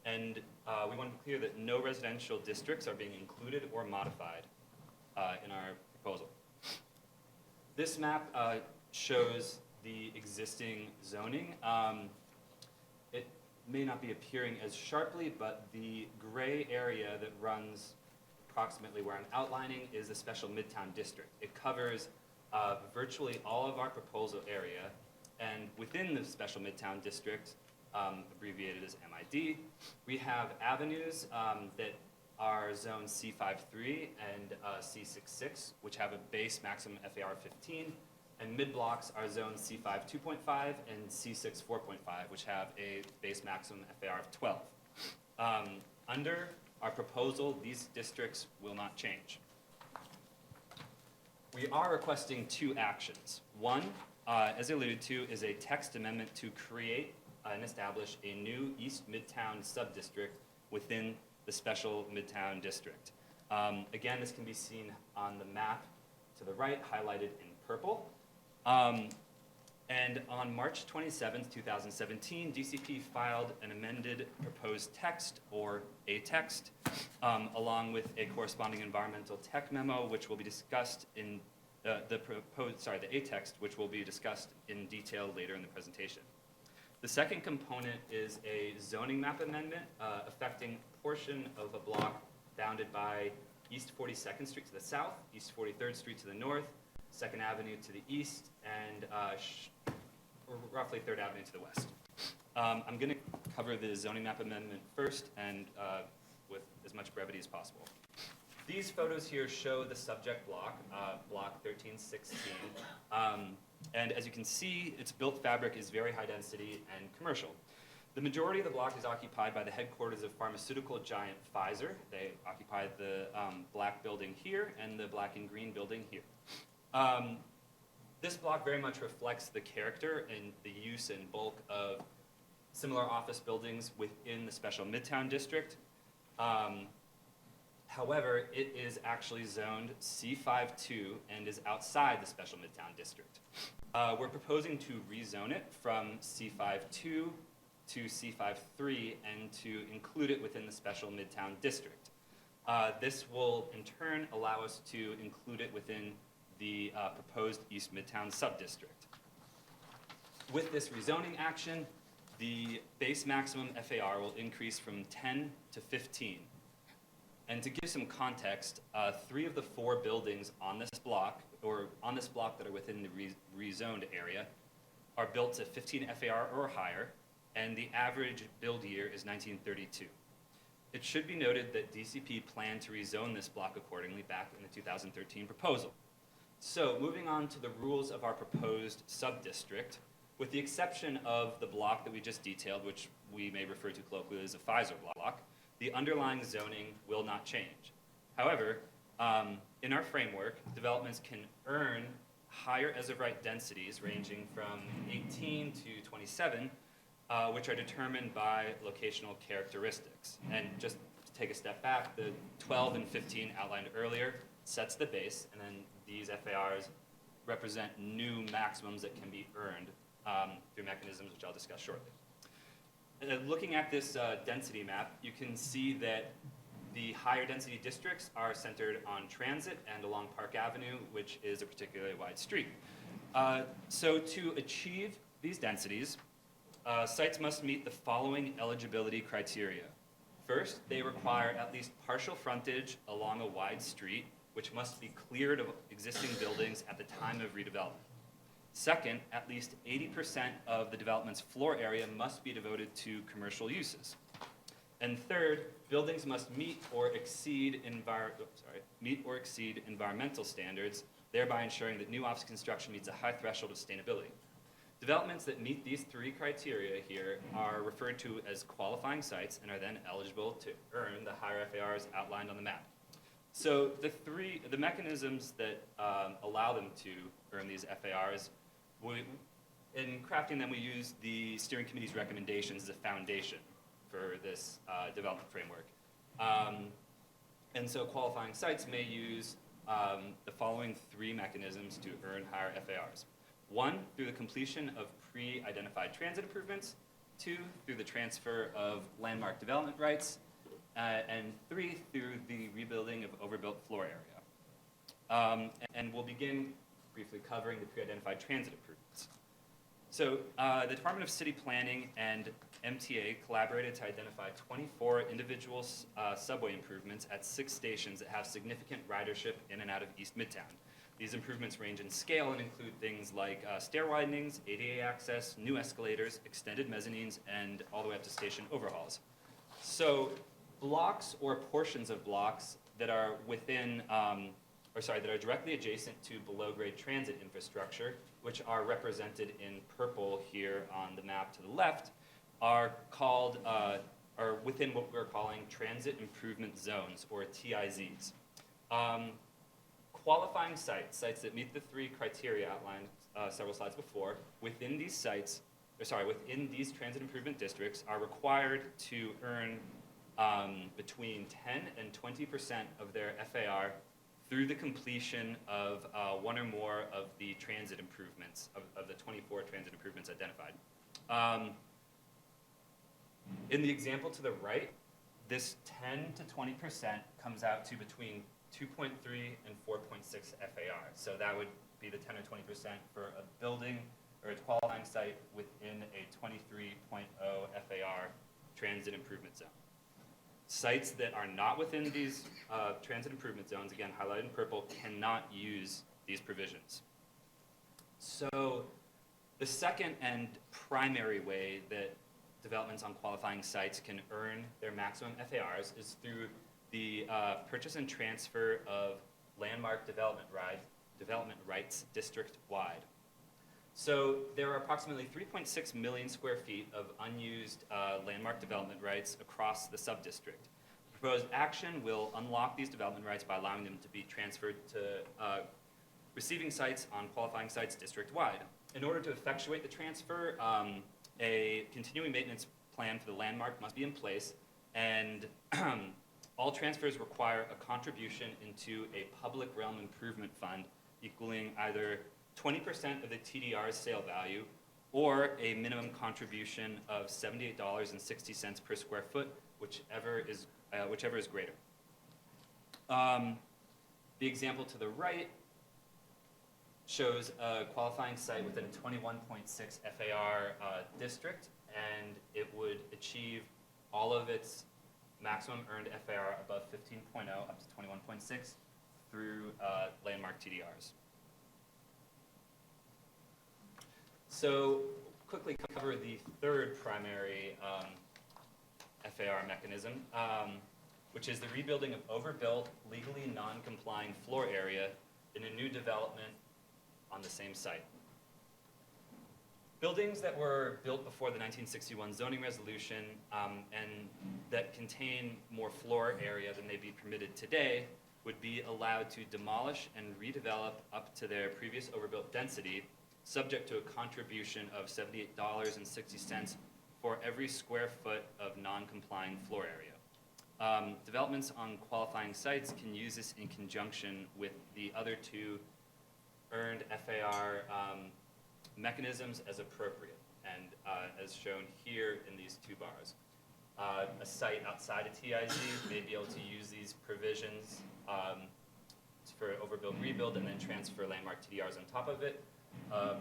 And we want to be clear that no residential districts are being included or modified in our proposal. This map shows the existing zoning. It may not be appearing as sharply, but the gray area that runs approximately where I'm outlining is the special Midtown district. It covers virtually all of our proposal area, and within the special Midtown district, abbreviated as MID, we have avenues that are zone C53 and C66, which have a base maximum FAR 15, and mid-blocks are zone C5 2.5 and C6 4.5, which have a base maximum FAR of 12. Under our proposal, these districts will not change. We are requesting 2 actions. One, as I alluded to, is a text amendment to create and establish a new East Midtown subdistrict within the special Midtown district. Again, this can be seen on the map to the right, highlighted in purple. And on March 27th, 2017, DCP filed an amended proposed text, or a text, along with a corresponding environmental tech memo, which will be discussed in the a text, which will be discussed in detail later in the presentation. The second component is a zoning map amendment affecting a portion of a block bounded by East 42nd Street to the south, East 43rd Street to the north, 2nd Avenue to the east, and roughly 3rd Avenue to the west. I'm going to cover the zoning map amendment first, and with as much brevity as possible. These photos here show the subject block, block 1316. And as you can see, its built fabric is very high density and commercial. The majority of the block is occupied by the headquarters of pharmaceutical giant Pfizer. They occupy the black building here and the black and green building here. This block very much reflects the character and the use and bulk of similar office buildings within the special Midtown district. However, it is actually zoned C52 and is outside the special Midtown district. We're proposing to rezone it from C52 to C53 and to include it within the special Midtown district. This will in turn allow us to include it within the proposed East Midtown subdistrict. With this rezoning action, the base maximum FAR will increase from 10 to 15. And to give some context, 3 of the 4 buildings on this block, that are within the rezoned area, are built to 15 FAR or higher, and the average build year is 1932. It should be noted that DCP planned to rezone this block accordingly back in the 2013 proposal. So moving on to the rules of our proposed sub-district, with the exception of the block that we just detailed, which we may refer to colloquially as a Pfizer block, the underlying zoning will not change. However, in our framework, developments can earn higher as-of-right densities ranging from 18 to 27, which are determined by locational characteristics. And just to take a step back, the 12 and 15 outlined earlier sets the base, and then these FARs represent new maximums that can be earned through mechanisms which I'll discuss shortly. Looking at this density map, you can see that the higher density districts are centered on Transit and along Park Avenue, which is a particularly wide street. So to achieve these densities, sites must meet the following eligibility criteria. First, they require at least partial frontage along a wide street, which must be cleared of existing buildings at the time of redevelopment. Second, at least 80% of the development's floor area must be devoted to commercial uses. And third, buildings must meet or exceed environmental standards, thereby ensuring that new office construction meets a high threshold of sustainability. Developments that meet these 3 criteria here are referred to as qualifying sites and are then eligible to earn the higher FARs outlined on the map. So the mechanisms that allow them to earn these FARs, in crafting them, we use the steering committee's recommendations as a foundation for this development framework. And so qualifying sites may use the following 3 mechanisms to earn higher FARs. 1, through the completion of pre-identified transit improvements. 2, through the transfer of landmark development rights. And 3, through the rebuilding of overbuilt floor area. And we'll begin briefly covering the pre-identified transit improvements. So the Department of City Planning and MTA collaborated to identify 24 individual subway improvements at 6 stations that have significant ridership in and out of East Midtown. These improvements range in scale and include things like stair widenings, ADA access, new escalators, extended mezzanines, and all the way up to station overhauls. So blocks or portions of blocks that are within, that are directly adjacent to below-grade transit infrastructure, which are represented in purple here on the map to the left, are called, are within what we're calling transit improvement zones, or TIZs. Qualifying sites that meet the 3 criteria outlined several slides before, within these sites, within these transit improvement districts are required to earn between 10 and 20% of their FAR through the completion of 1 or more of the transit improvements, of the 24 transit improvements identified. In the example to the right, this 10 to 20% comes out to between 2.3 and 4.6 FAR. So that would be the 10 or 20% for a building or a qualifying site within a 23.0 FAR transit improvement zone. Sites that are not within these transit improvement zones, again highlighted in purple, cannot use these provisions. So the second and primary way that developments on qualifying sites can earn their maximum FARs is through the purchase and transfer of landmark development rights district-wide. So there are approximately 3.6 million square feet of unused landmark development rights across the sub-district. Proposed action will unlock these development rights by allowing them to be transferred to receiving sites on qualifying sites district-wide. In order to effectuate the transfer, a continuing maintenance plan for the landmark must be in place, and all transfers require a contribution into a public realm improvement fund equaling either 20% of the TDR's sale value or a minimum contribution of $78.60 per square foot, whichever is greater. The example to the right shows a qualifying site within a 21.6 FAR district, and it would achieve all of its maximum earned FAR above 15.0 up to 21.6 through landmark TDRs. So quickly cover the third primary FAR mechanism, which is the rebuilding of overbuilt, legally non-complying floor area in a new development on the same site. Buildings that were built before the 1961 zoning resolution and that contain more floor area than may be permitted today would be allowed to demolish and redevelop up to their previous overbuilt density, subject to a contribution of $78.60 for every square foot of non-complying floor area. Developments on qualifying sites can use this in conjunction with the other two earned FAR mechanisms as appropriate, and as shown here in these two bars. A site outside of TIZ may be able to use these provisions for overbuild, rebuild, and then transfer landmark TDRs on top of it. A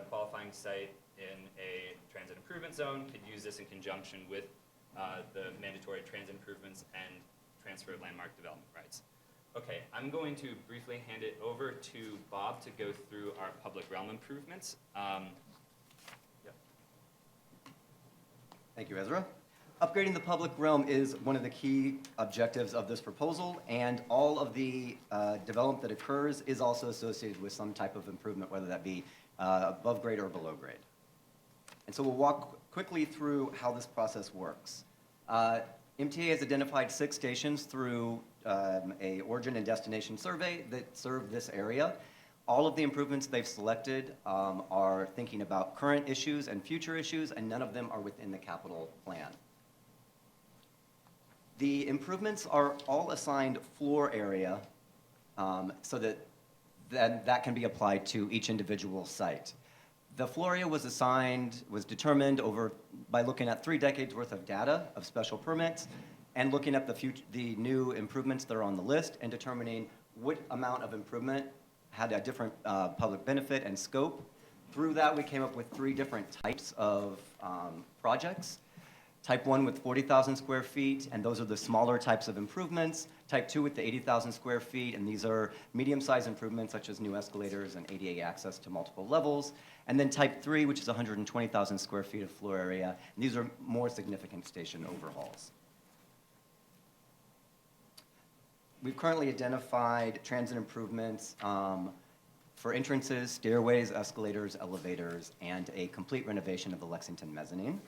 qualifying site in a transit improvement zone could use this in conjunction with the mandatory transit improvements and transfer of landmark development rights. Okay, I'm going to briefly hand it over to Bob to go through our public realm improvements. Thank you, Ezra. Upgrading the public realm is one of the key objectives of this proposal, and all of the development that occurs is also associated with some type of improvement, whether that be above grade or below grade. And so we'll walk quickly through how this process works. MTA has identified 6 stations through a origin and destination survey that serve this area. All of the improvements they've selected are thinking about current issues and future issues, and none of them are within the capital plan. The improvements are all assigned floor area so that can be applied to each individual site. The floor area was determined by looking at 3 decades worth of data of special permits and looking at the new improvements that are on the list and determining what amount of improvement had a different public benefit and scope. Through that, we came up with 3 different types of projects. Type 1 with 40,000 square feet, and those are the smaller types of improvements. Type 2 with the 80,000 square feet, and these are medium-sized improvements such as new escalators and ADA access to multiple levels. And then Type 3, which is 120,000 square feet of floor area, and these are more significant station overhauls. We've currently identified transit improvements for entrances, stairways, escalators, elevators, and a complete renovation of the Lexington mezzanine.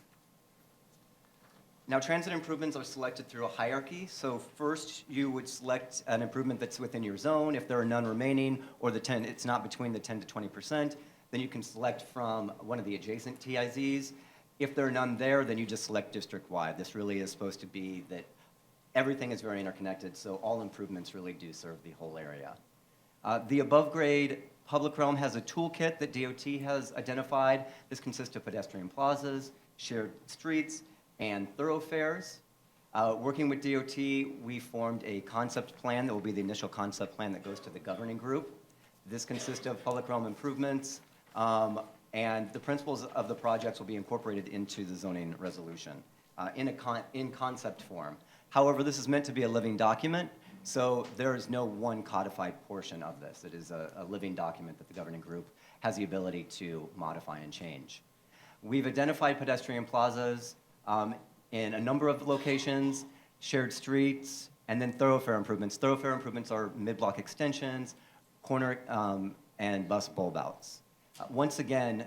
Now, transit improvements are selected through a hierarchy. So first, you would select an improvement that's within your zone. If there are none remaining, or it's not between the 10 to 20%, then you can select from one of the adjacent TIZs. If there are none there, then you just select district-wide. This really is supposed to be that everything is very interconnected, so all improvements really do serve the whole area. The above-grade public realm has a toolkit that DOT has identified. This consists of pedestrian plazas, shared streets, and thoroughfares. Working with DOT, we formed a concept plan that will be the initial concept plan that goes to the governing group. This consists of public realm improvements, and the principles of the projects will be incorporated into the zoning resolution in concept form. However, this is meant to be a living document, so there is no one codified portion of this. It is a living document that the governing group has the ability to modify and change. We've identified pedestrian plazas in a number of locations, shared streets, and then thoroughfare improvements. Thoroughfare improvements are mid-block extensions, corner and bus bulb outs. Once again,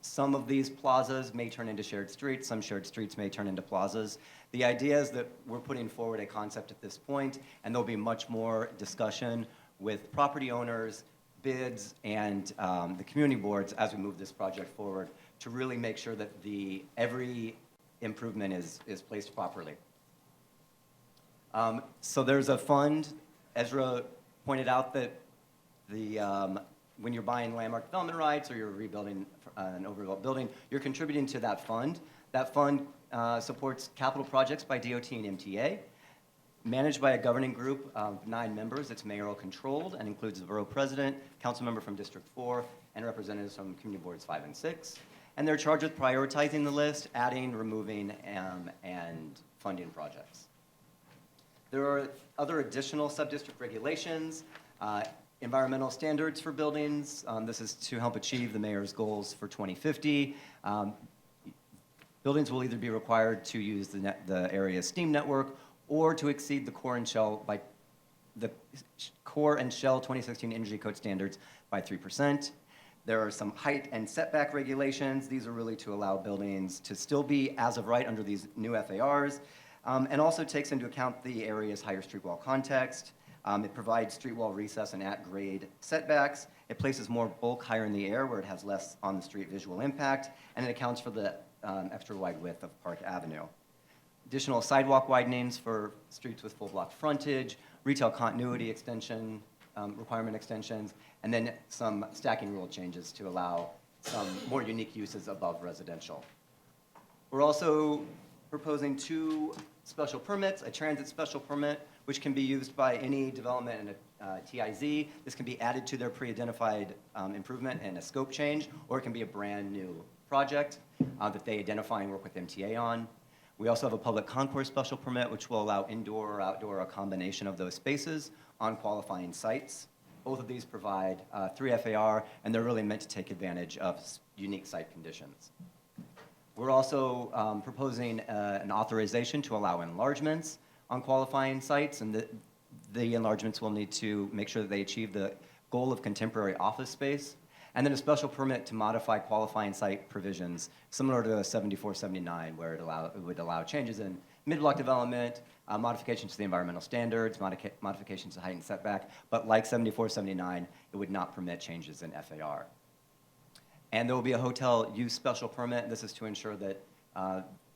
some of these plazas may turn into shared streets, some shared streets may turn into plazas. The idea is that we're putting forward a concept at this point, and there'll be much more discussion with property owners, bids, and the community boards as we move this project forward to really make sure that every improvement is placed properly. So there's a fund. Ezra pointed out that when you're buying landmark development rights or you're rebuilding an overbuilt building, you're contributing to that fund. That fund supports capital projects by DOT and MTA, managed by a governing group of 9 members. It's mayoral controlled and includes the borough president, council member from District 4, and representatives from community boards 5 and 6. and they're charged with prioritizing the list, adding, removing, and funding projects. There are other additional sub-district regulations, environmental standards for buildings. This is to help achieve the mayor's goals for 2050. Buildings will either be required to use the area's steam network or to exceed the core and shell 2016 Energy Code standards by 3%. There are some height and setback regulations. These are really to allow buildings to still be as of right under these new FARs, and also takes into account the area's higher street wall context. It provides street wall recess and at-grade setbacks. It places more bulk higher in the air where it has less on-the-street visual impact, and it accounts for the extra wide width of Park Avenue. Additional sidewalk widenings for streets with full block frontage, retail continuity extension, requirement extensions, and then some stacking rule changes to allow some more unique uses above residential. We're also proposing 2 special permits, a transit special permit, which can be used by any development and a TIZ. This can be added to their pre-identified improvement and a scope change, or it can be a brand new project that they identify and work with MTA on. We also have a public concourse special permit, which will allow indoor or outdoor, a combination of those spaces on qualifying sites. Both of these provide 3 FAR, and they're really meant to take advantage of unique site conditions. We're also proposing an authorization to allow enlargements on qualifying sites, and the enlargements will need to make sure that they achieve the goal of contemporary office space, and then a special permit to modify qualifying site provisions, similar to 7479, where it would allow changes in mid-block development, modifications to the environmental standards, modifications to height and setback, but like 7479, it would not permit changes in FAR. And there will be a hotel use special permit. This is to ensure that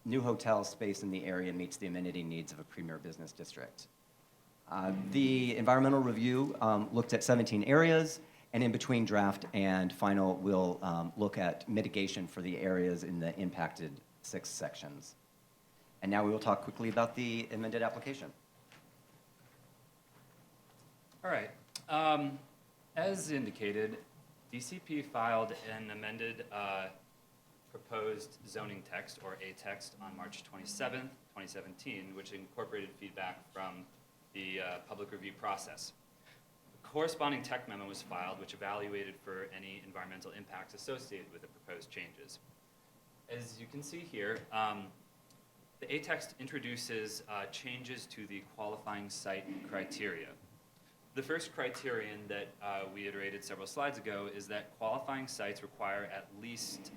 new hotel space in the area meets the amenity needs of a premier business district. The environmental review looked at 17 areas, and in between draft and final, we'll look at mitigation for the areas in the impacted 6 sections. And now we will talk quickly about the amended application. All right. As indicated, DCP filed an amended proposed zoning text, or a text, on March 27th, 2017, which incorporated feedback from the public review process. A corresponding tech memo was filed, which evaluated for any environmental impacts associated with the proposed changes. As you can see here, the A-text introduces changes to the qualifying site criteria. The first criterion that we iterated several slides ago is that qualifying sites require at least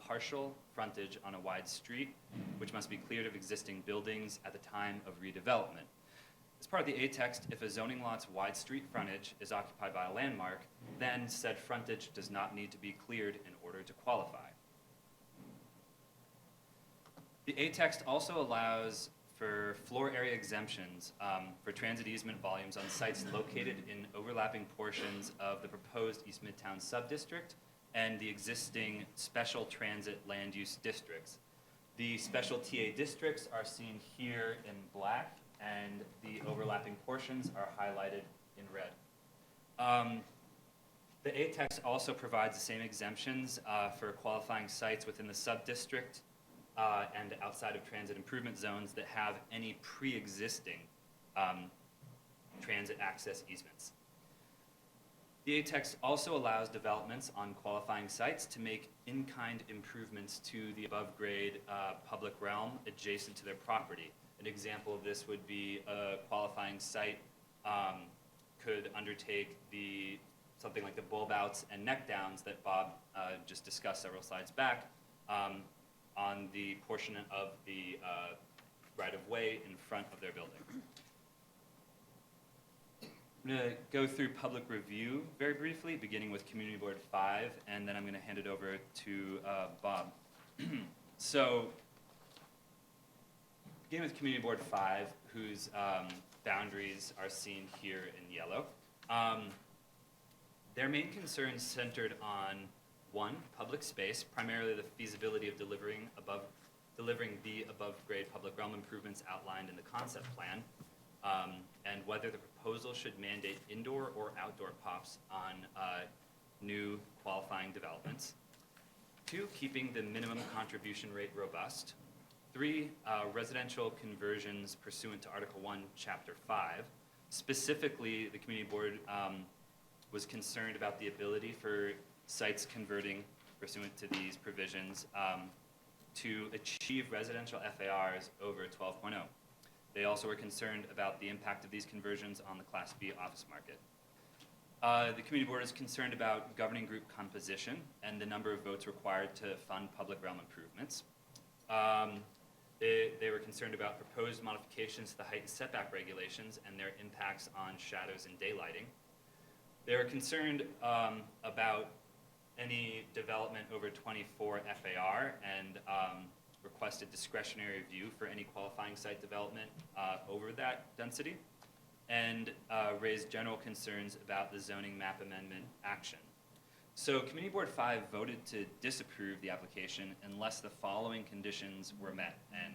partial frontage on a wide street, which must be cleared of existing buildings at the time of redevelopment. As part of the A-text, if a zoning lot's wide street frontage is occupied by a landmark, then said frontage does not need to be cleared in order to qualify. The A-text also allows for floor area exemptions for transit easement volumes on sites located in overlapping portions of the proposed East Midtown subdistrict and the existing special transit land use districts. The special TA districts are seen here in black, and the overlapping portions are highlighted in red. The A-text also provides the same exemptions for qualifying sites within the subdistrict and outside of transit improvement zones that have any pre-existing transit access easements. The A-text also allows developments on qualifying sites to make in-kind improvements to the above-grade public realm adjacent to their property. An example of this would be a qualifying site could undertake something like the bulb outs and neck downs that Bob just discussed several slides back on the portion of the right-of-way in front of their building. I'm going to go through public review very briefly, beginning with Community Board 5, and then I'm going to hand it over to Bob. So, beginning with Community Board 5, whose boundaries are seen here in yellow. Their main concerns centered on 1, public space, primarily the feasibility of delivering the above-grade public realm improvements outlined in the concept plan, and whether the proposal should mandate indoor or outdoor POPs on new qualifying developments. 2, keeping the minimum contribution rate robust. 3, residential conversions pursuant to Article 1, Chapter 5. Specifically, the community board was concerned about the ability for sites converting pursuant to these provisions to achieve residential FARs over 12.0. They also were concerned about the impact of these conversions on the Class B office market. The community board is concerned about governing group composition and the number of votes required to fund public realm improvements. They were concerned about proposed modifications to the height and setback regulations and their impacts on shadows and daylighting. They were concerned about any development over 24 FAR and requested discretionary review for any qualifying site development over that density, and raised general concerns about the zoning map amendment action. So Community Board 5 voted to disapprove the application unless the following conditions were met. And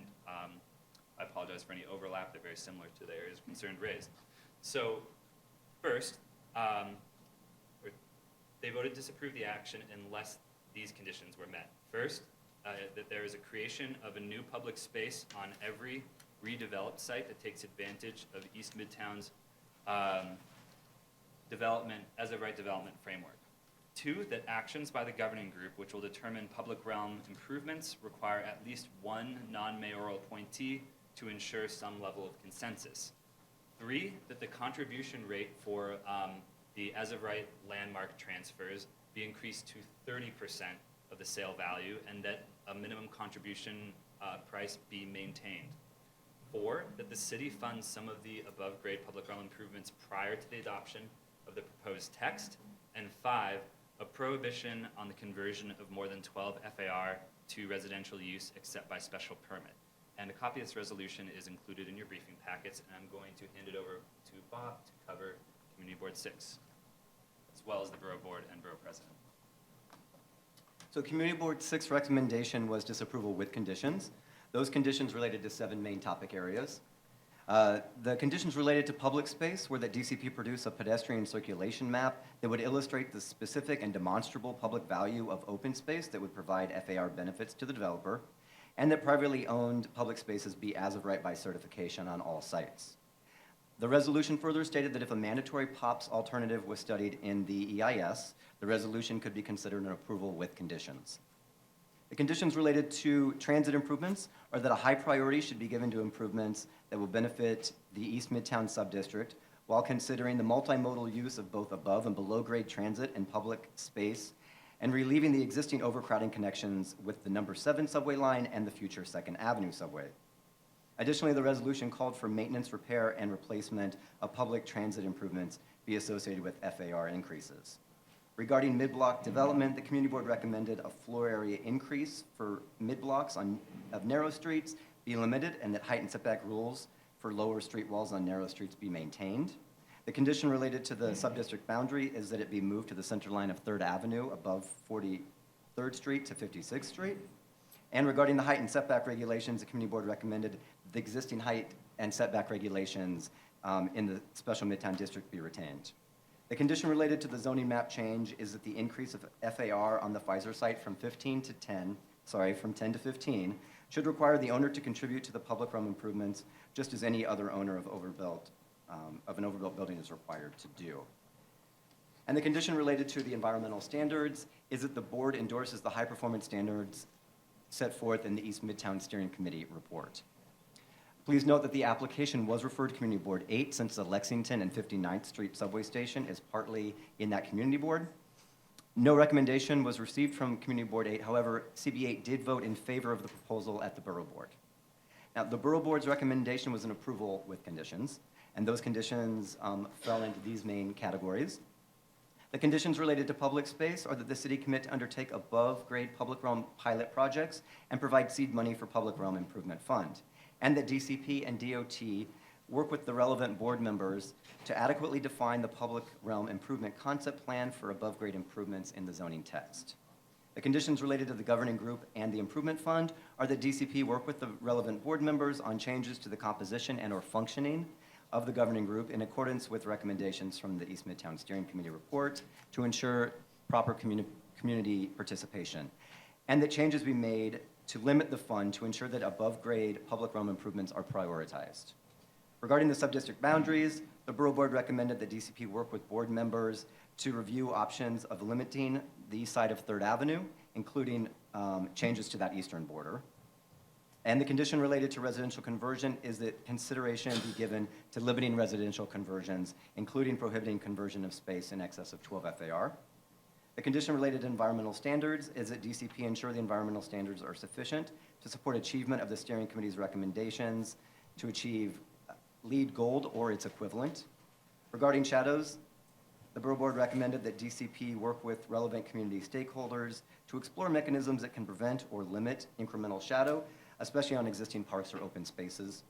I apologize for any overlap. They're very similar to the areas of concern raised. So first, they voted to disapprove the action unless these conditions were met. First, that there is a creation of a new public space on every redeveloped site that takes advantage of East Midtown's development as a right development framework. 2, that actions by the governing group, which will determine public realm improvements, require at least one non-mayoral appointee to ensure some level of consensus. 3, that the contribution rate for the as-of-right landmark transfers be increased to 30% of the sale value, and that a minimum contribution price be maintained. 4, that the city funds some of the above-grade public realm improvements prior to the adoption of the proposed text. And 5, a prohibition on the conversion of more than 12 FAR to residential use except by special permit. And a copy of this resolution is included in your briefing packets, and I'm going to hand it over to Bob to cover Community Board 6, as well as the Borough Board and Borough President. So Community Board 6 recommendation was disapproval with conditions. Those conditions related to 7 main topic areas. The conditions related to public space were that DCP produce a pedestrian circulation map that would illustrate the specific and demonstrable public value of open space that would provide FAR benefits to the developer, and that privately owned public spaces be as of right by certification on all sites. The resolution further stated that if a mandatory POPs alternative was studied in the EIS, the resolution could be considered an approval with conditions. The conditions related to transit improvements are that a high priority should be given to improvements that will benefit the East Midtown subdistrict while considering the multimodal use of both above and below grade transit and public space, and relieving the existing overcrowding connections with the number 7 subway line and the future 2nd Avenue subway. Additionally, the resolution called for maintenance, repair, and replacement of public transit improvements be associated with FAR increases. Regarding mid-block development, the Community Board recommended a floor area increase for mid-blocks of narrow streets be limited, and that height and setback rules for lower street walls on narrow streets be maintained. The condition related to the subdistrict boundary is that it be moved to the center line of 3rd Avenue above 43rd Street to 56th Street. And regarding the height and setback regulations, the Community Board recommended the existing height and setback regulations in the special Midtown District be retained. The condition related to the zoning map change is that the increase of FAR on the Pfizer site from 10 to 15 should require the owner to contribute to the public realm improvements just as any other owner of an overbuilt building is required to do. And the condition related to the environmental standards is that the board endorses the high performance standards set forth in the East Midtown Steering Committee report. Please note that the application was referred to Community Board 8 since the Lexington and 59th Street subway station is partly in that community board. No recommendation was received from Community Board 8. However, CB8 did vote in favor of the proposal at the Borough Board. Now, the Borough Board's recommendation was an approval with conditions, and those conditions fell into these main categories. The conditions related to public space are that the city commit to undertake above-grade public realm pilot projects and provide seed money for public realm improvement fund, and that DCP and DOT work with the relevant board members to adequately define the public realm improvement concept plan for above-grade improvements in the zoning text. The conditions related to the governing group and the improvement fund are that DCP work with the relevant board members on changes to the composition and or functioning of the governing group in accordance with recommendations from the East Midtown Steering Committee report to ensure proper community participation. and that changes be made to limit the fund to ensure that above-grade public realm improvements are prioritized. Regarding the sub-district boundaries, the Borough Board recommended that DCP work with board members to review options of limiting the east side of Third Avenue, including changes to that eastern border. And the condition related to residential conversion is that consideration be given to limiting residential conversions, including prohibiting conversion of space in excess of 12 FAR. The condition related to environmental standards is that DCP ensure the environmental standards are sufficient to support achievement of the steering committee's recommendations to achieve LEED Gold or its equivalent. Regarding shadows, the Borough Board recommended that DCP work with relevant community stakeholders to explore mechanisms that can prevent or limit incremental shadow, especially on existing parks or open spaces.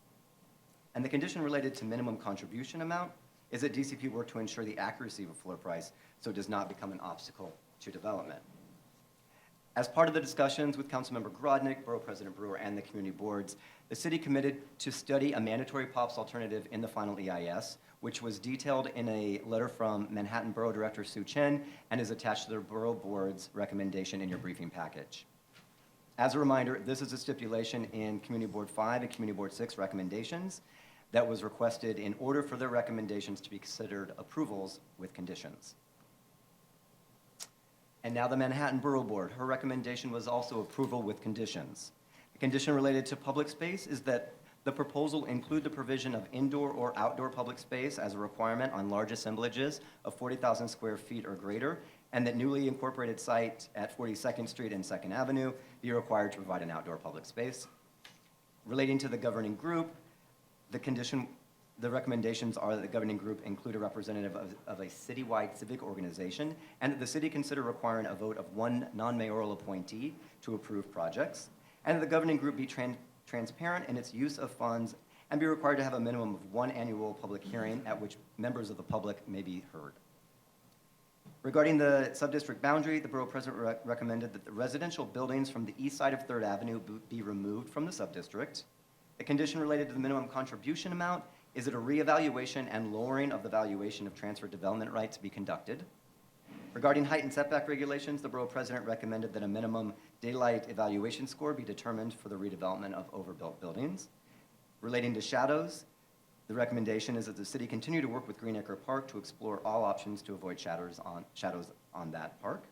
And the condition related to minimum contribution amount is that DCP work to ensure the accuracy of a floor price so it does not become an obstacle to development. As part of the discussions with Councilmember Grodnick, Borough President Brewer, and the community boards, the city committed to study a mandatory POPs alternative in the final EIS, which was detailed in a letter from Manhattan Borough Director Sue Chen and is attached to the Borough Board's recommendation in your briefing package. As a reminder, this is a stipulation in Community Board 5 and Community Board 6 recommendations that was requested in order for their recommendations to be considered approvals with conditions. And now the Manhattan Borough Board, her recommendation was also approval with conditions. The condition related to public space is that the proposal include the provision of indoor or outdoor public space as a requirement on large assemblages of 40,000 square feet or greater, and that newly incorporated site at 42nd Street and 2nd Avenue be required to provide an outdoor public space. Relating to the governing group, the recommendations are that the governing group include a representative of a citywide civic organization, and that the city consider requiring a vote of one non-mayoral appointee to approve projects, and that the governing group be transparent in its use of funds and be required to have a minimum of one annual public hearing at which members of the public may be heard. Regarding the sub-district boundary, the Borough President recommended that the residential buildings from the east side of Third Avenue be removed from the sub-district. The condition related to the minimum contribution amount is that a reevaluation and lowering of the valuation of transfer development rights be conducted. Regarding height and setback regulations, the Borough President recommended that a minimum daylight evaluation score be determined for the redevelopment of overbuilt buildings. Relating to shadows, the recommendation is that the city continue to work with Greenacre Park to explore all options to avoid shadows on that park.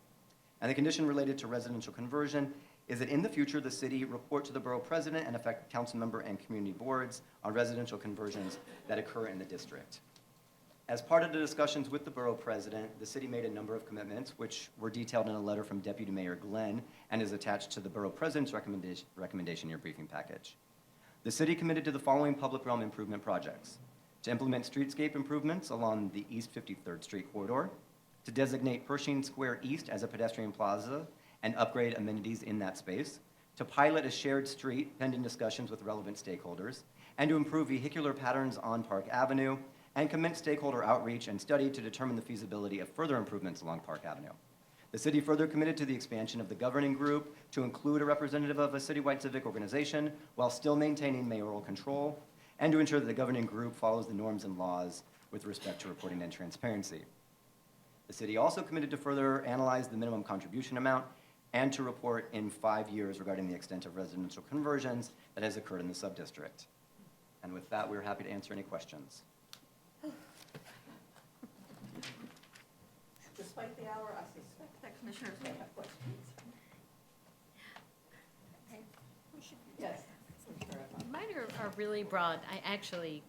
And the condition related to residential conversion is that in the future, the city report to the Borough President and affect council member and community boards on residential conversions that occur in the district. As part of the discussions with the Borough President, the city made a number of commitments, which were detailed in a letter from Deputy Mayor Glenn and is attached to the Borough President's recommendation in your briefing package. The city committed to the following public realm improvement projects: to implement streetscape improvements along the East 53rd Street corridor, to designate Pershing Square East as a pedestrian plaza and upgrade amenities in that space, to pilot a shared street pending discussions with relevant stakeholders, and to improve vehicular patterns on Park Avenue, and commence stakeholder outreach and study to determine the feasibility of further improvements along Park Avenue. The city further committed to the expansion of the governing group to include a representative of a citywide civic organization while still maintaining mayoral control, and to ensure that the governing group follows the norms and laws with respect to reporting and transparency. The city also committed to further analyze the minimum contribution amount and to report in 5 years regarding the extent of residential conversions that has occurred in the sub-district. And with that, we're happy to answer any questions. Despite the hour, I suspect that commissioners may have questions. Yes. Mine are really broad. I actually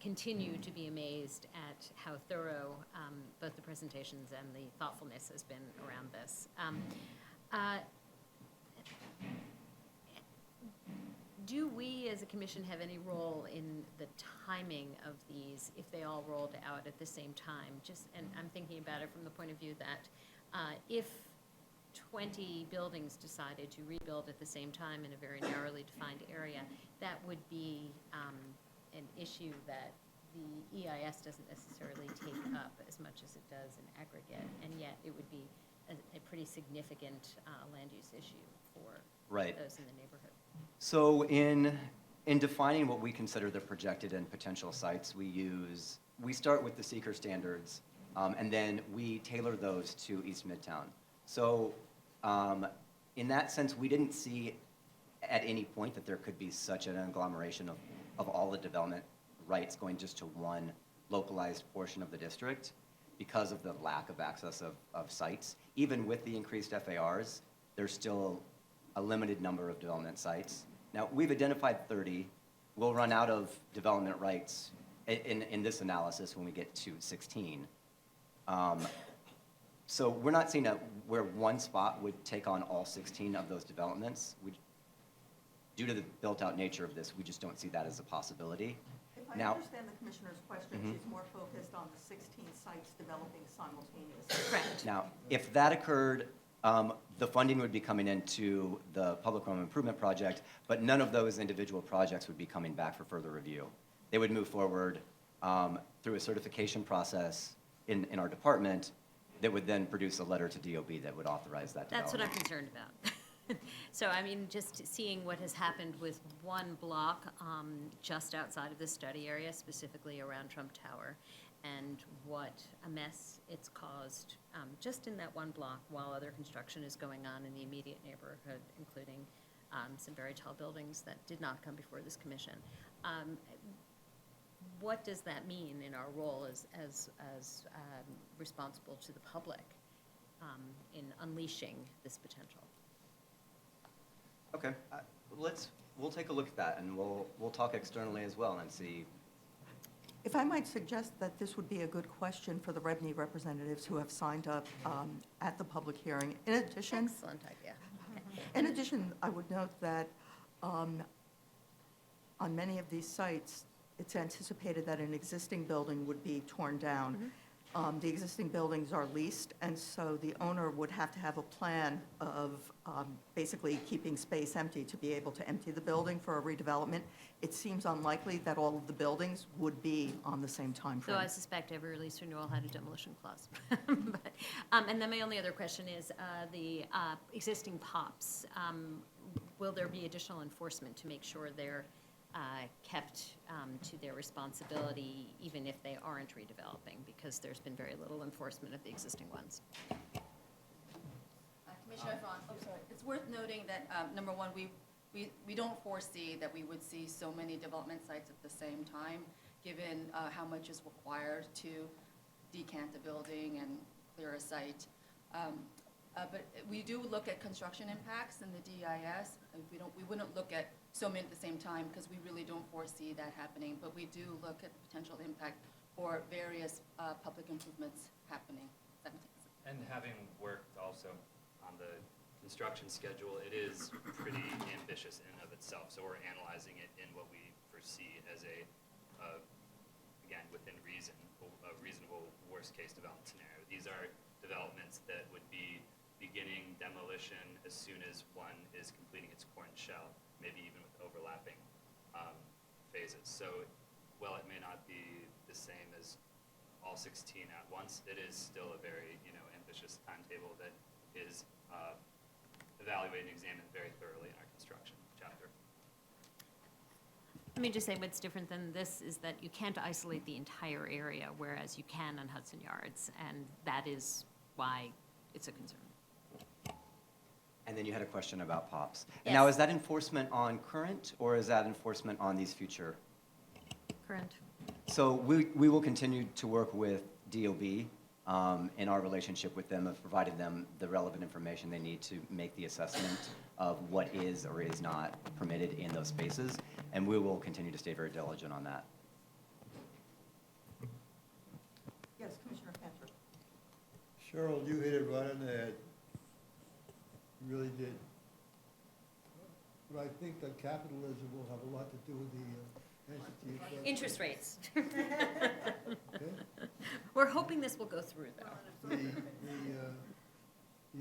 continue to be amazed at how thorough both the presentations and the thoughtfulness has been around this. Do we, as a commission, have any role in the timing of these if they all rolled out at the same time? And I'm thinking about it from the point of view that if 20 buildings decided to rebuild at the same time in a very narrowly defined area, that would be an issue that the EIS doesn't necessarily take up as much as it does in aggregate, and yet it would be a pretty significant land use issue for those in the neighborhood. So in defining what we consider the projected and potential sites, we start with the seeker standards, and then we tailor those to East Midtown. So in that sense, we didn't see at any point that there could be such an agglomeration of all the development rights going just to one localized portion of the district because of the lack of access of sites. Even with the increased FARs, there's still a limited number of development sites. Now, we've identified 30. We'll run out of development rights in this analysis when we get to 16. So we're not seeing where one spot would take on all 16 of those developments. Due to the built-out nature of this, we just don't see that as a possibility. If I Now, understand the Commissioner's question, Mhm. she's more focused on the 16 sites developing simultaneously. Correct. now, if that occurred, the funding would be coming into the public home improvement project, but none of those individual projects would be coming back for further review. They would move forward through a certification process in our department that would then produce a letter to DOB that would authorize that That's what development. I'm concerned about. So, I mean, just seeing what has happened with one block just outside of the study area, specifically around Trump Tower, and what a mess it's caused just in that one block while other construction is going on in the immediate neighborhood, including some very tall buildings that did not come before this commission. What does that mean in our role as responsible to the public in unleashing this potential? Okay, we'll take a look at that, and we'll talk externally as well and see. If I might suggest that this would be a good question for the REBNY representatives who have signed up at the public hearing. In addition, Excellent idea. in addition, I would note that on many of these sites, it's anticipated that an existing building would be torn down. The existing buildings are leased, and so the owner would have to have a plan of basically keeping space empty to be able to empty the building for a redevelopment. It seems unlikely that all of the buildings would be on the same time So frame. I suspect every lease renewal had a demolition clause. But, and then my only other question is the existing POPs. Will there be additional enforcement to make sure they're kept to their responsibility, even if they aren't redeveloping? Because there's been very little enforcement of the existing ones. Commissioner Fon, it's worth noting that, number one, we don't foresee that we would see so many development sites at the same time, given how much is required to decant a building and clear a site. But we do look at construction impacts in the DIS. We wouldn't look at so many at the same time because we really don't foresee that happening. But we do look at the potential impact for various public improvements happening. And having worked also on the construction schedule, it is pretty ambitious in and of itself. So we're analyzing it in what we foresee as again, within reason, a reasonable worst-case development scenario. These are developments that would be beginning demolition as soon as one is completing its core and shell, maybe even with overlapping phases. So while it may not be the same as all 16 at once, it is still a very ambitious timetable that is evaluated and examined very thoroughly in our construction chapter. Let me just say what's different than this is that you can't isolate the entire area, whereas you can on Hudson Yards, and that is why it's a concern. And then you had a question about POPs. Yes. Now, is that enforcement on current, or is that enforcement on these future? Current. So we will continue to work with DOB in our relationship with them of providing them the relevant information they need to make the assessment of what is or is not permitted in those spaces, and we will continue to stay very diligent on that. Yes, Commissioner Cantor. Cheryl, you hit it right on the head. You really did. But I think that capitalism will have a lot to do with the entity. of- Interest rates. Okay? We're hoping this will go through, though. The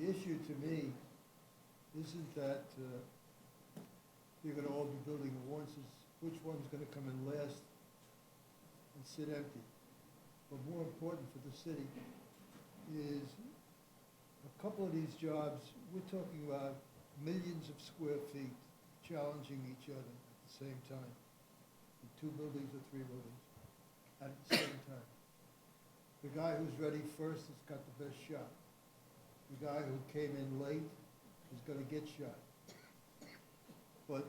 issue to me isn't that you're gonna all be building at once, it's which one's gonna come in last and sit empty. But more important for the city is a couple of these jobs, we're talking about millions of square feet challenging each other at the same time. In 2 buildings or 3 buildings at the same time. The guy who's ready first has got the best shot. The guy who came in late is gonna get shot. But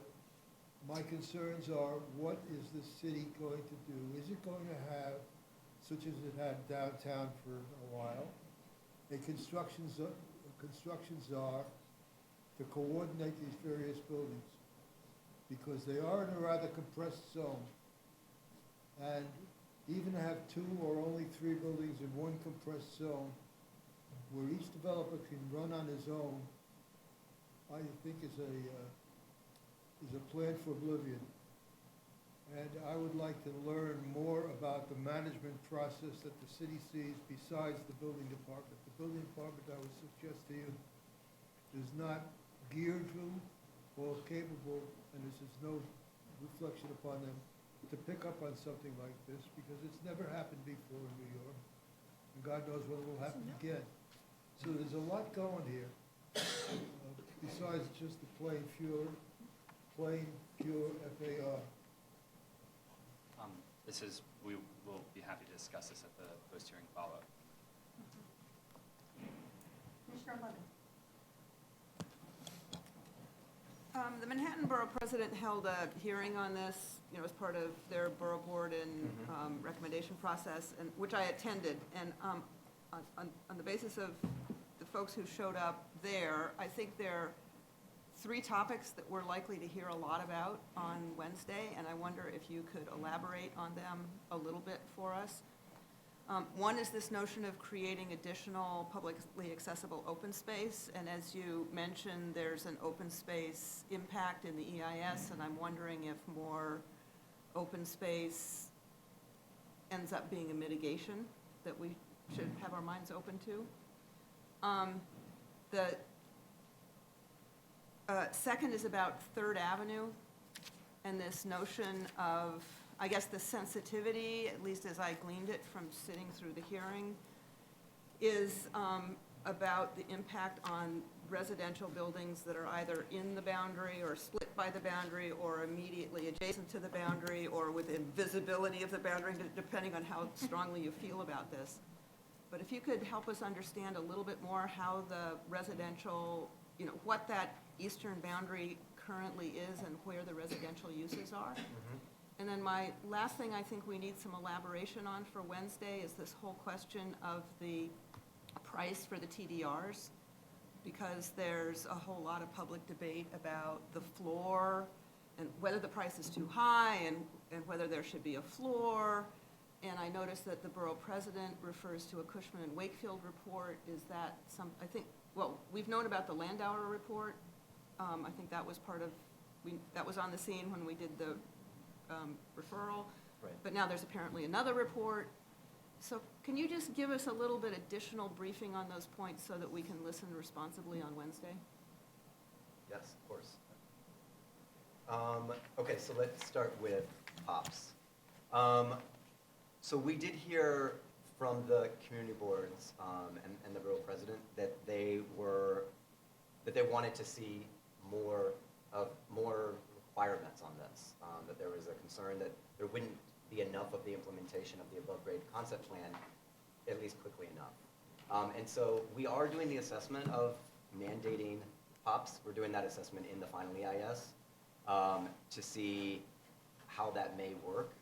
my concerns are, what is the city going to do? Is it going to have, such as it had downtown for a while, a construction czar to coordinate these various buildings? Because they are in a rather compressed zone. And even to have 2 or only 3 buildings in one compressed zone, where each developer can run on his own, I think is a plan for oblivion. And I would like to learn more about the management process that the city sees besides the building department. The building department, I would suggest to you, is not geared to or capable, and this is no reflection upon them, to pick up on something like this, because it's never happened before in New York, and God knows when it will happen again. So there's a lot going here, besides just the plain pure FAR. We will be happy to discuss this at the post-hearing follow-up. Commissioner Levin. The Manhattan Borough President held a hearing on this, as part of their borough board and recommendation process, and which I attended. And on the basis of the folks who showed up there, I think there are 3 topics that we're likely to hear a lot about on Wednesday, and I wonder if you could elaborate on them a little bit for us. One is this notion of creating additional publicly accessible open space, and as you mentioned, there's an open space impact in the EIS, and I'm wondering if more open space ends up being a mitigation that we should have our minds open to. The second is about Third Avenue and this notion of, I guess, the sensitivity, at least as I gleaned it from sitting through the hearing, is about the impact on residential buildings that are either in the boundary or split by the boundary or immediately adjacent to the boundary or within visibility of the boundary, depending on how strongly you feel about this. But if you could help us understand a little bit more how the residential, what that eastern boundary currently is and where the residential uses are. And then my last thing I think we need some elaboration on for Wednesday is this whole question of the price for the TDRs, because there's a whole lot of public debate about the floor and whether the price is too high and whether there should be a floor. And I noticed that the borough president refers to a Cushman and Wakefield report. Is that we've known about the Landauer report. I think that was that was on the scene when we did the referral. Right. But now there's apparently another report. So can you just give us a little bit additional briefing on those points so that we can listen responsibly on Wednesday? Yes, of course. Okay, so let's start with POPs. So we did hear from the community boards and the borough president that they wanted to see more requirements on this. That there was a concern that there wouldn't be enough of the implementation of the above grade concept plan, at least quickly enough. And so we are doing the assessment of mandating POPs. We're doing that assessment in the final EIS to see how that may work.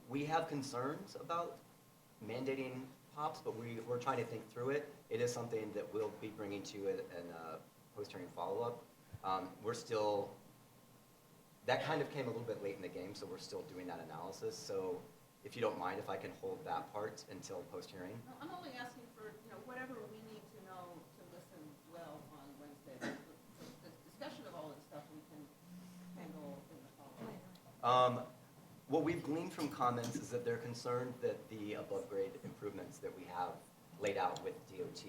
We have concerns about mandating POPs, but we're trying to think through it. It is something that we'll be bringing to you in a post-hearing follow-up. That kind of came a little bit late in the game, so we're still doing that analysis. So if you don't mind, if I can hold that part until post-hearing. No, I'm only asking for, whatever we need to know to listen well on Wednesday. The discussion of all this stuff we can handle in the follow-up. What we've gleaned from comments is that they're concerned that the above-grade improvements that we have laid out with DOT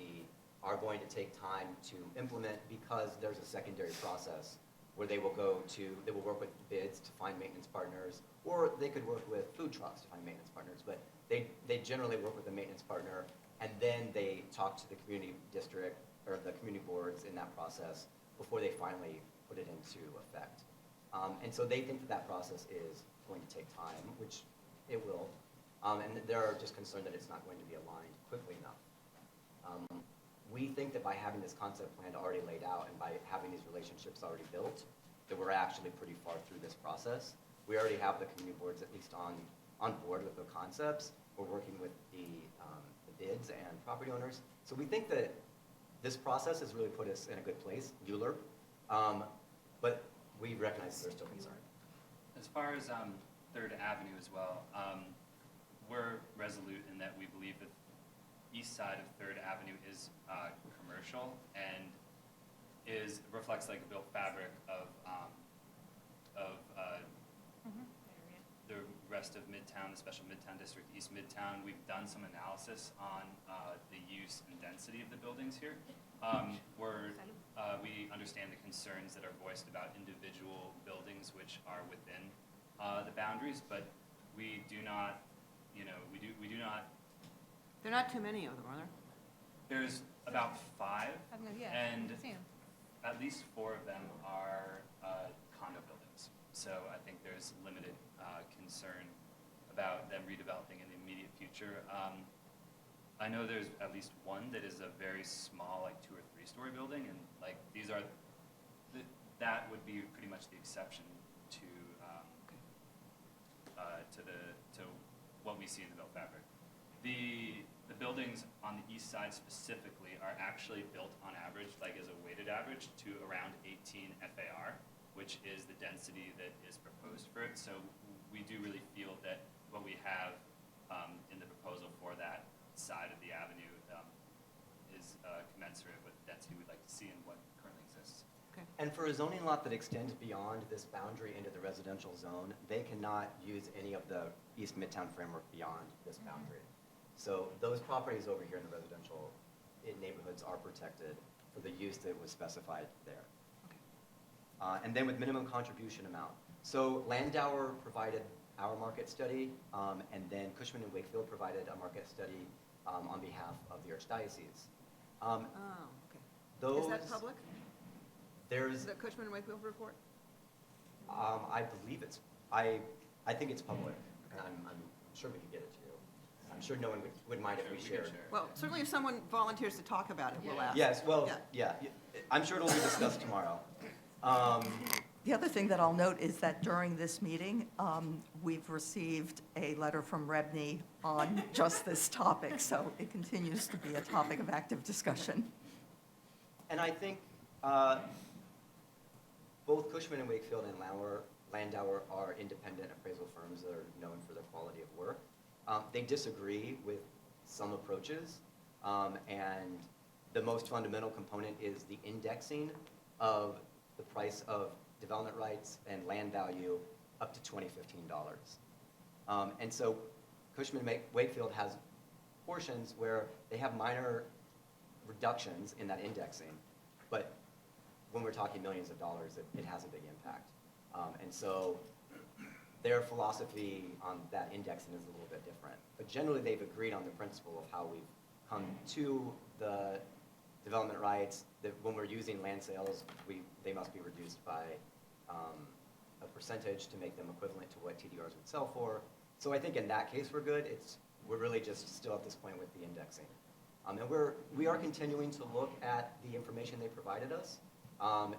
are going to take time to implement because there's a secondary process where they will work with bids to find maintenance partners, or they could work with food trucks to find maintenance partners, but they generally work with a maintenance partner, and then they talk to the community district, or the community boards in that process before they finally put it into effect. And so they think that process is going to take time, which it will, and they're just concerned that it's not going to be aligned quickly enough. we think that by having this concept plan already laid out and by having these relationships already built, that we're actually pretty far through this process. We already have the community boards at least on board with the concepts. We're working with the bids and property owners. So we think that this process has really put us in a good place, ULURP, but we recognize there's still concern. As far as 3rd Avenue as well, we're resolute in that we believe that east side of 3rd Avenue is commercial and reflects like a built fabric of the rest of Midtown, the special Midtown district, East Midtown. We've done some analysis on the use and density of the buildings here. We understand the concerns that are voiced about individual buildings which are within the boundaries, but we do not, we do not. There are not too many of them, are there? There's about 5, Yeah, and I see 'em. at least 4 of them are condo buildings. So I think there's limited concern about them redeveloping in the immediate future. I know there's at least one that is a very small, like 2 or 3 story building, and like these are, that would be pretty much the exception to what we see in the built fabric. The buildings on the east side specifically are actually built on average, like as a weighted average, to around 18 FAR, which is the density that is proposed for it. So we do really feel that what we have in the proposal for that side of the avenue is commensurate with the density we'd like to see and what currently exists. And for a zoning lot that extends beyond this boundary into the residential zone, they cannot use any of the East Midtown framework beyond this boundary. So those properties over here in the residential neighborhoods are protected for the use that was specified there. And then with minimum contribution amount. So Landauer provided our market study, and then Cushman and Wakefield provided a market study on behalf of the Archdiocese. Is that public? There's The Cushman and Wakefield report? I believe I think it's public. I'm sure we can get it to you. I'm sure no one would mind if we shared. Well, certainly if someone volunteers to talk about it, we'll ask. Yes, well, yeah. I'm sure it'll be discussed tomorrow. The other thing that I'll note is that during this meeting, we've received a letter from Rebney on just this topic, so it continues to be a topic of active discussion. And I think both Cushman and Wakefield and Landauer are independent appraisal firms that are known for their quality of work. They disagree with some approaches, and the most fundamental component is the indexing of the price of development rights and land value up to $2015. And so Cushman Wakefield has portions where they have minor reductions in that indexing, but when we're talking millions of dollars, it has a big impact. And so their philosophy on that indexing is a little bit different. But generally, they've agreed on the principle of how we've come to the development rights, that when we're using land sales, they must be reduced by a percentage to make them equivalent to what TDRs would sell for. So I think in that case, we're good. We're really just still at this point with the indexing. And we are continuing to look at the information they provided us.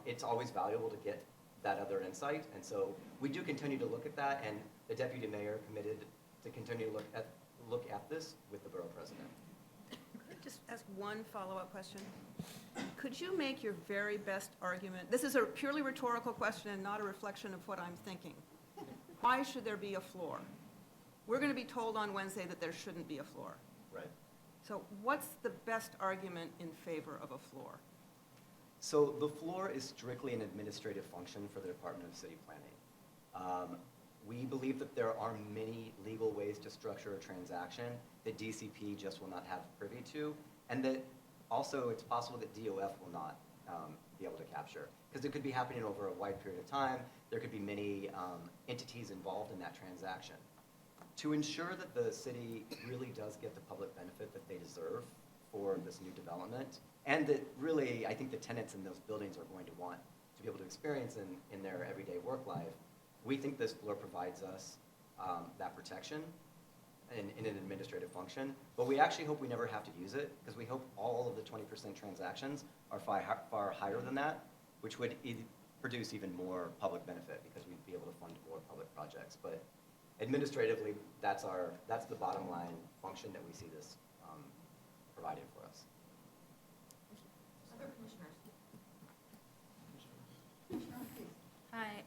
It's always valuable to get that other insight, and so we do continue to look at that, and the deputy mayor committed to continue to look at this with the borough president. Could I just ask one follow-up question? Could you make your very best argument? This is a purely rhetorical question and not a reflection of what I'm thinking. Why should there be a floor? We're going to be told on Wednesday that there shouldn't be a floor. Right. So what's the best argument in favor of a floor? So the floor is strictly an administrative function for the Department of City Planning. We believe that there are many legal ways to structure a transaction that DCP just will not have privy to, and that also it's possible that DOF will not be able to capture, because it could be happening over a wide period of time. There could be many entities involved in that transaction. To ensure that the city really does get the public benefit that they deserve for this new development, and that really, I think the tenants in those buildings are going to want to be able to experience in their everyday work life, we think this floor provides us that protection. in an administrative function, but we actually hope we never have to use it, because we hope all of the 20% transactions are far higher than that, which would produce even more public benefit, because we'd be able to fund more public projects. But administratively, that's the bottom line function that we see this providing for us. Other commissioners? Hi,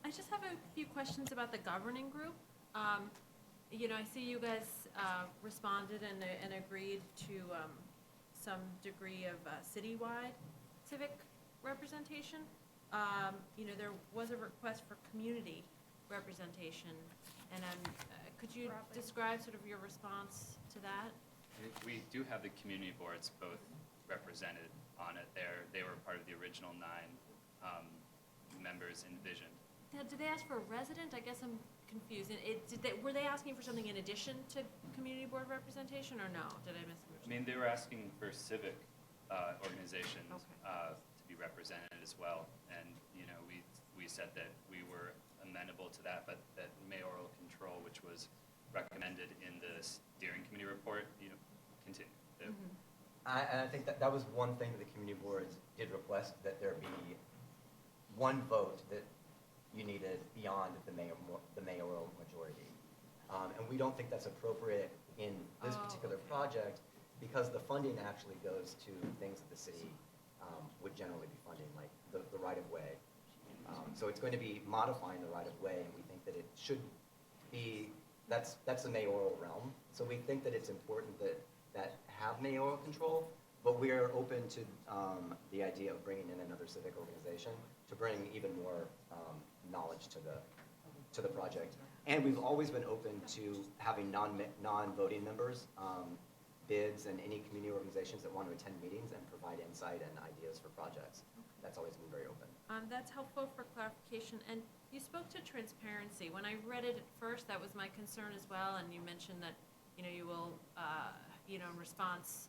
I just have a few questions about the governing group. You know, I see you guys responded and agreed to some degree of citywide civic representation. You know, there was a request for community representation, and could you describe sort of your response to that? We do have the community boards both represented on it. They were part of the original 9 members envisioned. Now, did they ask for a resident? I guess I'm confused. Were they asking for something in addition to community board representation, or no? Did I misunderstand? I mean, they were asking for civic organizations to be represented as well. And, you know, we said that we were amenable to that, but that mayoral control, which was recommended in the steering committee report, you know, continued. And I think that was one thing that the community boards did request, that there be one vote that you needed beyond the mayoral majority. And we don't think that's appropriate in this particular project, because the funding actually goes to things that the city would generally be funding, like the right-of-way. So it's going to be modifying the right-of-way, and we think that it should be, that's the mayoral realm. So we think that it's important that have mayoral control, but we are open to the idea of bringing in another civic organization to bring even more knowledge to the project. And we've always been open to having non-voting members, bids, and any community organizations that want to attend meetings and provide insight and ideas for projects. That's always been very open. That's helpful for clarification. And you spoke to transparency. When I read it at first, that was my concern as well. And you mentioned that, you know, you will, you know, in response,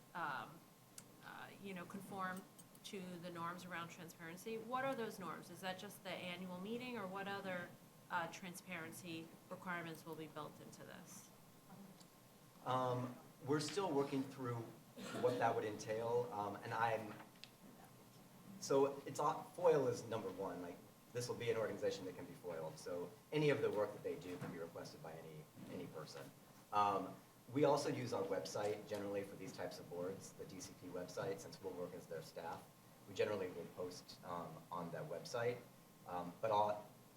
you know, conform to the norms around transparency. What are those norms? Is that just the annual meeting, or what other transparency requirements will be built into this? We're still working through what that would entail, and so FOIL is number one. Like, this will be an organization that can be FOILed, so any of the work that they do can be requested by any person. We also use our website generally for these types of boards, the DCP website, since we'll work as their staff. We generally will post on that website, but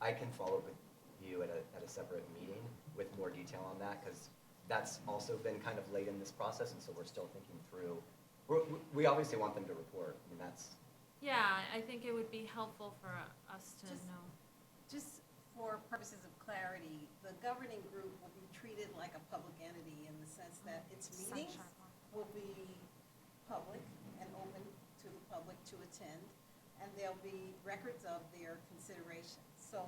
I can follow up with you at a separate meeting with more detail on that, because that's also been kind of late in this process, and so we're still thinking through. We obviously want them to report. I mean, that's. Yeah, I think it would be helpful for us to know. Just for purposes of clarity, the governing group will be treated like a public entity in the sense that its meetings will be public and open to the public to attend, and there'll be records of their considerations. So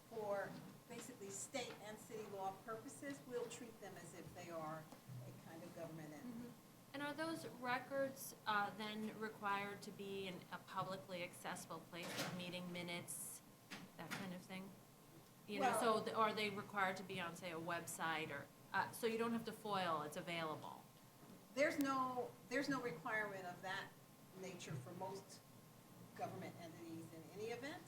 for basically state and city law purposes, we'll treat them as if they are a kind of government entity. And are those records then required to be in a publicly accessible place, like meeting minutes, that kind of thing? You know, so are they required to be on, say, a website, or so you don't have to FOIL, it's available? There's no requirement of that nature for most government entities in any event,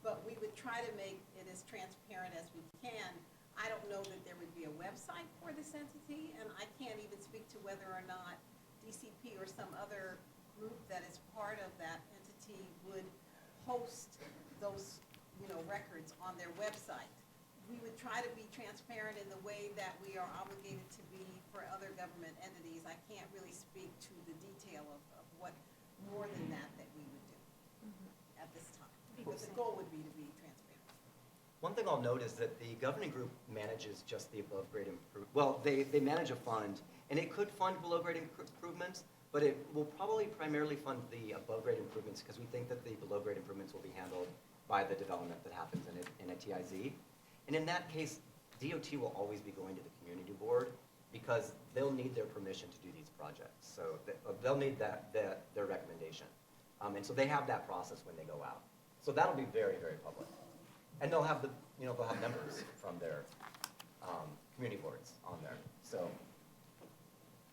but we would try to make it as transparent as we can. I don't know that there would be a website for this entity, and I can't even speak to whether or not DCP or some other group that is part of that entity would host those, you know, records on their website. We would try to be transparent in the way that we are obligated to be for other government entities. I can't really speak to the detail of what more than that we would do at this time. But the goal would be to be transparent. One thing I'll note is that the governing group manages just the above-grade improvement. Well, they manage a fund, and it could fund below-grade improvements, but it will probably primarily fund the above-grade improvements, because we think that the below-grade improvements will be handled by the development that happens in a TIZ. And in that case, DOT will always be going to the community board, because they'll need their permission to do these projects. So they'll need their recommendation. And so they have that process when they go out. So that'll be very, very public. And they'll have they'll have members from their community boards on there. So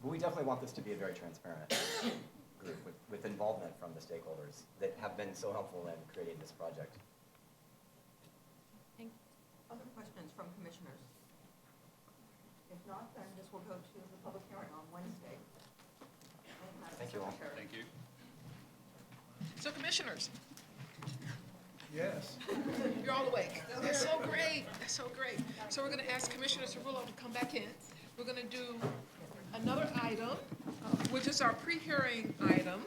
we definitely want this to be a very transparent group with involvement from the stakeholders that have been so helpful in creating this project. Other questions from commissioners? If not, then this will go to the public hearing on Wednesday. Thank you all. Thank you. So commissioners, Yes. you're all awake. That's so great. That's so great. So we're going to ask Commissioner Cerullo to come back in. We're going to do another item, which is our pre-hearing item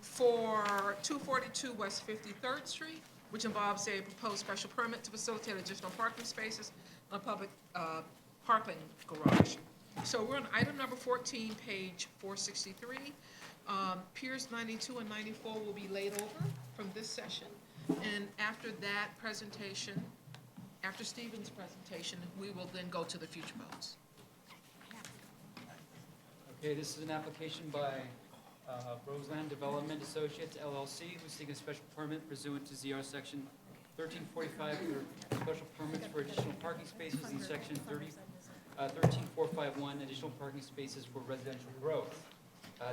for 242 West 53rd Street, which involves a proposed special permit to facilitate additional parking spaces on a public parking garage. So we're on item number 14, page 463. Piers 92 and 94 will be laid over from this session. And after that presentation, after Stephen's presentation, we will then go to the future votes. Okay, this is an application by Roseland Development Associates LLC, who's seeking a special permit pursuant to ZR Section 1345 for special permits for additional parking spaces in Section 13451, additional parking spaces for residential growth,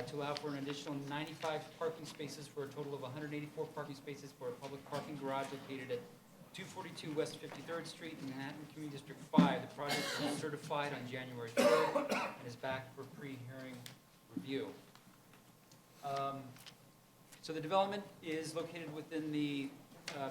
to allow for an additional 95 parking spaces for a total of 184 parking spaces for a public parking garage located at 242 West 53rd Street in Manhattan Community District 5. The project was certified on January 3rd and is back for pre-hearing review. So the development is located within the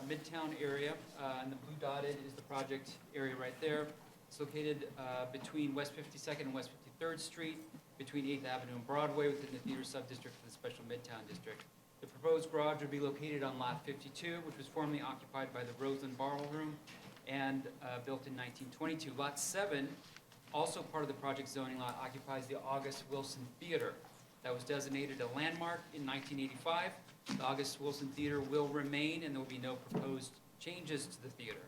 Midtown area, and the blue dotted is the project area right there. It's located between West 52nd and West 53rd Street, between 8th Avenue and Broadway, within the theater sub-district of the Special Midtown District. The proposed garage would be located on Lot 52, which was formerly occupied by the Roseland Ballroom and built in 1922. Lot 7, also part of the project zoning lot, occupies the August Wilson Theater. That was designated a landmark in 1985. The August Wilson Theater will remain, and there will be no proposed changes to the theater.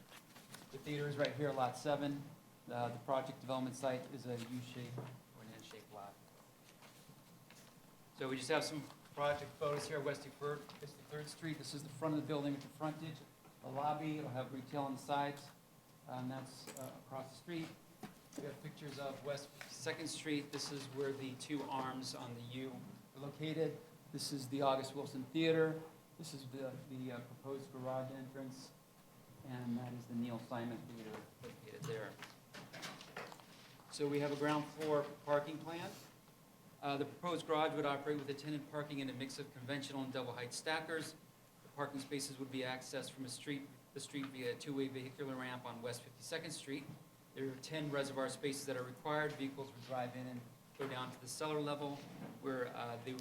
The theater is right here, Lot 7. The project development site is a U-shaped or an N-shaped lot. So we just have some project photos here, West 53rd Street. This is the front of the building with the frontage. The lobby, it'll have retail on the sides, and that's across the street. We have pictures of West 52nd Street. This is where the two arms on the U are located. This is the August Wilson Theater. This is the proposed garage entrance, and that is the Neil Simon Theater located there. So we have a ground floor parking plan. The proposed garage would operate with attendant parking in a mix of conventional and double height stackers. The parking spaces would be accessed from the street via a two-way vehicular ramp on West 52nd Street. There are 10 reservoir spaces that are required. Vehicles would drive in and go down to the cellar level, where the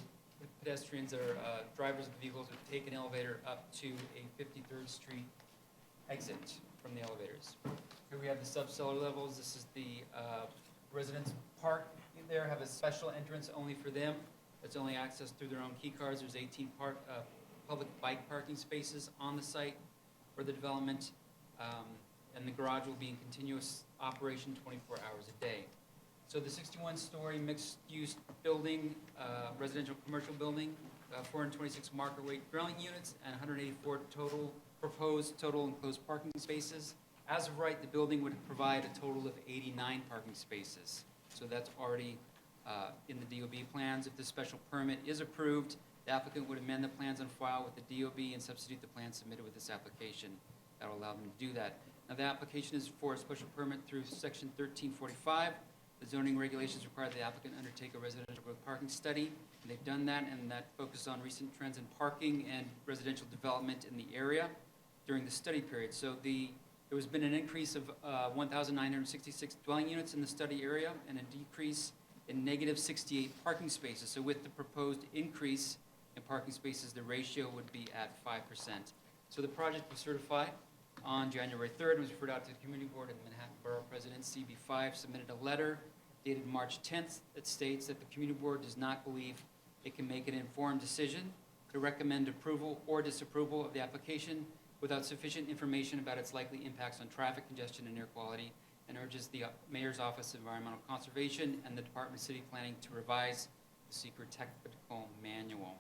pedestrians or drivers of the vehicles would take an elevator up to a 53rd Street exit from the elevators. Here we have the sub-cellar levels. This is the residents park there, have a special entrance only for them. It's only accessed through their own key cards. There's 18 public bike parking spaces on the site for the development, and the garage will be in continuous operation 24 hours a day. So the 61-story mixed-use building, residential commercial building, 426 market rate dwelling units, and 184 proposed total enclosed parking spaces. As of right, the building would provide a total of 89 parking spaces. So that's already in the DOB plans. If the special permit is approved, the applicant would amend the plans on file with the DOB and substitute the plans submitted with this application. That will allow them to do that. Now, the application is for a special permit through Section 1345. The zoning regulations require the applicant undertake a residential growth parking study. And they've done that, and that focuses on recent trends in parking and residential development in the area during the study period. So there has been an increase of 1,966 dwelling units in the study area and a decrease in negative 68 parking spaces. So with the proposed increase in parking spaces, the ratio would be at 5%. So the project was certified on January 3rd and was referred out to the Community Board, and the Manhattan Borough President, CB5, submitted a letter dated March 10th that states that the Community Board does not believe it can make an informed decision to recommend approval or disapproval of the application without sufficient information about its likely impacts on traffic congestion and air quality, and urges the Mayor's Office of Environmental Conservation and the Department of City Planning to revise the secret technical manual.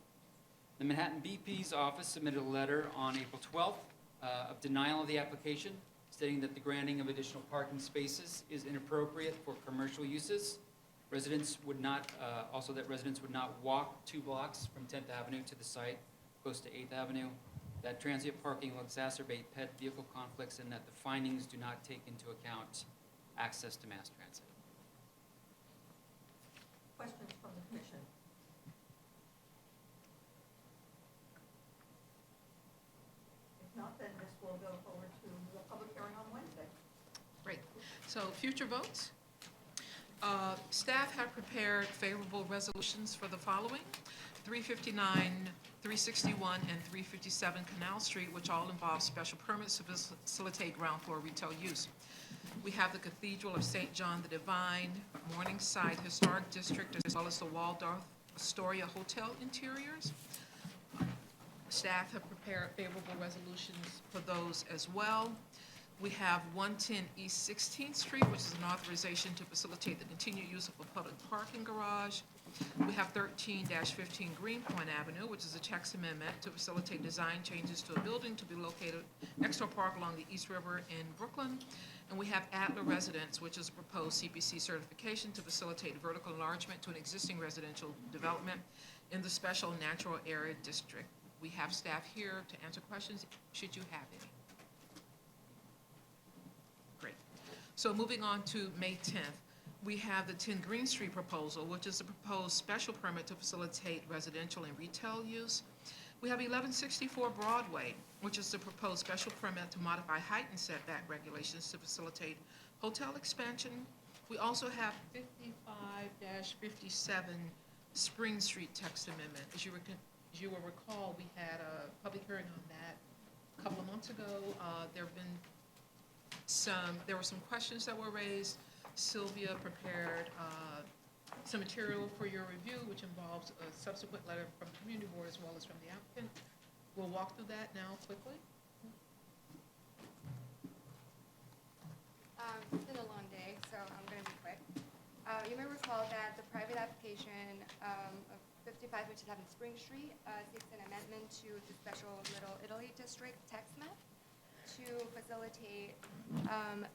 The Manhattan BP's office submitted a letter on April 12th of denial of the application, stating that the granting of additional parking spaces is inappropriate for commercial uses. Residents would not, also that residents would not walk 2 blocks from 10th Avenue to the site close to 8th Avenue, that transient parking will exacerbate pet vehicle conflicts, and that the findings do not take into account access to mass transit. Questions from the commission? If not, then this will go forward to the public hearing on Wednesday. Great. So future votes. Staff have prepared favorable resolutions for the following: 359, 361, and 357 Canal Street, which all involve special permits to facilitate ground floor retail use. We have the Cathedral of St. John the Divine, Morningside Historic District, as well as the Waldorf Astoria Hotel interiors. Staff have prepared favorable resolutions for those as well. We have 110 East 16th Street, which is an authorization to facilitate the continued use of a public parking garage. We have 13-15 Greenpoint Avenue, which is a text amendment to facilitate design changes to a building to be located next to a park along the East River in Brooklyn. And we have Adler Residence, which is a proposed CPC certification to facilitate vertical enlargement to an existing residential development in the Special Natural Area District. We have staff here to answer questions, should you have any. Great. So moving on to May 10th, we have the 10 Green Street proposal, which is a proposed special permit to facilitate residential and retail use. We have 1164 Broadway, which is the proposed special permit to modify height and setback regulations to facilitate hotel expansion. We also have 55-57 Spring Street text amendment. As you will recall, we had a public hearing on that a couple of months ago. There were some questions that were raised. Sylvia prepared some material for your review, which involves a subsequent letter from the community board as well as from the applicant. We'll walk through that now quickly. It's been a long day, so I'm going to be quick. You may recall that the private application of 5557 Spring Street seeks an amendment to the Special Little Italy District text map to facilitate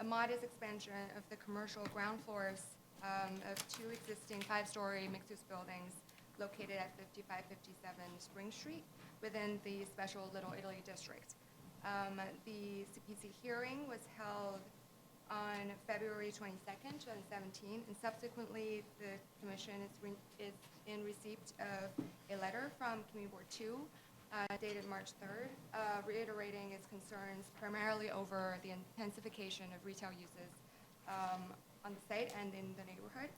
a modest expansion of the commercial ground floors of 2 existing 5-story mixed-use buildings located at 5557 Spring Street within the Special Little Italy District. The CPC hearing was held on February 22nd, 2017, and subsequently the Commission is in receipt of a letter from Community Board 2 dated March 3rd, reiterating its concerns primarily over the intensification of retail uses on the site and in the neighborhood,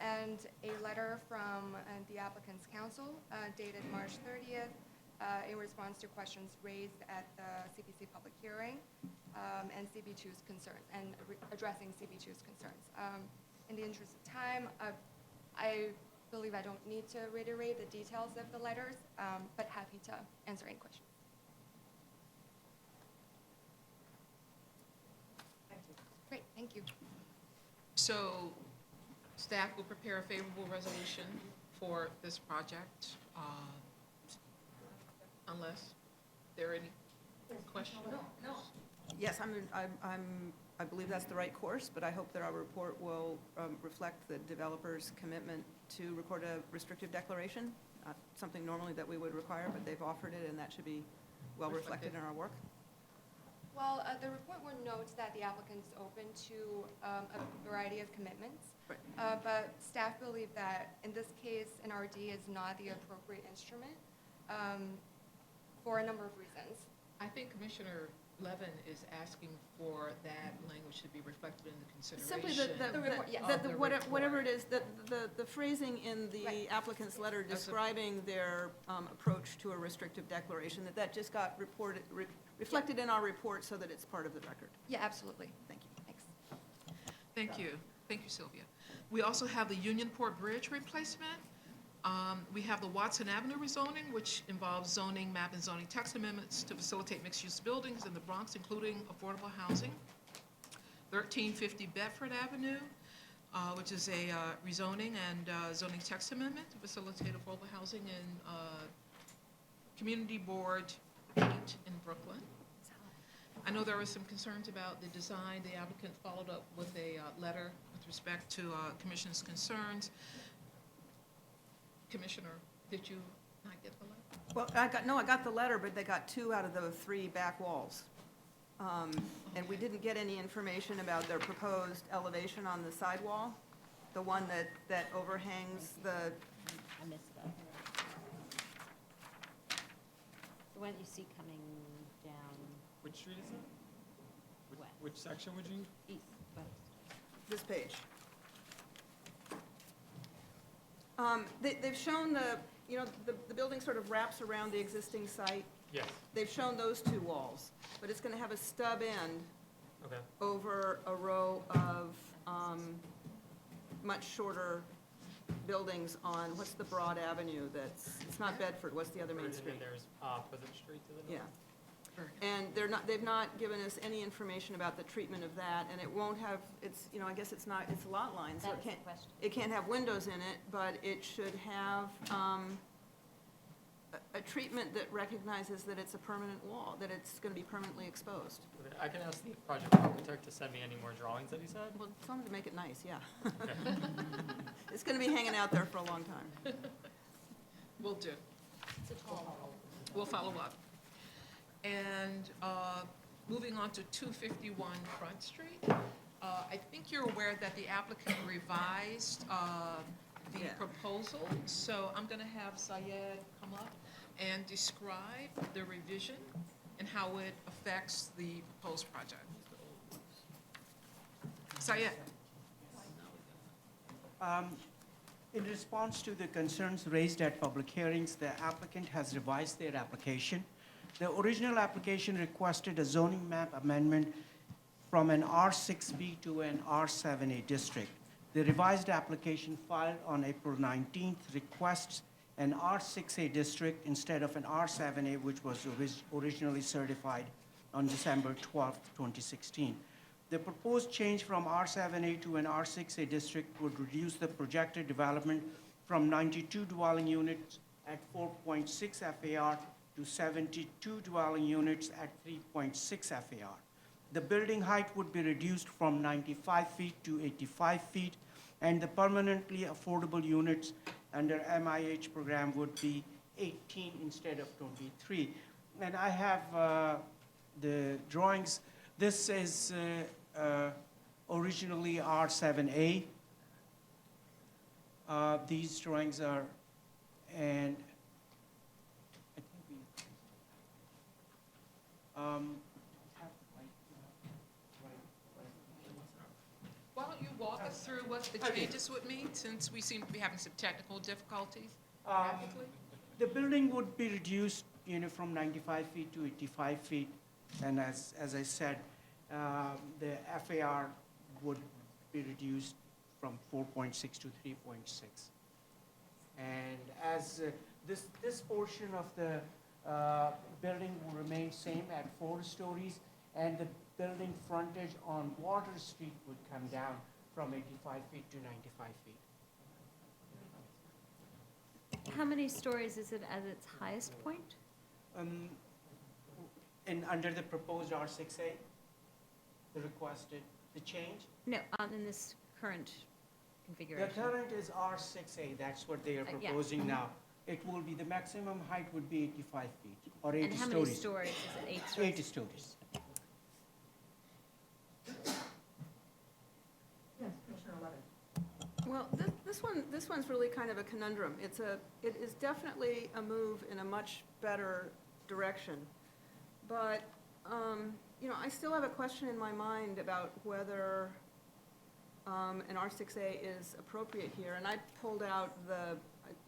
and a letter from the applicant's counsel dated March 30th in response to questions raised at the CPC public hearing and CB2's concerns, and addressing CB2's concerns. In the interest of time, I believe I don't need to reiterate the details of the letters, but happy to answer any questions. Great, thank you. So staff will prepare a favorable resolution for this project, unless there are any questions? No. Yes, I believe that's the right course, but I hope that our report will reflect the developer's commitment to record a restrictive declaration, something normally that we would require, but they've offered it, and that should be well reflected in our work. Well, the report will note that the applicant is open to a variety of commitments, right. But staff believe that in this case, an RD is not the appropriate instrument for a number of reasons. I think Commissioner Levin is asking for that language to be reflected in the consideration. Simply whatever it is, the phrasing in the applicant's letter describing their approach to a restrictive declaration, that just got reflected in our report so that it's part of the record. Yeah, absolutely. Thank you. Thanks. Thank you. Thank you, Sylvia. We also have the Unionport Bridge replacement. We have the Watson Avenue rezoning, which involves zoning, map, and zoning text amendments to facilitate mixed-use buildings in the Bronx, including affordable housing. 1350 Bedford Avenue, which is a rezoning and zoning text amendment to facilitate affordable housing in Community Board 8 in Brooklyn. I know there were some concerns about the design. The applicant followed up with a letter with respect to Commission's concerns. Commissioner, did you not get the letter? Well, I got the letter, but they got 2 out of the 3 back walls. And we didn't get any information about their proposed elevation on the sidewall, the one that overhangs the, I missed that. The one you see coming down Which street is it? west, Which section would you? east, west. this page. They've shown the building sort of wraps around the existing site. Yes. They've shown those 2 walls, but it's going to have a stub end Okay. over a row of much shorter buildings on, what's the broad avenue it's not Bedford, what's the other main And street? then there's Pleasant Street to the Yeah. north. And they've not given us any information about the treatment of that, and it won't have, I guess it's a lot line, so That was the question. it can't have windows in it, but it should have a treatment that recognizes that it's a permanent wall, that it's going to be permanently exposed. Okay, I can ask the project architect to send me any more drawings that he said. Well, tell them to make it nice, yeah. Okay. It's going to be hanging out there for a long time. Will do. It's a tall wall. We'll follow up. And moving on to 251 Front Street, I think you're aware that the applicant revised the Yeah. proposal. So I'm going to have Syed come up and describe the revision and how it affects the proposed project. Syed. In response to the concerns raised at public hearings, the applicant has revised their application. The original application requested a zoning map amendment from an R6B to an R7A district. The revised application filed on April 19th requests an R6A district instead of an R7A, which was originally certified on December 12th, 2016. The proposed change from R7A to an R6A district would reduce the projected development from 92 dwelling units at 4.6 FAR to 72 dwelling units at 3.6 FAR. The building height would be reduced from 95 feet to 85 feet, and the permanently affordable units under MIH program would be 18 instead of 23. And I have the drawings. This is originally R7A. These drawings are, and I think we, Why don't you walk us through what the changes would mean, since we seem to be having some technical difficulties graphically? the building would be reduced, from 95 feet to 85 feet. And as I said, the FAR would be reduced from 4.6 to 3.6. And as this portion of the building will remain same at 4 stories, and the building frontage on Water Street would come down from 85 feet to 95 feet. How many stories is it at its highest point? And under the proposed R6A, the requested, the change? No, in this current The configuration. current is R6A, that's what they are Yeah. proposing now. It will be, the maximum height would be 85 feet, or 80 And stories. how many stories? Is it 8 stories? 80 stories. Well, this one's really kind of a conundrum. It is definitely a move in a much better direction. But, I still have a question in my mind about whether an R6A is appropriate here. And I pulled out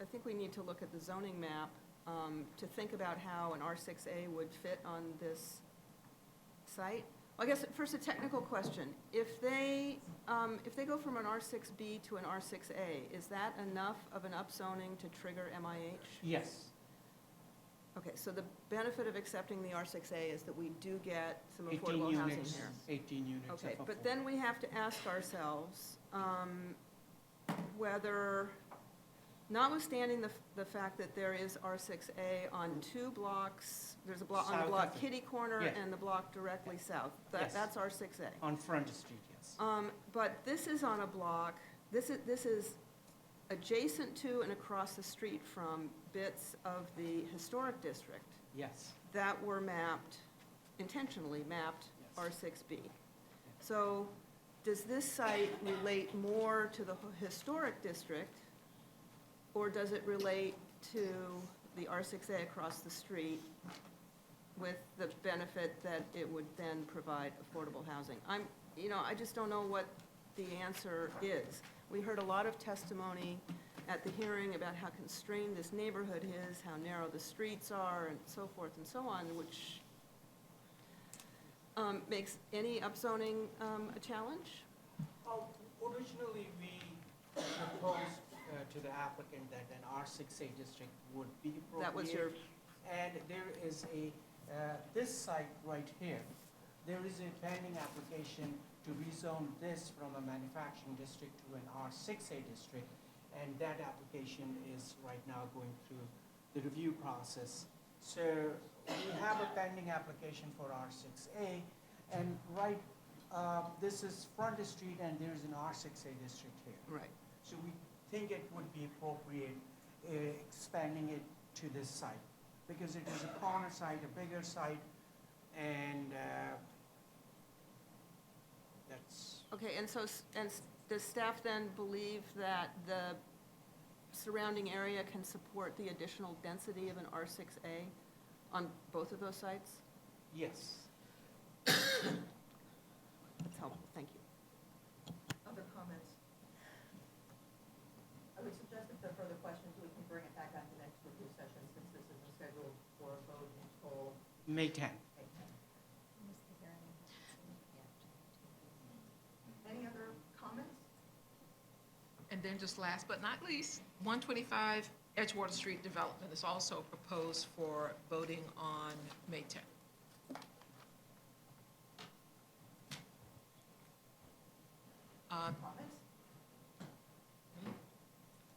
I think we need to look at the zoning map to think about how an R6A would fit on this site. I guess first a technical question. If they go from an R6B to an R6A, is that enough of an upzoning to trigger MIH? Yes. Okay, so the benefit of accepting the R6A is that we do get some 18 affordable housing units, here. 18 units. Okay, of but affordable. then we have to ask ourselves whether notwithstanding the fact that there is R6A on 2 blocks, there's a block, on South the block of it. kitty corner Yeah. and the block directly south. Yes. That's R6A. On Front Street, yes. But this is on a block, this is adjacent to and across the street from bits of the historic district Yes. that were mapped, intentionally mapped Yes. R6B. So does this site relate more to the historic district, or does it relate to the R6A across the street with the benefit that it would then provide affordable housing? I just don't know what the answer is. We heard a lot of testimony at the hearing about how constrained this neighborhood is, how narrow the streets are, and so forth and so on, which makes any upzoning a challenge? Originally, we proposed to the applicant that an R6A district would be appropriate. That was your, And there is this site right here, there is a pending application to rezone this from a manufacturing district to an R6A district, and that application is right now going through the review process. So we have a pending application for R6A, and this is Front Street, and there's an R6A district here. right. So we think it would be appropriate expanding it to this site, because it is a corner site, a bigger site, and that's, Okay, and so, does staff then believe that the surrounding area can support the additional density of an R6A on both of those sites? yes. That's helpful, thank you. Other comments? I would suggest if there are further questions, we can bring it back at the next review session, since this isn't scheduled for a vote until May 10th. May 10th. Any other comments? And then just last but not least, 125 Edgewater Street development is also proposed for voting on May 10th. Comments?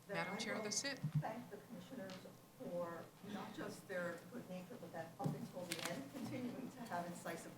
Then Madam I Chair, will that's it. Thank the commissioners for not just their good nature, but that up until the end, continuing to have incisive